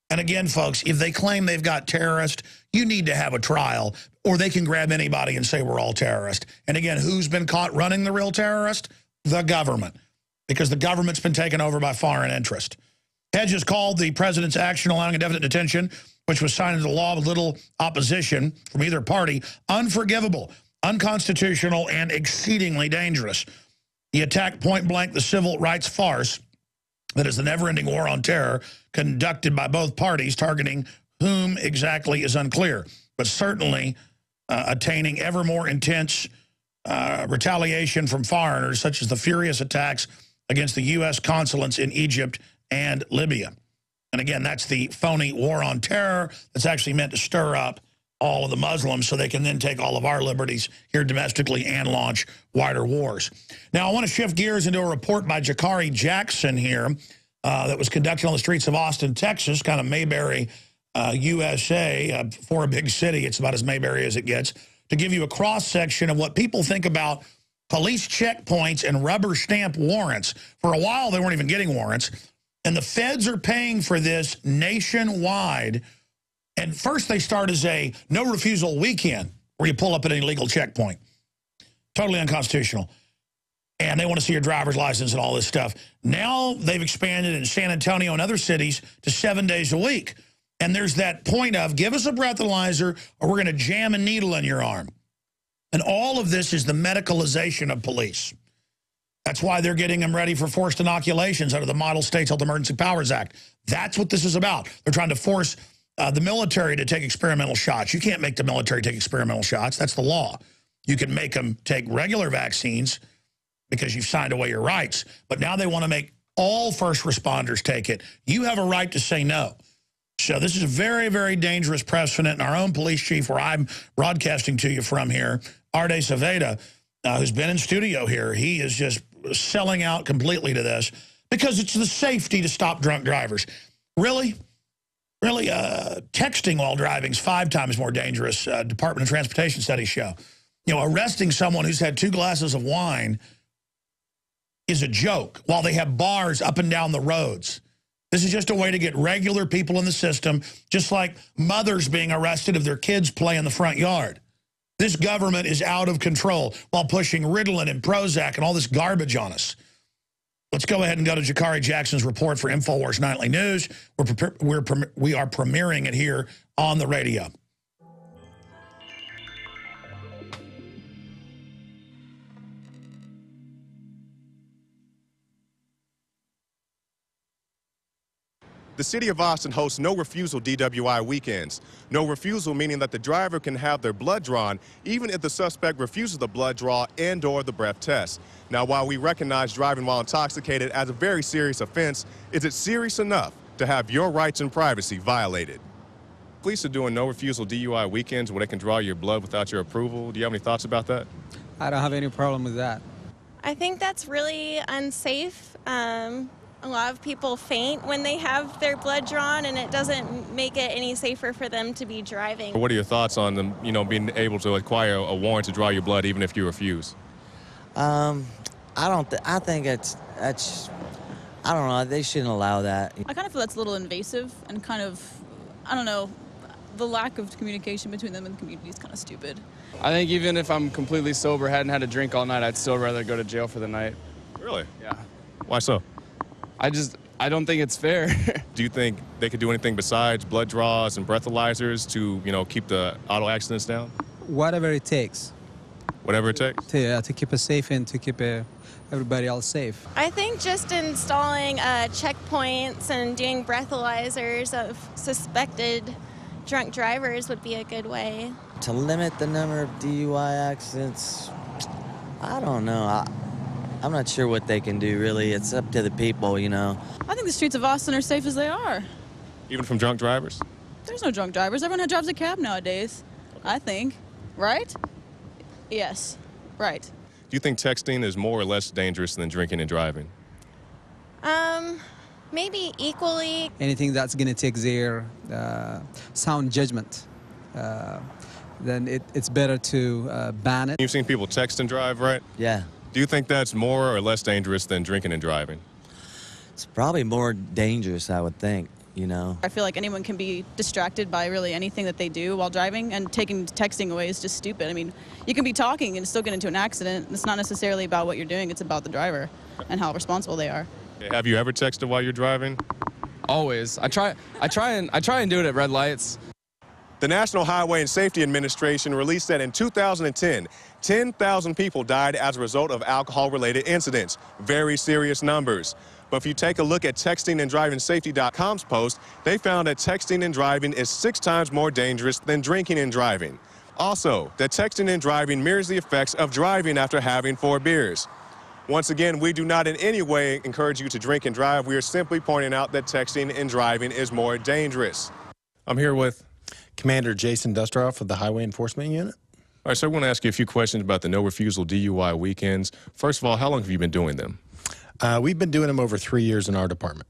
And again, folks, if they claim they've got terrorists, you need to have a trial, or they can grab anybody and say we're all terrorists. And again, who's been caught running the real terrorist? The government, because the government's been taken over by foreign interest. Hedges called the president's action allowing indefinite detention, which was signed into law with little opposition from either party, unforgivable, unconstitutional, and exceedingly dangerous. He attacked point blank the civil rights farce that is the never-ending war on terror conducted by both parties, targeting whom exactly is unclear, but certainly attaining ever more intense retaliation from foreigners, such as the furious attacks against the U.S. consulates in Egypt and Libya. And again, that's the phony war on terror that's actually meant to stir up all of the Muslims so they can then take all of our liberties here domestically and launch wider wars. Now, I want to shift gears into a report by Jakari Jackson here that was conducted on the streets of Austin, Texas, kind of Mayberry, USA. For a big city, it's about as Mayberry as it gets, to give you a cross-section of what people think about police checkpoints and rubber stamp warrants. For a while, they weren't even getting warrants. And the feds are paying for this nationwide. And first they start as a no refusal weekend where you pull up at an illegal checkpoint. Totally unconstitutional. And they want to see your driver's license and all this stuff. Now they've expanded in San Antonio and other cities to 7 days a week. And there's that point of, give us a breathalyzer or we're going to jam a needle in your arm. And all of this is the medicalization of police. That's why they're getting them ready for forced inoculations under the Model States Health Emergency Powers Act. That's what this is about. They're trying to force the military to take experimental shots. You can't make the military take experimental shots. That's the law. You can make them take regular vaccines because you've signed away your rights. But now they want to make all first responders take it. You have a right to say no. So this is a very, very dangerous precedent. And our own police chief, where I'm broadcasting to you from here, Arde Saveda, who's been in studio here, he is just selling out completely to this because it's the safety to stop drunk drivers. Really? Really, texting while driving is 5 times more dangerous, Department of Transportation studies show. You know, arresting someone who's had 2 glasses of wine is a joke while they have bars up and down the roads. This is just a way to get regular people in the system, just like mothers being arrested if their kids play in the front yard. This government is out of control while pushing Ritalin and Prozac and all this garbage on us. Let's go ahead and go to Jakari Jackson's report for InfoWars Nightly News. We are premiering it here on the radio. The City of Austin hosts no refusal DWI weekends. No refusal meaning that the driver can have their blood drawn even if the suspect refuses the blood draw and/or the breath test. Now, while we recognize driving while intoxicated as a very serious offense, is it serious enough to have your rights and privacy violated? Police are doing no refusal DUI weekends where they can draw your blood without your approval. Do you have any thoughts about that? I don't have any problem with that. I think that's really unsafe. A lot of people faint when they have their blood drawn, and it doesn't make it any safer for them to be driving. What are your thoughts on them, being able to acquire a warrant to draw your blood even if you refuse? I think that's, I don't know, they shouldn't allow that. I kind of feel that's a little invasive and kind of, I don't know, the lack of communication between them and the community is kind of stupid. I think even if I'm completely sober, hadn't had a drink all night, I'd still rather go to jail for the night. Really? Yeah. Why so? I don't think it's fair. Do you think they could do anything besides blood draws and breathalyzers to, keep the auto accidents down? Whatever it takes. Whatever it takes? To keep us safe and to keep everybody else safe. I think just installing checkpoints and doing breathalyzers of suspected drunk drivers would be a good way. To limit the number of DUI accidents, I don't know. I'm not sure what they can do, really. It's up to the people, I think the streets of Austin are safe as they are. Even from drunk drivers? There's no drunk drivers. Everyone drives a cab nowadays, I think. Right? Yes, right. Do you think texting is more or less dangerous than drinking and driving? Maybe equally. Anything that's going to take their sound judgment, then it's better to ban it. You've seen people text and drive, right? Yeah. Do you think that's more or less dangerous than drinking and driving? It's probably more dangerous, I would think, I feel like anyone can be distracted by really anything that they do while driving, and taking texting away is just stupid. I mean, you can be talking and still get into an accident. It's not necessarily about what you're doing, it's about the driver and how responsible they are. Have you ever texted while you're driving? Always. I try and do it at red lights. The National Highway and Safety Administration released that in 2010, 10,000 people died as a result of alcohol-related incidents. Very serious numbers. But if you take a look at textinganddravingsafety.com's post, they found that texting and driving is 6 times more dangerous than drinking and driving. Also, that texting and driving mirrors the effects of driving after having 4 beers. Once again, we do not in any way encourage you to drink and drive. We are simply pointing out that texting and driving is more dangerous. I'm here with Commander Jason Dustroff of the Highway Enforcement Unit. All right, so I want to ask you a few questions about the no refusal DUI weekends. First of all, how long have you been doing them? We've been doing them over 3 years in our department.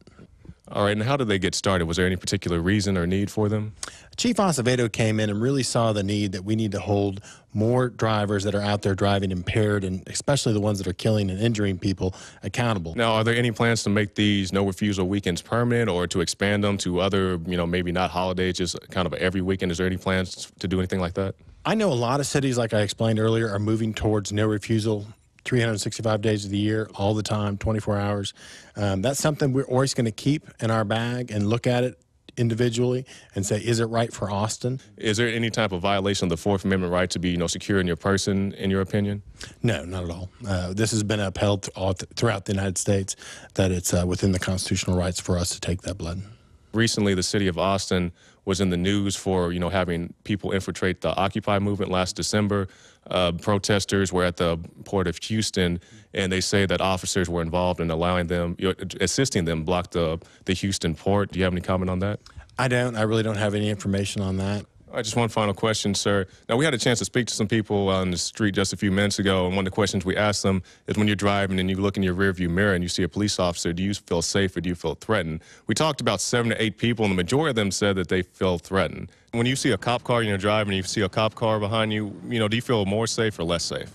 All right, and how did they get started? Was there any particular reason or need for them? Chief Acevedo came in and really saw the need that we need to hold more drivers that are out there driving impaired, and especially the ones that are killing and injuring people, accountable. Now, are there any plans to make these no refusal weekends permanent, or to expand them to other, maybe not holidays, just kind of every weekend? Is there any plans to do anything like that? I know a lot of cities, like I explained earlier, are moving towards no refusal 365 days of the year, all the time, 24 hours. That's something we're always going to keep in our bag and look at it individually and say, is it right for Austin? Is there any type of violation of the Fourth Amendment right to be, secure in your person, in your opinion? No, not at all. This has been upheld throughout the United States, that it's within the constitutional rights for us to take that blood. Recently, the city of Austin was in the news for, having people infiltrate the Occupy movement last December. Protesters were at the port of Houston, and they say that officers were involved in allowing them, assisting them block the Houston port. Do you have any comment on that? I don't. I really don't have any information on that. All right, just one final question, sir. Now, we had a chance to speak to some people on the street just a few minutes ago, and one of the questions we asked them is, when you're driving and you look in your rearview mirror and you see a police officer, do you feel safe or do you feel threatened? We talked about 7 to 8 people, and the majority of them said that they feel threatened. When you see a cop car and you're driving and you see a cop car behind you, do you feel more safe or less safe?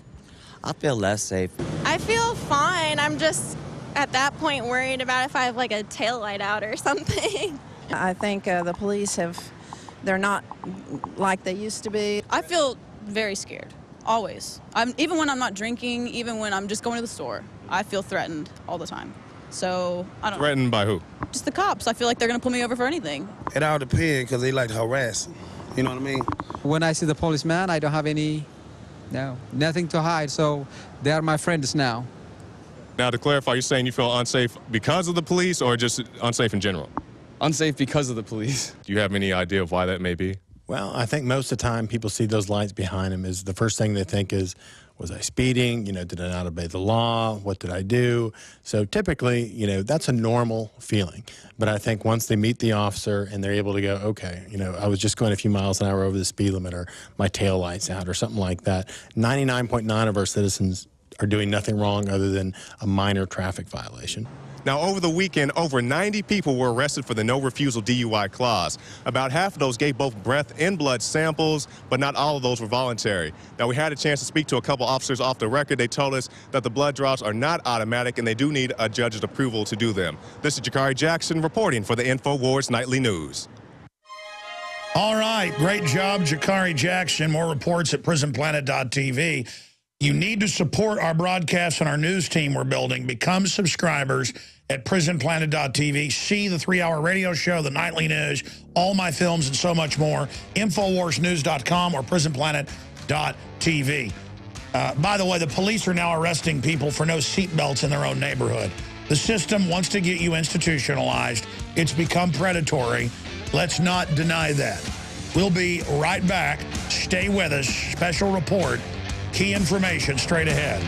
I feel less safe. I feel fine. I'm just at that point worried about if I have like a taillight out or something. I think the police they're not like they used to be. I feel very scared, always. Even when I'm not drinking, even when I'm just going to the store, I feel threatened all the time. So, I don't know. Threatened by who? Just the cops. I feel like they're going to pull me over for anything. It all depends, because they like to harass. You know what I mean? When I see the policeman, I don't have nothing to hide, so they are my friends now. Now, to clarify, you're saying you feel unsafe because of the police or just unsafe in general? unsafe because of the police. Do you have any idea of why that may be? Well, I think most of the time people see those lights behind them is the first thing they think is, was I speeding? You know, did I not obey the law? What did I do? So typically, you know, that's a normal feeling. But I think once they meet the officer and they're able to go, okay, you know, I was just going a few miles an hour over the speed limit, or my tail light's out or something like that. 99.9% of our citizens are doing nothing wrong other than a minor traffic violation. Now, over the weekend, over 90 people were arrested for the no refusal DUI clause. About half of those gave both breath and blood samples, but not all of those were voluntary. Now, we had a chance to speak to a couple officers off the record. They told us that the blood draws are not automatic and they do need a judge's approval to do them. This is Jakari Jackson reporting for the InfoWars Nightly News. All right, great job, Jakari Jackson. More reports at prisonplanet.tv. You need to support our broadcast and our news team we're building. Become subscribers at prisonplanet.tv. See the 3-hour radio show, the nightly news, all my films, and so much more. InfoWarsNews.com or prisonplanet.tv. By the way, the police are now arresting people for no seatbelts in their own neighborhood. The system wants to get you institutionalized. It's become predatory. Let's not deny that. We'll be right back. Stay with us. Special report. Key information straight ahead.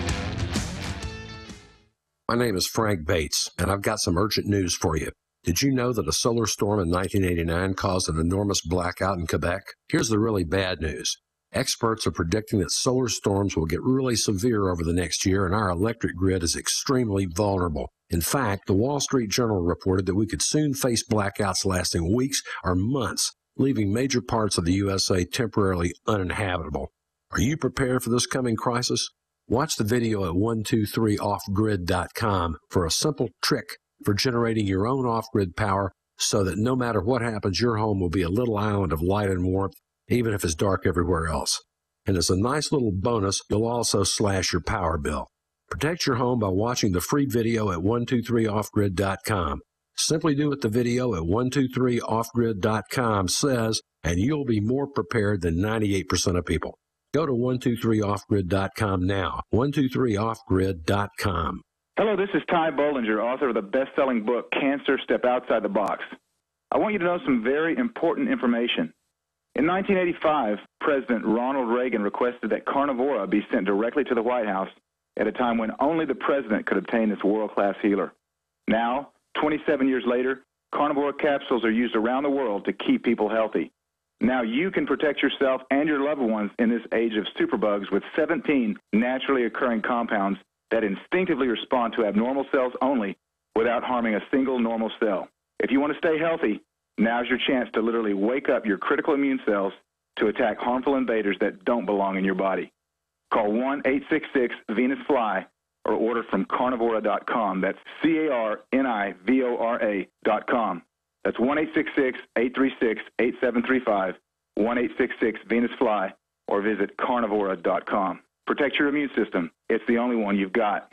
My name is Frank Bates, and I've got some urgent news for you. Did you know that a solar storm in 1989 caused an enormous blackout in Quebec? Here's the really bad news. Experts are predicting that solar storms will get really severe over the next year, and our electric grid is extremely vulnerable. In fact, the Wall Street Journal reported that we could soon face blackouts lasting weeks or months, leaving major parts of the USA temporarily uninhabitable. Are you prepared for this coming crisis? Watch the video at 123offgrid.com for a simple trick for generating your own off-grid power so that no matter what happens, your home will be a little island of light and warmth, even if it's dark everywhere else. And as a nice little bonus, you'll also slash your power bill. Protect your home by watching the free video at 123offgrid.com. Simply do what the video at 123offgrid.com says, and you'll be more prepared than 98% of people. Go to 123offgrid.com now. 123offgrid.com. Hello, this is Ty Bollinger, author of the best-selling book, Cancer, Step Outside the Box. I want you to know some very important information. In 1985, President Ronald Reagan requested that Carnivora be sent directly to the White House at a time when only the president could obtain this world-class healer. Now, 27 years later, Carnivora capsules are used around the world to keep people healthy. Now you can protect yourself and your loved ones in this age of superbugs with 17 naturally occurring compounds that instinctively respond to abnormal cells only without harming a single normal cell. If you want to stay healthy, now's your chance to literally wake up your critical immune cells to attack harmful invaders that don't belong in your body. Call 1-866-VENUS-FLY or order from carnivora.com. That's carnivora.com. That's 1-866-836-8735, 1-866-VENUS-FLY, or visit carnivora.com. Protect your immune system. It's the only one you've got.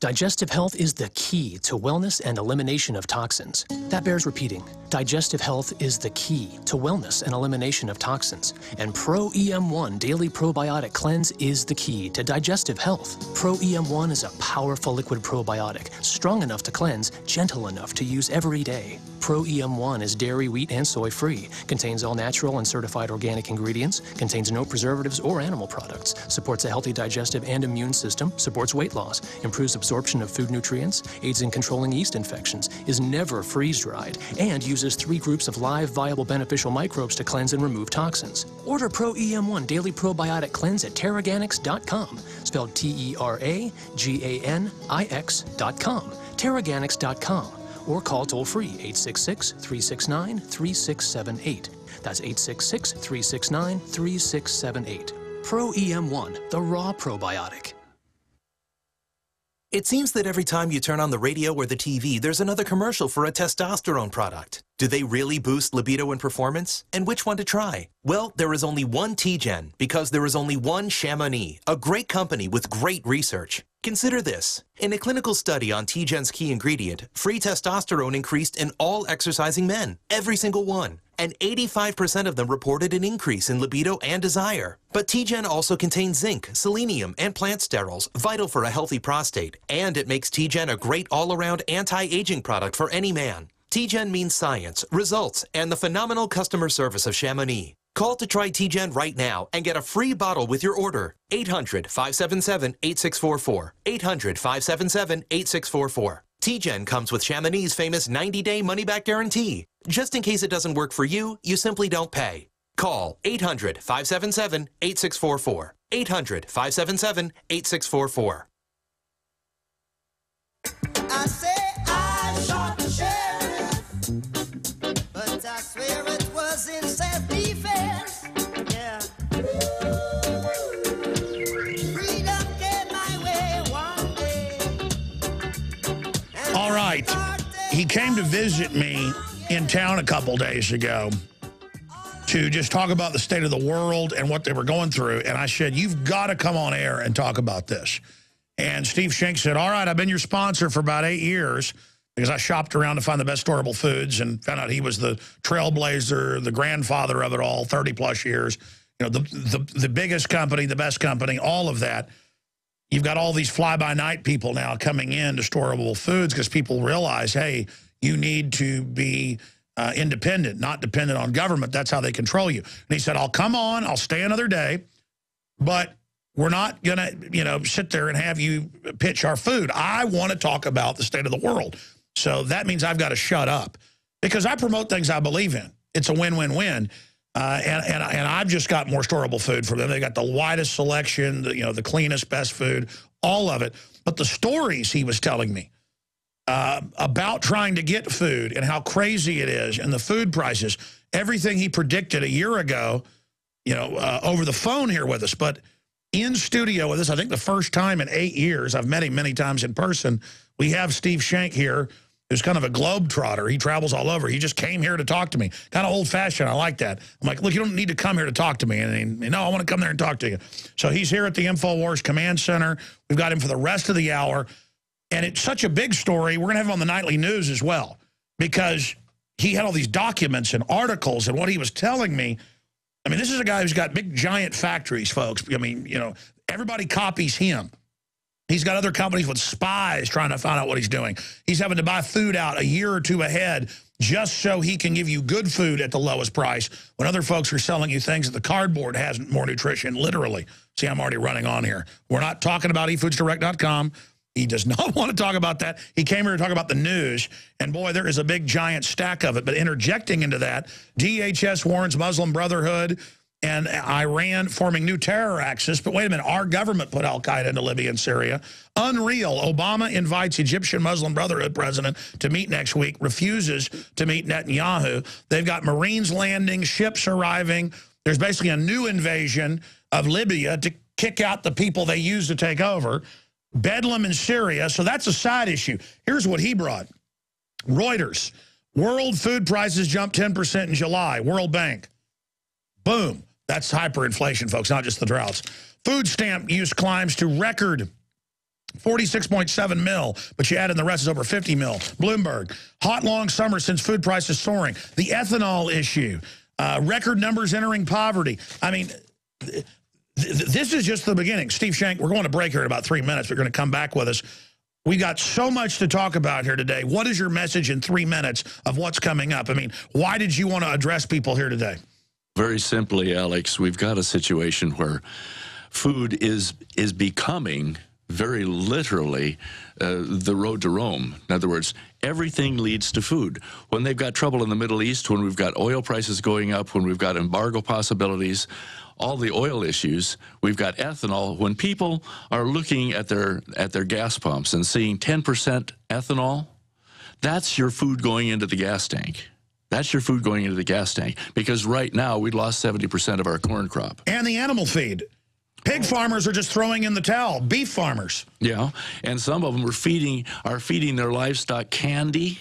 Digestive health is the key to wellness and elimination of toxins. That bears repeating. Digestive health is the key to wellness and elimination of toxins. And Pro EM1 Daily Probiotic Cleanse is the key to digestive health. Pro EM1 is a powerful liquid probiotic, strong enough to cleanse, gentle enough to use every day. Pro EM1 is dairy, wheat, and soy-free, contains all natural and certified organic ingredients, contains no preservatives or animal products, supports a healthy digestive and immune system, supports weight loss, improves absorption of food nutrients, aids in controlling yeast infections, is never freeze-dried, and uses 3 groups of live, viable, beneficial microbes to cleanse and remove toxins. Order Pro EM1 Daily Probiotic Cleanse at Teraganix.com, spelled Teraganix.com, Teraganix.com, or call toll-free 866-369-3678. That's 866-369-3678. Pro EM1, the raw probiotic. It seems that every time you turn on the radio or the TV, there's another commercial for a testosterone product. Do they really boost libido and performance? And which one to try? Well, there is only one T-Gen, because there is only one Chamonix, a great company with great research. Consider this. In a clinical study on T-Gen's key ingredient, free testosterone increased in all exercising men, every single one. And 85% of them reported an increase in libido and desire. But T-Gen also contains zinc, selenium, and plant sterols, vital for a healthy prostate. And it makes T-Gen a great all-around anti-aging product for any man. TGen means science, results, and the phenomenal customer service of Chamonix. Call to try TGen right now and get a free bottle with your order. 800-577-8644. 800-577-8644. TGen comes with Chamonix's famous 90-day money-back guarantee. Just in case it doesn't work for you, you simply don't pay. Call 800-577-8644. 800-577-8644. I say I shot the sheriff, but I swear it was in self-defense. Yeah. Freedom came my way one day. All right. He came to visit me in town a couple days ago to just talk about the state of the world and what they were going through. And I said, you've got to come on air and talk about this. And Steve Shank said, all right, I've been your sponsor for about 8 years because I shopped around to find the best storable foods and found out he was the trailblazer, the grandfather of it all, 30-plus years. You know, the biggest company, the best company, all of that. You've got all these fly-by-night people now coming in to storable foods because people realize, hey, you need to be independent, not dependent on government. That's how they control you. And he said, I'll come on, I'll stay another day, but we're not going to, you know, sit there and have you pitch our food. I want to talk about the state of the world. So that means I've got to shut up because I promote things I believe in. It's a win-win-win. And I've just got more storable food for them. They got the widest selection, the cleanest, best food, all of it. But the stories he was telling me about trying to get food and how crazy it is and the food prices, everything he predicted a year ago, over the phone here with us. But in studio with us, I think the first time in 8 years, I've met him many times in person, we have Steve Shank here, who's kind of a globetrotter. He travels all over. He just came here to talk to me. Kind of old-fashioned. I like that. I'm like, look, you don't need to come here to talk to me. And no, I want to come there and talk to you. So he's here at the InfoWars Command Center. We've got him for the rest of the hour. And it's such a big story. We're going to have him on the nightly news as well because he had all these documents and articles and what he was telling me. I mean, this is a guy who's got big, giant factories, folks. I mean, everybody copies him. He's got other companies with spies trying to find out what he's doing. He's having to buy food out a year or two ahead just so he can give you good food at the lowest price when other folks are selling you things that the cardboard has more nutrition, literally. See, I'm already running on here. We're not talking about eFoodsDirect.com. He does not want to talk about that. He came here to talk about the news, and boy, there is a big, giant stack of it. But interjecting into that, DHS warns Muslim Brotherhood and Iran forming new terror axis. But wait a minute, our government put al-Qaeda into Libya and Syria. Unreal. Obama invites Egyptian Muslim Brotherhood president to meet next week, refuses to meet Netanyahu. They've got Marines landing, ships arriving. There's basically a new invasion of Libya to kick out the people they used to take over. Bedlam in Syria, so that's a side issue. Here's what he brought. Reuters, world food prices jumped 10% in July. World Bank. Boom. That's hyperinflation, folks, not just the droughts. Food stamp use climbs to record 46.7 mil, but you add in the rest is over 50 mil. Bloomberg, hot long summer since food prices soaring. The ethanol issue, record numbers entering poverty. I mean, this is just the beginning. Steve Shank, we're going to break here in about 3 minutes. We're going to come back with us. We got so much to talk about here today. What is your message in 3 minutes of what's coming up? I mean, why did you want to address people here today? Very simply, Alex, we've got a situation where food is becoming very literally the road to Rome. In other words, everything leads to food. When they've got trouble in the Middle East, when we've got oil prices going up, when we've got embargo possibilities, all the oil issues, we've got ethanol. When people are looking at their gas pumps and seeing 10% ethanol, that's your food going into the gas tank. That's your food going into the gas tank. Because right now, we lost 70% of our corn crop. And the animal feed. Pig farmers are just throwing in the towel. Beef farmers. Yeah, and some of them are feeding their livestock candy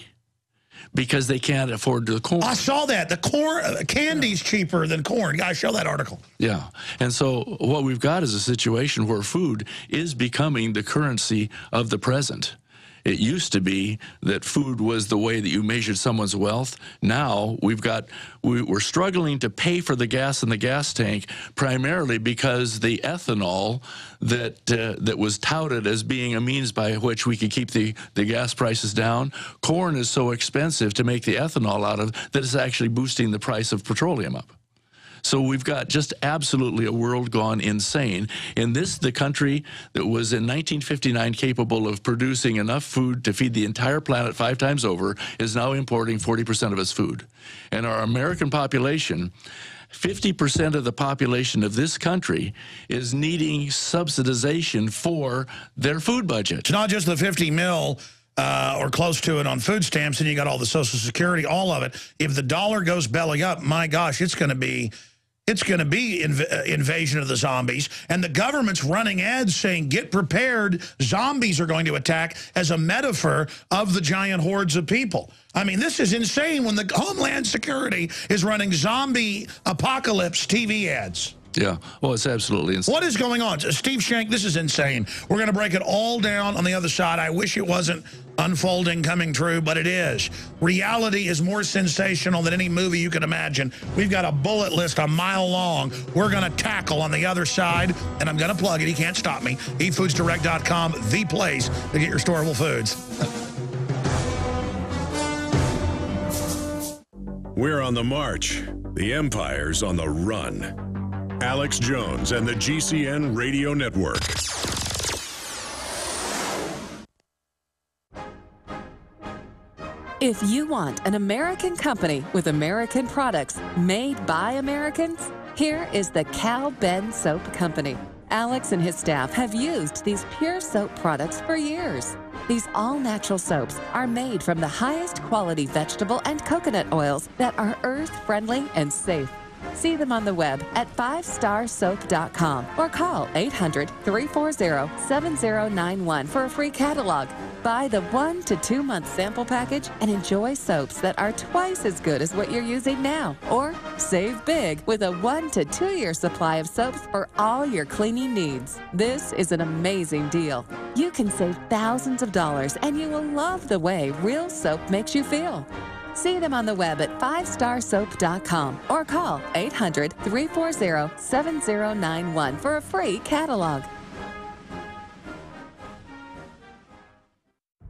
because they can't afford the corn. I saw that. The corn candy's cheaper than corn. Guys, show that article. Yeah, and so what we've got is a situation where food is becoming the currency of the present. It used to be that food was the way that you measured someone's wealth. Now we're struggling to pay for the gas in the gas tank, primarily because the ethanol that was touted as being a means by which we could keep the gas prices down. Corn is so expensive to make the ethanol out of that it's actually boosting the price of petroleum up. So we've got just absolutely a world gone insane. And the country that was in 1959 capable of producing enough food to feed the entire planet 5 times over is now importing 40% of its food. And our American population, 50% of the population of this country is needing subsidization for their food budget. It's not just the 50 mil or close to it on food stamps, and you got all the Social Security, all of it. If the dollar goes belly up, my gosh, it's going to be invasion of the zombies. And the government's running ads saying, get prepared, zombies are going to attack, as a metaphor of the giant hordes of people. I mean, this is insane when the Homeland Security is running zombie apocalypse TV ads. Yeah, well, it's absolutely insane. What is going on? Steve Shank, this is insane. We're going to break it all down on the other side. I wish it wasn't unfolding, coming true, but it is. Reality is more sensational than any movie you can imagine. We've got a bullet list a mile long. We're going to tackle on the other side, and I'm going to plug it. He can't stop me. eFoodsDirect.com, the place to get your storable foods. We're on the march. The empire's on the run. Alex Jones and the GCN Radio Network. If you want an American company with American products made by Americans, here is the Cal Ben Soap Company. Alex and his staff have used these pure soap products for years. These all-natural soaps are made from the highest quality vegetable and coconut oils that are earth-friendly and safe. See them on the web at 5starsoap.com or call 800-340-7091 for a free catalog. Buy the 1 to 2 month sample package and enjoy soaps that are twice as good as what you're using now. Or save big with a 1 to 2 year supply of soaps for all your cleaning needs. This is an amazing deal. You can save thousands of dollars and you will love the way real soap makes you feel. See them on the web at 5starsoap.com or call 800-340-7091 for a free catalog.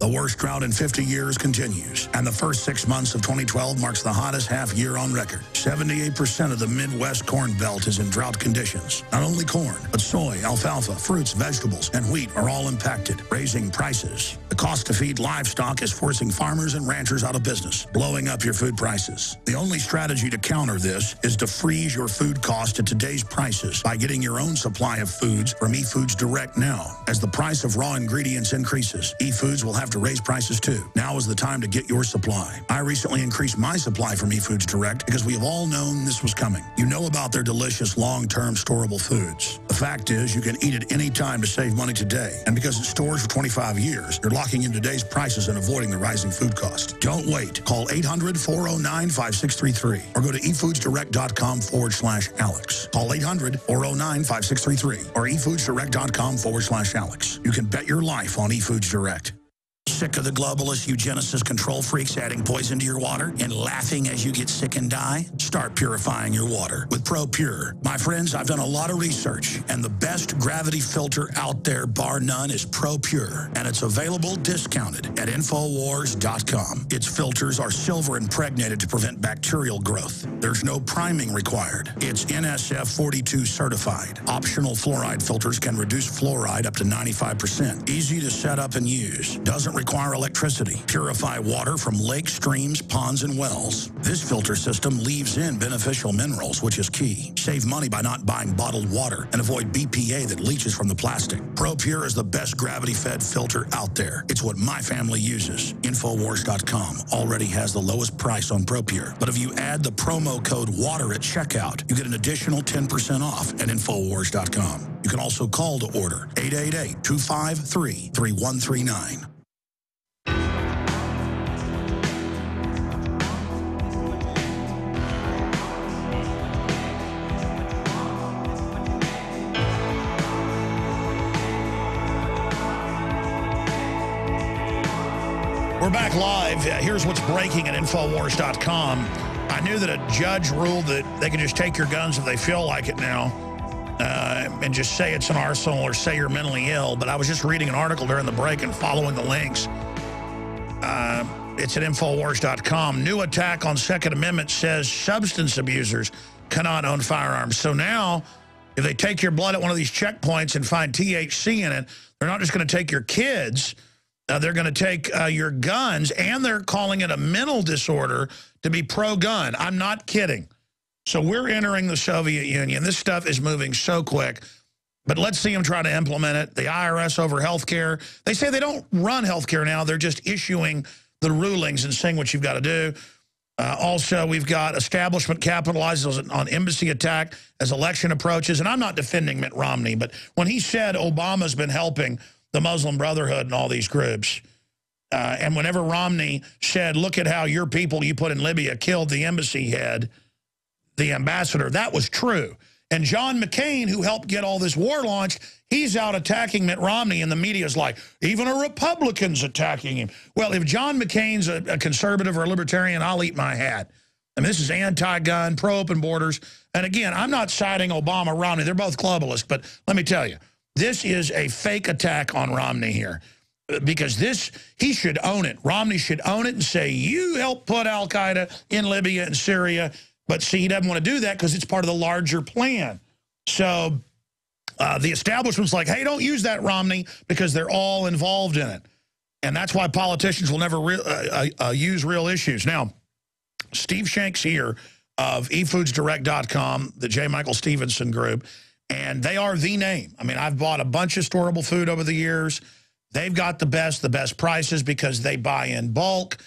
The worst drought in 50 years continues, and the first 6 months of 2012 marks the hottest half year on record. 78% of the Midwest Corn Belt is in drought conditions. Not only corn, but soy, alfalfa, fruits, vegetables, and wheat are all impacted, raising prices. The cost to feed livestock is forcing farmers and ranchers out of business, blowing up your food prices. The only strategy to counter this is to freeze your food cost at today's prices by getting your own supply of foods from eFoods Direct now. As the price of raw ingredients increases, eFoods will have to raise prices too. Now is the time to get your supply. I recently increased my supply from eFoods Direct because we have all known this was coming. You know about their delicious long-term storable foods. The fact is you can eat it any time to save money today. And because it stores for 25 years, you're locking in today's prices and avoiding the rising food cost. Don't wait. Call 800-409-5633 or go to efoodsdirect.com/Alex. Call 800-409-5633 or efoodsdirect.com/Alex. You can bet your life on eFoods Direct. Sick of the globalist eugenicist control freaks adding poison to your water and laughing as you get sick and die? Start purifying your water with ProPure. My friends, I've done a lot of research, and the best gravity filter out there, bar none, is ProPure, and it's available discounted at Infowars.com. Its filters are silver impregnated to prevent bacterial growth. There's no priming required. It's NSF 42 certified. Optional fluoride filters can reduce fluoride up to 95%. Easy to set up and use. Doesn't require electricity. Purify water from lakes, streams, ponds, and wells. This filter system leaves in beneficial minerals, which is key. Save money by not buying bottled water and avoid BPA that leaches from the plastic. ProPure is the best gravity-fed filter out there. It's what my family uses. Infowars.com already has the lowest price on ProPure. But if you add the promo code WATER at checkout, you get an additional 10% off at Infowars.com. You can also call to order 888-253-3139. We're back live. Here's what's breaking at Infowars.com. I knew that a judge ruled that they can just take your guns if they feel like it now and just say it's an arsenal or say you're mentally ill. But I was just reading an article during the break and following the links. It's at Infowars.com. New attack on Second Amendment says substance abusers cannot own firearms. So now, if they take your blood at one of these checkpoints and find THC in it, they're not just going to take your kids. They're going to take your guns, and they're calling it a mental disorder to be pro-gun. I'm not kidding. So we're entering the Soviet Union. This stuff is moving so quick. But let's see them try to implement it. The IRS over health care. They say they don't run health care now. They're just issuing the rulings and saying what you've got to do. Also, we've got establishment capitalizes on embassy attack as election approaches. And I'm not defending Mitt Romney, but when he said Obama's been helping the Muslim Brotherhood and all these groups, and whenever Romney said, look at how your people you put in Libya killed the embassy head, the ambassador, that was true. And John McCain, who helped get all this war launched, he's out attacking Mitt Romney, and the media's like, even a Republican's attacking him. Well, if John McCain's a conservative or a libertarian, I'll eat my hat. I mean, this is anti-gun, pro-open borders. And again, I'm not siding Obama, Romney. They're both globalists. But let me tell you, this is a fake attack on Romney here. Because he should own it. Romney should own it and say, you helped put al-Qaeda in Libya and Syria. But see, he doesn't want to do that because it's part of the larger plan. So the establishment's like, hey, don't use that, Romney, because they're all involved in it. And that's why politicians will never use real issues. Now, Steve Shanks here of eFoodsDirect.com, the J. Michael Stevenson group, and they are the name. I mean, I've bought a bunch of storable food over the years. They've got the best prices because they buy in bulk.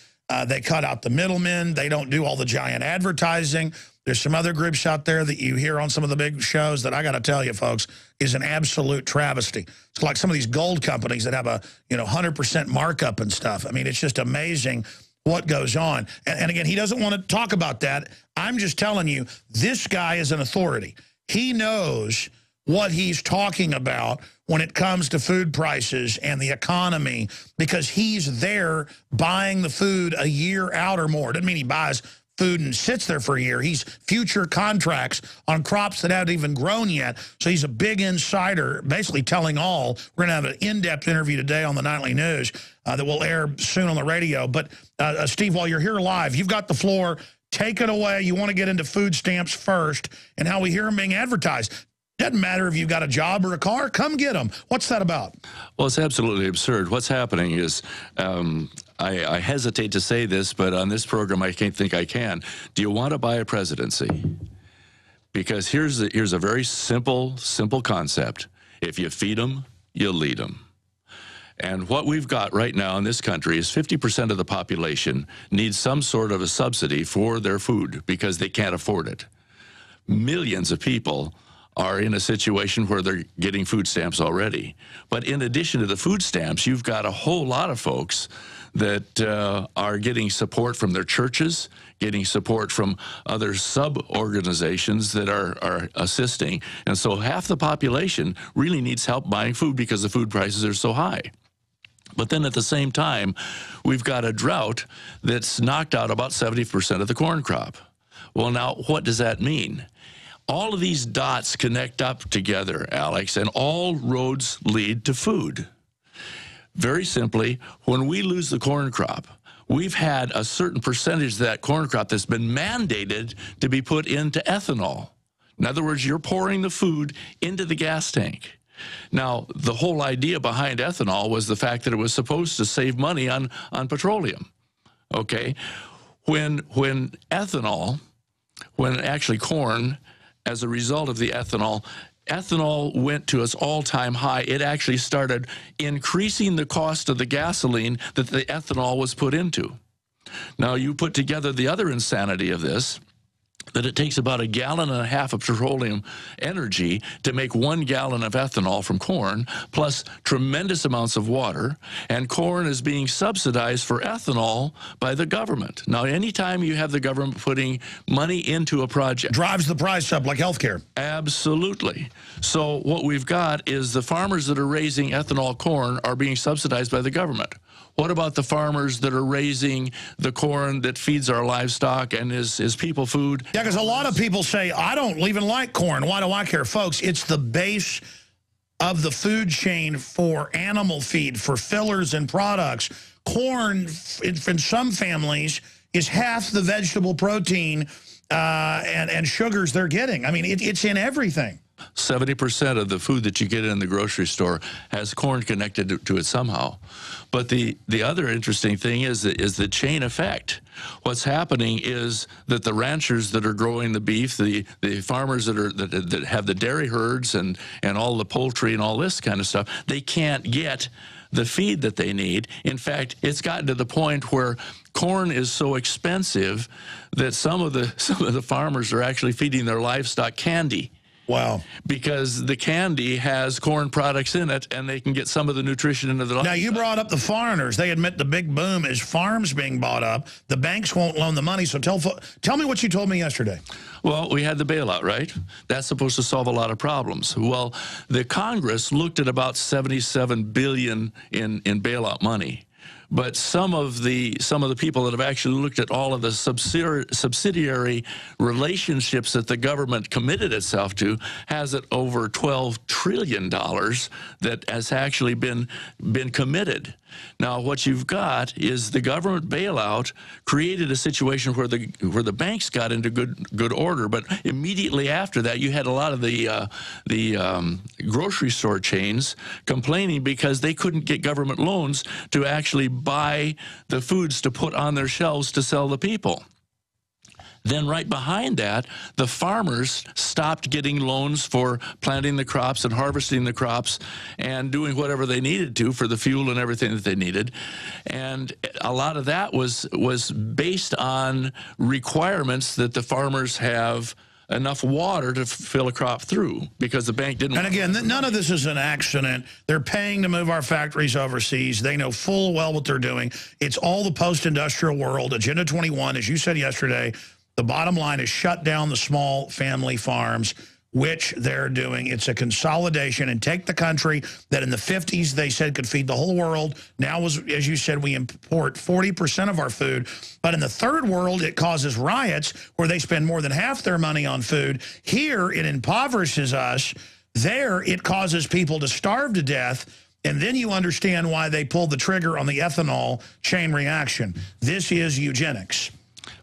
They cut out the middlemen. They don't do all the giant advertising. There's some other groups out there that you hear on some of the big shows that I got to tell you, folks, is an absolute travesty. It's like some of these gold companies that have a 100% markup and stuff. I mean, it's just amazing what goes on. And again, he doesn't want to talk about that. I'm just telling you, this guy is an authority. He knows what he's talking about when it comes to food prices and the economy, because he's there buying the food a year out or more. Doesn't mean he buys food and sits there for a year. He's future contracts on crops that haven't even grown yet. So he's a big insider, basically telling all. We're going to have an in-depth interview today on the Nightly News that will air soon on the radio. But Steve, while you're here live, you've got the floor. Take it away. You want to get into food stamps first and how we hear them being advertised. Doesn't matter if you've got a job or a car, come get them. What's that about? Well, it's absolutely absurd. What's happening is, I hesitate to say this, but on this program I can't think I can. Do you want to buy a presidency? Because here's a very simple concept. If you feed them, you lead them. And what we've got right now in this country is 50% of the population needs some sort of a subsidy for their food because they can't afford it. Millions of people are in a situation where they're getting food stamps already. But in addition to the food stamps, you've got a whole lot of folks that are getting support from their churches, getting support from other sub-organizations that are assisting. And so half the population really needs help buying food because the food prices are so high. But then at the same time, we've got a drought that's knocked out about 70% of the corn crop. Well, now, what does that mean? All of these dots connect up together, Alex, and all roads lead to food. Very simply, when we lose the corn crop, we've had a certain percentage of that corn crop that's been mandated to be put into ethanol. In other words, you're pouring the food into the gas tank. Now, the whole idea behind ethanol was the fact that it was supposed to save money on petroleum. Okay? When actually corn, as a result of the ethanol went to its all-time high. It actually started increasing the cost of the gasoline that the ethanol was put into. Now, you put together the other insanity of this, that it takes about 1.5 gallons of petroleum energy to make 1 gallon of ethanol from corn, plus tremendous amounts of water, and corn is being subsidized for ethanol by the government. Now, anytime you have the government putting money into a project, drives the price up like healthcare. Absolutely. So what we've got is the farmers that are raising ethanol corn are being subsidized by the government. What about the farmers that are raising the corn that feeds our livestock and is people food? Yeah, because a lot of people say, I don't even like corn. Why do I care? Folks, it's the base of the food chain for animal feed, for fillers and products. Corn, in some families, is half the vegetable protein and sugars they're getting. I mean, it's in everything. 70% of the food that you get in the grocery store has corn connected to it somehow. But the other interesting thing is the chain effect. What's happening is that the ranchers that are growing the beef, the farmers that have the dairy herds and all the poultry and all this kind of stuff, they can't get the feed that they need. In fact, it's gotten to the point where corn is so expensive that some of the farmers are actually feeding their livestock candy. Wow. Because the candy has corn products in it, and they can get some of the nutrition into the livestock. Now, you brought up the foreigners. They admit the big boom is farms being bought up. The banks won't loan the money. So tell me what you told me yesterday. Well, we had the bailout, right? That's supposed to solve a lot of problems. Well, the Congress looked at about $77 billion in bailout money. But some of the people that have actually looked at all of the subsidiary relationships that the government committed itself to has it over $12 trillion that has actually been committed. Now, what you've got is the government bailout created a situation where the banks got into good order, but immediately after that, you had a lot of the grocery store chains complaining because they couldn't get government loans to actually buy the foods to put on their shelves to sell the people. Then right behind that, the farmers stopped getting loans for planting the crops and harvesting the crops and doing whatever they needed to for the fuel and everything that they needed. And a lot of that was based on requirements that the farmers have enough water to fill a crop through because the bank didn't. And again, none of this is an accident. They're paying to move our factories overseas. They know full well what they're doing. It's all the post-industrial world. Agenda 21, as you said yesterday, the bottom line is shut down the small family farms, which they're doing. It's a consolidation, and take the country that in the 50s they said could feed the whole world. Now, as you said, we import 40% of our food. But in the third world, it causes riots where they spend more than half their money on food. Here, it impoverishes us. There, it causes people to starve to death. And then you understand why they pulled the trigger on the ethanol chain reaction. This is eugenics.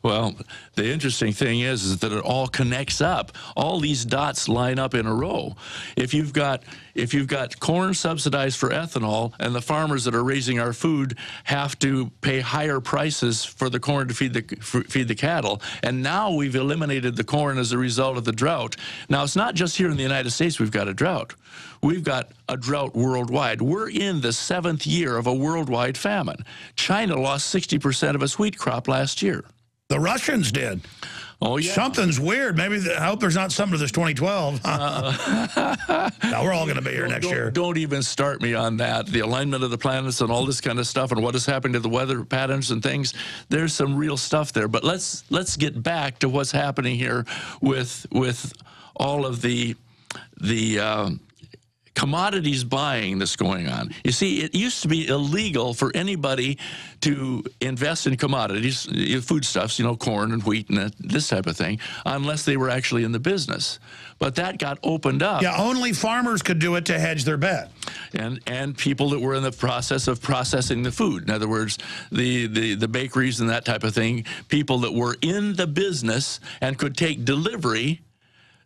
Well, the interesting thing is that it all connects up. All these dots line up in a row. If you've got corn subsidized for ethanol, and the farmers that are raising our food have to pay higher prices for the corn to feed the cattle, and now we've eliminated the corn as a result of the drought. Now, it's not just here in the United States we've got a drought. We've got a drought worldwide. We're in the 7th year of a worldwide famine. China lost 60% of its wheat crop last year. The Russians did. Oh, yeah. Something's weird. Maybe I hope there's not something to this 2012. No, we're all going to be here next year. Don't even start me on that. The alignment of the planets and all this kind of stuff and what is happening to the weather patterns and things. There's some real stuff there. But let's get back to what's happening here with all of the commodities buying that's going on. You see, it used to be illegal for anybody to invest in commodities, foodstuffs, corn and wheat and this type of thing, unless they were actually in the business. But that got opened up. Yeah, only farmers could do it to hedge their bet. And people that were in the process of processing the food. In other words, the bakeries and that type of thing, people that were in the business and could take delivery,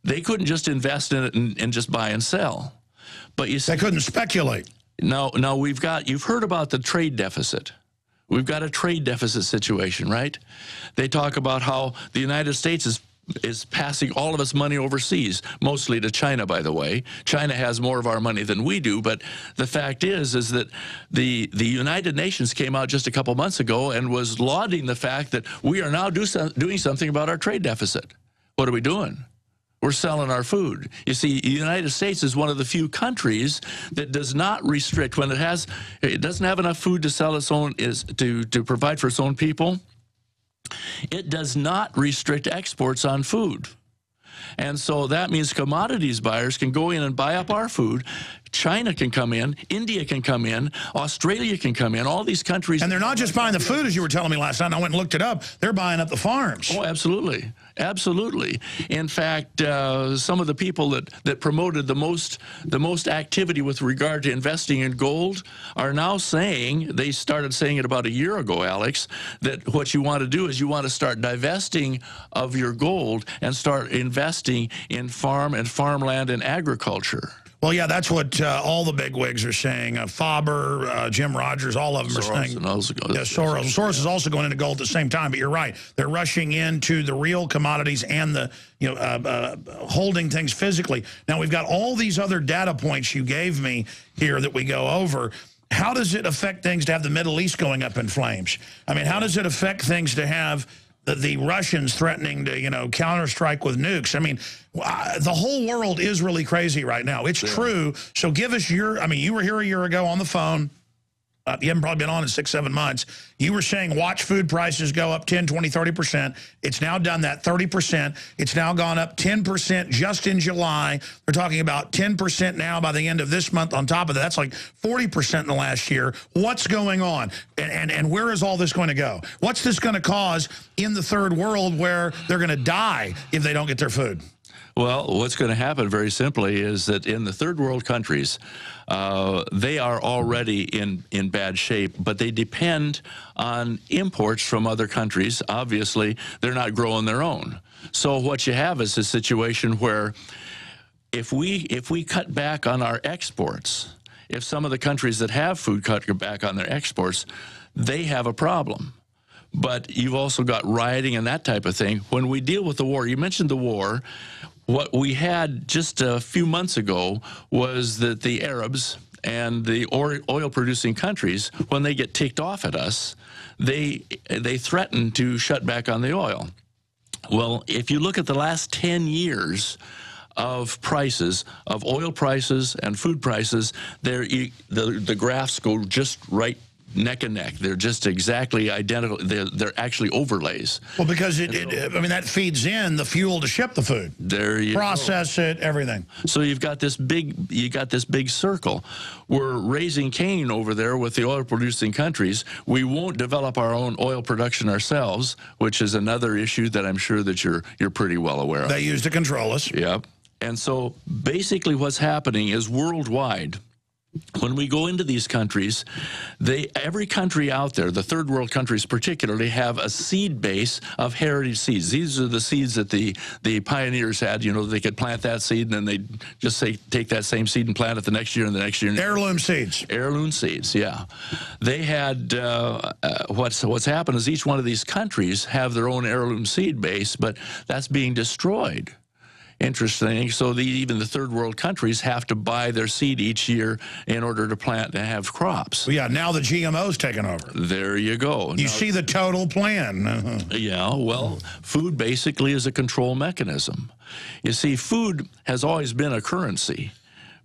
they couldn't just invest in it and just buy and sell. But you see, they couldn't speculate. No, you've heard about the trade deficit. We've got a trade deficit situation, right? They talk about how the United States is passing all of its money overseas, mostly to China, by the way. China has more of our money than we do, but the fact is that the United Nations came out just a couple months ago and was lauding the fact that we are now doing something about our trade deficit. What are we doing? We're selling our food. You see, the United States is one of the few countries that does not restrict when it doesn't have enough food to sell its own to provide for its own people. It does not restrict exports on food. And so that means commodities buyers can go in and buy up our food, China can come in, India can come in, Australia can come in, all these countries. And they're not just buying the food, as you were telling me last night, and I went and looked it up. They're buying up the farms. Oh, absolutely. Absolutely. In fact, some of the people that promoted the most activity with regard to investing in gold are now saying, they started saying it about a year ago, Alex, that what you want to do is you want to start divesting of your gold and start investing in farm and farmland and agriculture. Well, yeah, that's what all the bigwigs are saying. Faber, Jim Rogers, all of them are saying. Soros. Soros is also going into gold at the same time, but you're right. They're rushing into the real commodities and the holding things physically. Now, we've got all these other data points you gave me here that we go over. How does it affect things to have the Middle East going up in flames? I mean, how does it affect things to have the Russians threatening to, counterstrike with nukes? I mean, the whole world is really crazy right now. It's true. So give us you were here a year ago on the phone. You haven't probably been on in 6-7 months. You were saying watch food prices go up 10, 20, 30%. It's now done that 30%. It's now gone up 10% just in July. We're talking about 10% now by the end of this month. On top of that, that's like 40% in the last year. What's going on? And where is all this going to go? What's this going to cause in the third world where they're going to die if they don't get their food? Well, what's going to happen very simply is that in the third world countries, they are already in bad shape, but they depend on imports from other countries. Obviously, they're not growing their own. So what you have is a situation where if we cut back on our exports, if some of the countries that have food cut back on their exports, they have a problem. But you've also got rioting and that type of thing. When we deal with the war, you mentioned the war. What we had just a few months ago was that the Arabs and the oil-producing countries, when they get ticked off at us, they threaten to shut back on the oil. Well, if you look at the last 10 years of prices, of oil prices and food prices, the graphs go just right neck and neck. They're just exactly identical. They're actually overlays. Well, because that feeds in the fuel to ship the food. There you process it, everything. So you've got this big circle. We're raising Cain over there with the oil-producing countries. We won't develop our own oil production ourselves, which is another issue that I'm sure that you're pretty well aware of. They use to control us. Yep. And so basically what's happening is worldwide, when we go into these countries, every country out there, the third world countries particularly, have a seed base of heritage seeds. These are the seeds that the pioneers had. They could plant that seed and then they'd just say, take that same seed and plant it the next year and the next year. Heirloom seeds. Heirloom seeds, yeah. They had, what's happened is each one of these countries have their own heirloom seed base, but that's being destroyed. Interesting. So even the third world countries have to buy their seed each year in order to plant and have crops. Well, yeah, now the GMO's taken over. There you go. You see the total plan. Yeah, well, food basically is a control mechanism. You see, food has always been a currency.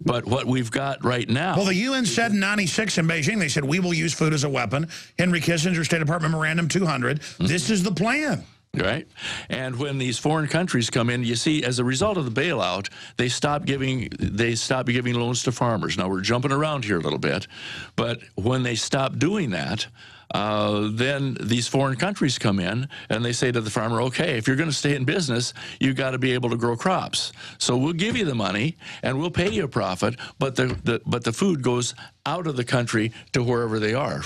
But what we've got right now... Well, the UN said in '96 in Beijing, they said, we will use food as a weapon. Henry Kissinger, State Department Memorandum 200. This is the plan. Right? And when these foreign countries come in, you see, as a result of the bailout, they stop giving loans to farmers. Now, we're jumping around here a little bit, but when they stop doing that, then these foreign countries come in and they say to the farmer, okay, if you're going to stay in business, you've got to be able to grow crops. So we'll give you the money and we'll pay you a profit, but the food goes out of the country to wherever they are.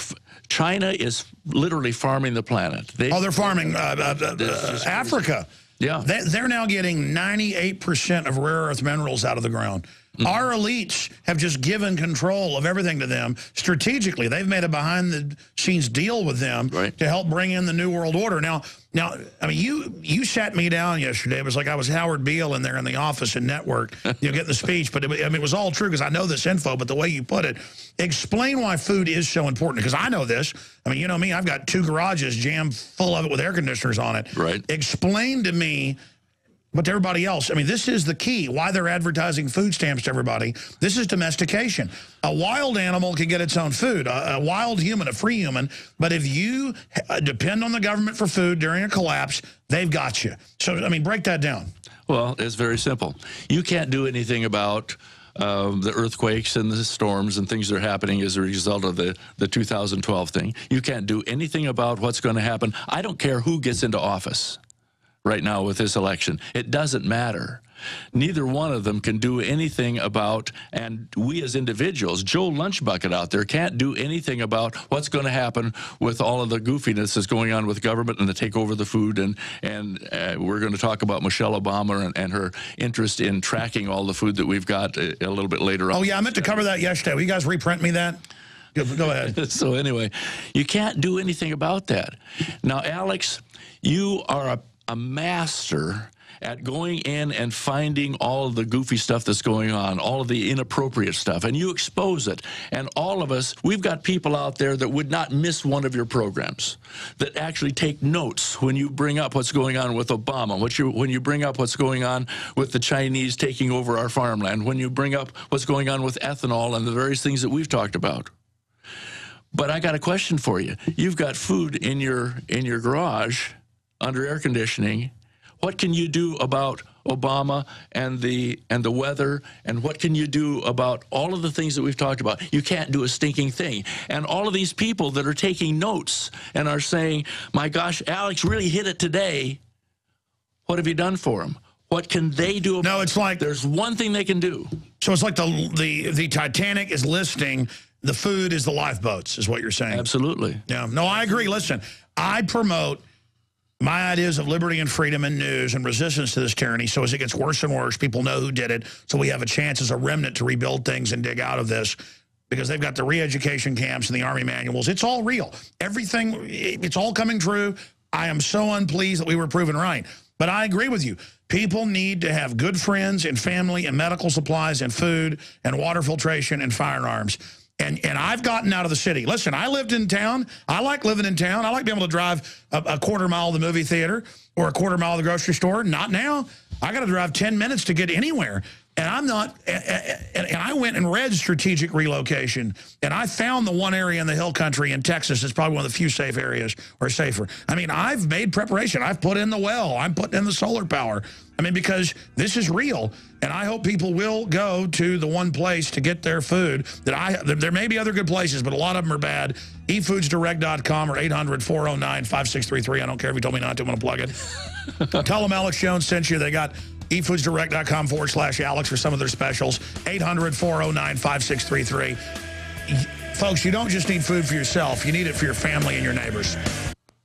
China is literally farming the planet. They're farming Africa. Yeah. They're now getting 98% of rare earth minerals out of the ground. Our elites have just given control of everything to them strategically. They've made a behind-the-scenes deal with them to help bring in the New World Order. Now, I mean, you sat me down yesterday. It was like I was Howard Beale in there in the office and network, getting the speech. But it was all true because I know this info. But the way you put it, explain why food is so important. Because I know this. I mean, you know me. I've got 2 garages jammed full of it with air conditioners on it. Right. Explain to me. But to everybody else, I mean, this is the key. Why they're advertising food stamps to everybody. This is domestication. A wild animal can get its own food. A wild human, a free human. But if you depend on the government for food during a collapse, they've got you. So, I mean, break that down. Well, it's very simple. You can't do anything about the earthquakes and the storms and things that are happening as a result of the 2012 thing. You can't do anything about what's going to happen. I don't care who gets into office right now with this election. It doesn't matter. Neither one of them can do anything about, and we as individuals, Joe Lunchbucket out there can't do anything about what's going to happen with all of the goofiness that's going on with government and to take over the food. And we're going to talk about Michelle Obama and her interest in tracking all the food that we've got a little bit later on. Oh, yeah, I meant to cover that yesterday. Will you guys reprint me that? Go ahead. So anyway, you can't do anything about that. Now, Alex, you are a master at going in and finding all of the goofy stuff that's going on, all of the inappropriate stuff, and you expose it. And all of us, we've got people out there that would not miss one of your programs, that actually take notes when you bring up what's going on with Obama, when you bring up what's going on with the Chinese taking over our farmland, when you bring up what's going on with ethanol and the various things that we've talked about. But I got a question for you. You've got food in your garage under air conditioning. What can you do about Obama and the weather, and what can you do about all of the things that we've talked about? You can't do a stinking thing. And all of these people that are taking notes and are saying, my gosh, Alex really hit it today. What have you done for them? What can they do about it? No, it's like there's one thing they can do. So it's like the Titanic is listing, the food is the lifeboats, is what you're saying. Absolutely. Yeah. No, I agree. Listen, I promote my ideas of liberty and freedom and news and resistance to this tyranny, so as it gets worse and worse, people know who did it, so we have a chance as a remnant to rebuild things and dig out of this, because they've got the re-education camps and the Army manuals. It's all real. Everything, it's all coming true. I am so unpleased that we were proven right. But I agree with you. People need to have good friends and family and medical supplies and food and water filtration and firearms. And I've gotten out of the city. Listen, I lived in town. I like living in town. I like being able to drive a quarter mile to the movie theater or a quarter mile to the grocery store. Not now. I got to drive 10 minutes to get anywhere. And I'm not, and I went and read strategic relocation, and I found the one area in the hill country in Texas that's probably one of the few safe areas, or safer. I mean, I've made preparation. I've put in the well. I'm putting in the solar power. I mean, because this is real, and I hope people will go to the one place to get their food. There may be other good places, but a lot of them are bad. eFoodsDirect.com or 800-409-5633. I don't care if you told me not to. I'm going to plug it. Tell them Alex Jones sent you. They got eFoodsDirect.com/Alex for some of their specials. 800-409-5633. Folks, you don't just need food for yourself. You need it for your family and your neighbors.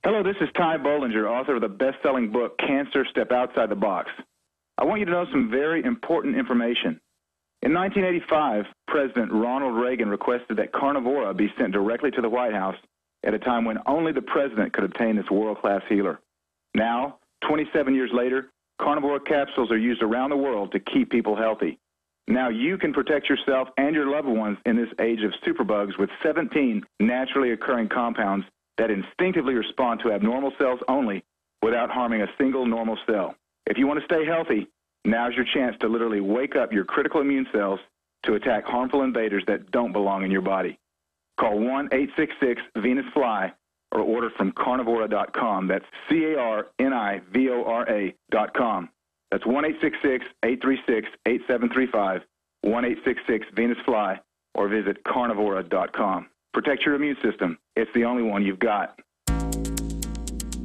Hello, this is Ty Bollinger, author of the best-selling book, Cancer, Step Outside the Box. I want you to know some very important information. In 1985, President Ronald Reagan requested that Carnivora be sent directly to the White House at a time when only the president could obtain this world-class healer. Now, 27 years later, Carnivora capsules are used around the world to keep people healthy. Now you can protect yourself and your loved ones in this age of superbugs with 17 naturally occurring compounds that instinctively respond to abnormal cells only without harming a single normal cell. If you want to stay healthy, now's your chance to literally wake up your critical immune cells to attack harmful invaders that don't belong in your body. Call 1-866-VENUS-FLY or order from Carnivora.com. That's Carnivora.com. That's 1-866-836-8735, 1-866-VENUS-FLY, or visit Carnivora.com. Protect your immune system. It's the only one you've got.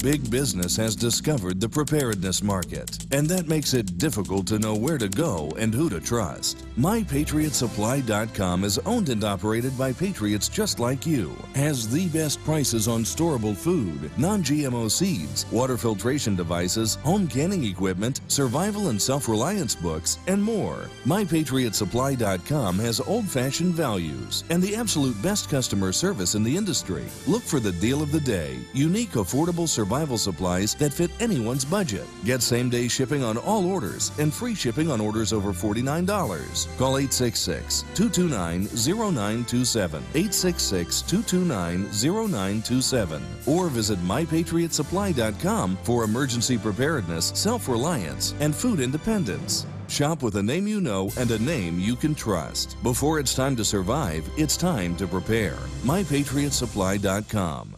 Big business has discovered the preparedness market, and that makes it difficult to know where to go and who to trust. MyPatriotSupply.com is owned and operated by patriots just like you, has the best prices on storable food, non-GMO seeds, water filtration devices, home canning equipment, survival and self-reliance books, and more. MyPatriotSupply.com has old-fashioned values and the absolute best customer service in the industry. Look for the deal of the day, unique, affordable survival supplies that fit anyone's budget. Get same-day shipping on all orders and free shipping on orders over $49. Call 866-229-0927, 866-229-0927, or visit MyPatriotSupply.com for emergency preparedness, self-reliance, and food independence. Shop with a name you know and a name you can trust. Before it's time to survive, it's time to prepare. MyPatriotSupply.com.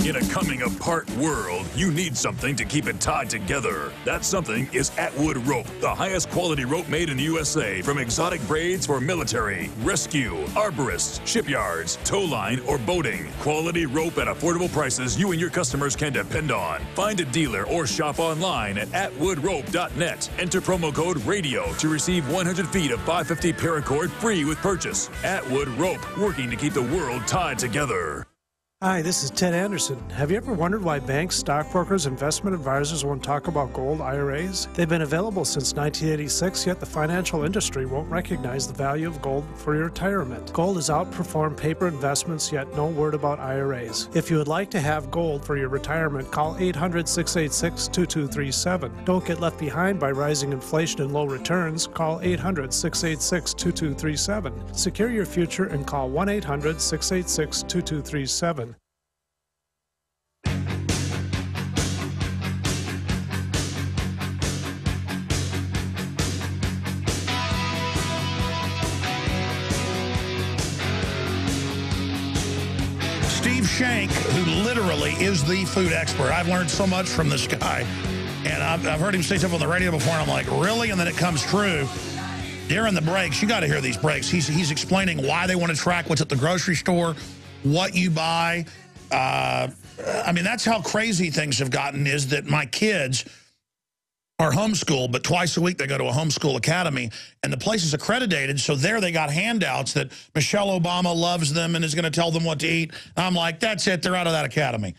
In a coming-apart world, you need something to keep it tied together. That something is Atwood Rope, the highest quality rope made in the USA, from exotic braids for military, rescue, arborists, shipyards, tow line, or boating. Quality rope at affordable prices you and your customers can depend on. Find a dealer or shop online at atwoodrope.net. Enter promo code RADIO to receive 100 feet of 550 paracord free with purchase. Atwood Rope, working to keep the world tied together. Hi, this is Ted Anderson. Have you ever wondered why banks, stockbrokers, investment advisors won't talk about gold IRAs? They've been available since 1986, yet the financial industry won't recognize the value of gold for your retirement. Gold has outperformed paper investments, yet no word about IRAs. If you would like to have gold for your retirement, call 800-686-2237. Don't get left behind by rising inflation and low returns. Call 800-686-2237. Secure your future and call 1-800-686-2237. Steve Shank, who literally is the food expert. I've learned so much from this guy. And I've heard him say stuff on the radio before, and I'm like, really? And then it comes true. During the breaks, you got to hear these breaks. He's explaining why they want to track what's at the grocery store, what you buy. I mean, that's how crazy things have gotten, is that my kids are homeschooled, but twice a week they go to a homeschool academy, and the place is accredited, so there they got handouts that Michelle Obama loves them and is going to tell them what to eat. And I'm like, that's it, they're out of that academy.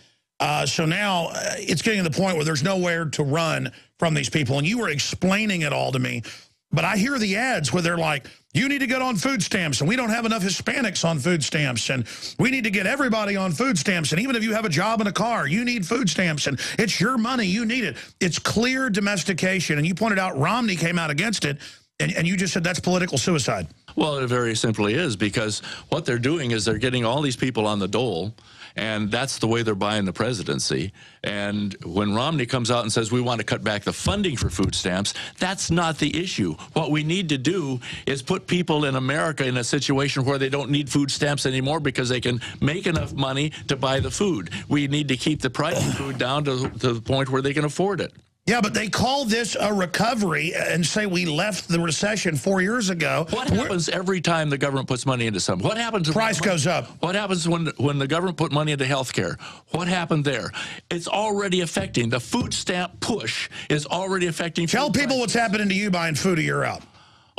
So now it's getting to the point where there's nowhere to run from these people, and you were explaining it all to me, but I hear the ads where they're like, you need to get on food stamps, and we don't have enough Hispanics on food stamps, and we need to get everybody on food stamps, and even if you have a job in a car, you need food stamps, and it's your money, you need it. It's clear domestication, and you pointed out Romney came out against it, and you just said that's political suicide. Well, it very simply is, because what they're doing is they're getting all these people on the dole, and that's the way they're buying the presidency. And when Romney comes out and says we want to cut back the funding for food stamps, that's not the issue. What we need to do is put people in America in a situation where they don't need food stamps anymore because they can make enough money to buy the food. We need to keep the price of food down to the point where they can afford it. Yeah, but they call this a recovery and say we left the recession 4 years ago. What happens every time the government puts money into something? What happens? Price goes up. What happens when the government put money into health care? What happened there? It's already affecting. The food stamp push is already affecting. Tell people what's happening to you buying food a year out.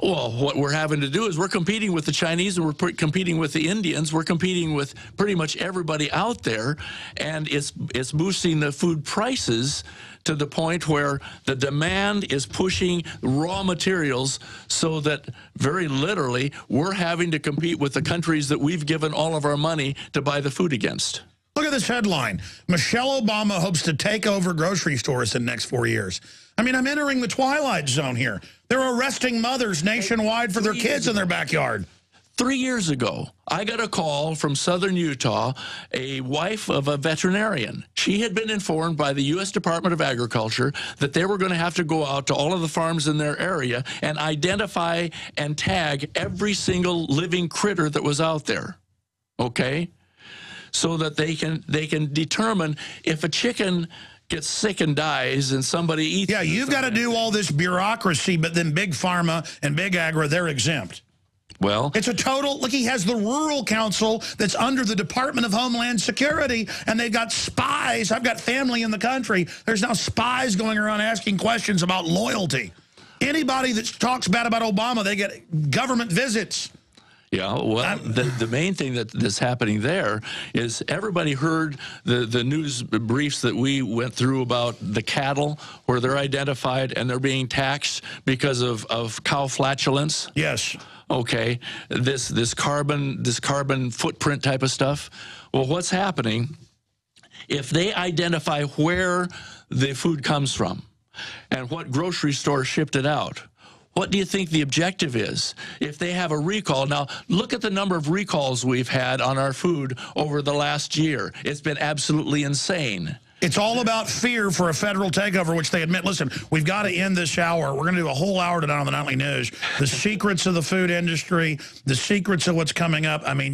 Well, what we're having to do is we're competing with the Chinese, and we're competing with the Indians. We're competing with pretty much everybody out there, and it's boosting the food prices to the point where the demand is pushing raw materials, so that very literally we're having to compete with the countries that we've given all of our money to buy the food against. Look at this headline. Michelle Obama hopes to take over grocery stores in the next 4 years. I mean, I'm entering the twilight zone here. They're arresting mothers nationwide for their kids in their backyard. 3 years ago, I got a call from southern Utah, a wife of a veterinarian. She had been informed by the U.S. Department of Agriculture that they were going to have to go out to all of the farms in their area and identify and tag every single living critter that was out there, okay? So that they can determine if a chicken gets sick and dies and somebody eats it. Yeah, you've got to do all this bureaucracy, but then Big Pharma and Big Agri, they're exempt. Well, it's a total, look, he has the Rural Council that's under the Department of Homeland Security, and they've got spies. I've got family in the country. There's now spies going around asking questions about loyalty. Anybody that talks bad about Obama, they get government visits. Yeah, well, the main thing that's happening there is everybody heard the news briefs that we went through about the cattle, where they're identified and they're being taxed because of cow flatulence. Yes. Okay, this carbon footprint type of stuff. Well, what's happening if they identify where the food comes from and what grocery store shipped it out? What do you think the objective is if they have a recall? Now, look at the number of recalls we've had on our food over the last year. It's been absolutely insane. It's all about fear for a federal takeover, which they admit. Listen, we've got to end this hour. We're going to do a whole hour tonight on the Nightly News. The secrets of the food industry, the secrets of what's coming up. I mean,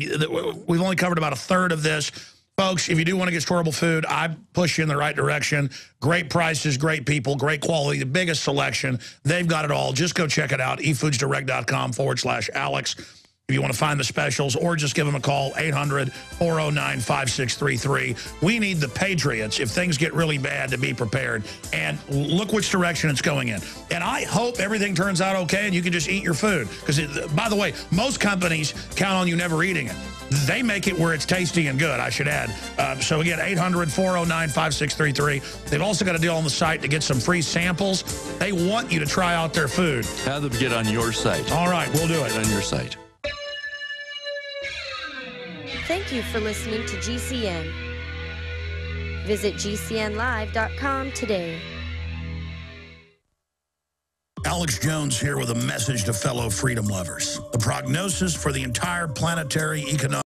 we've only covered about a third of this. Folks, if you do want to get storable food, I push you in the right direction. Great prices, great people, great quality, the biggest selection. They've got it all. Just go check it out, efoodsdirect.com/Alex. If you want to find the specials, or just give them a call, 800-409-5633. We need the Patriots, if things get really bad, to be prepared. And look which direction it's going in. And I hope everything turns out okay and you can just eat your food. Because, by the way, most companies count on you never eating it. They make it where it's tasty and good, I should add. So, again, 800-409-5633. They've also got a deal on the site to get some free samples. They want you to try out their food. Have them get on your site. All right, we'll do it. Get on your site. Thank you for listening to GCN. Visit GCNlive.com today. Alex Jones here with a message to fellow freedom lovers. The prognosis for the entire planetary economic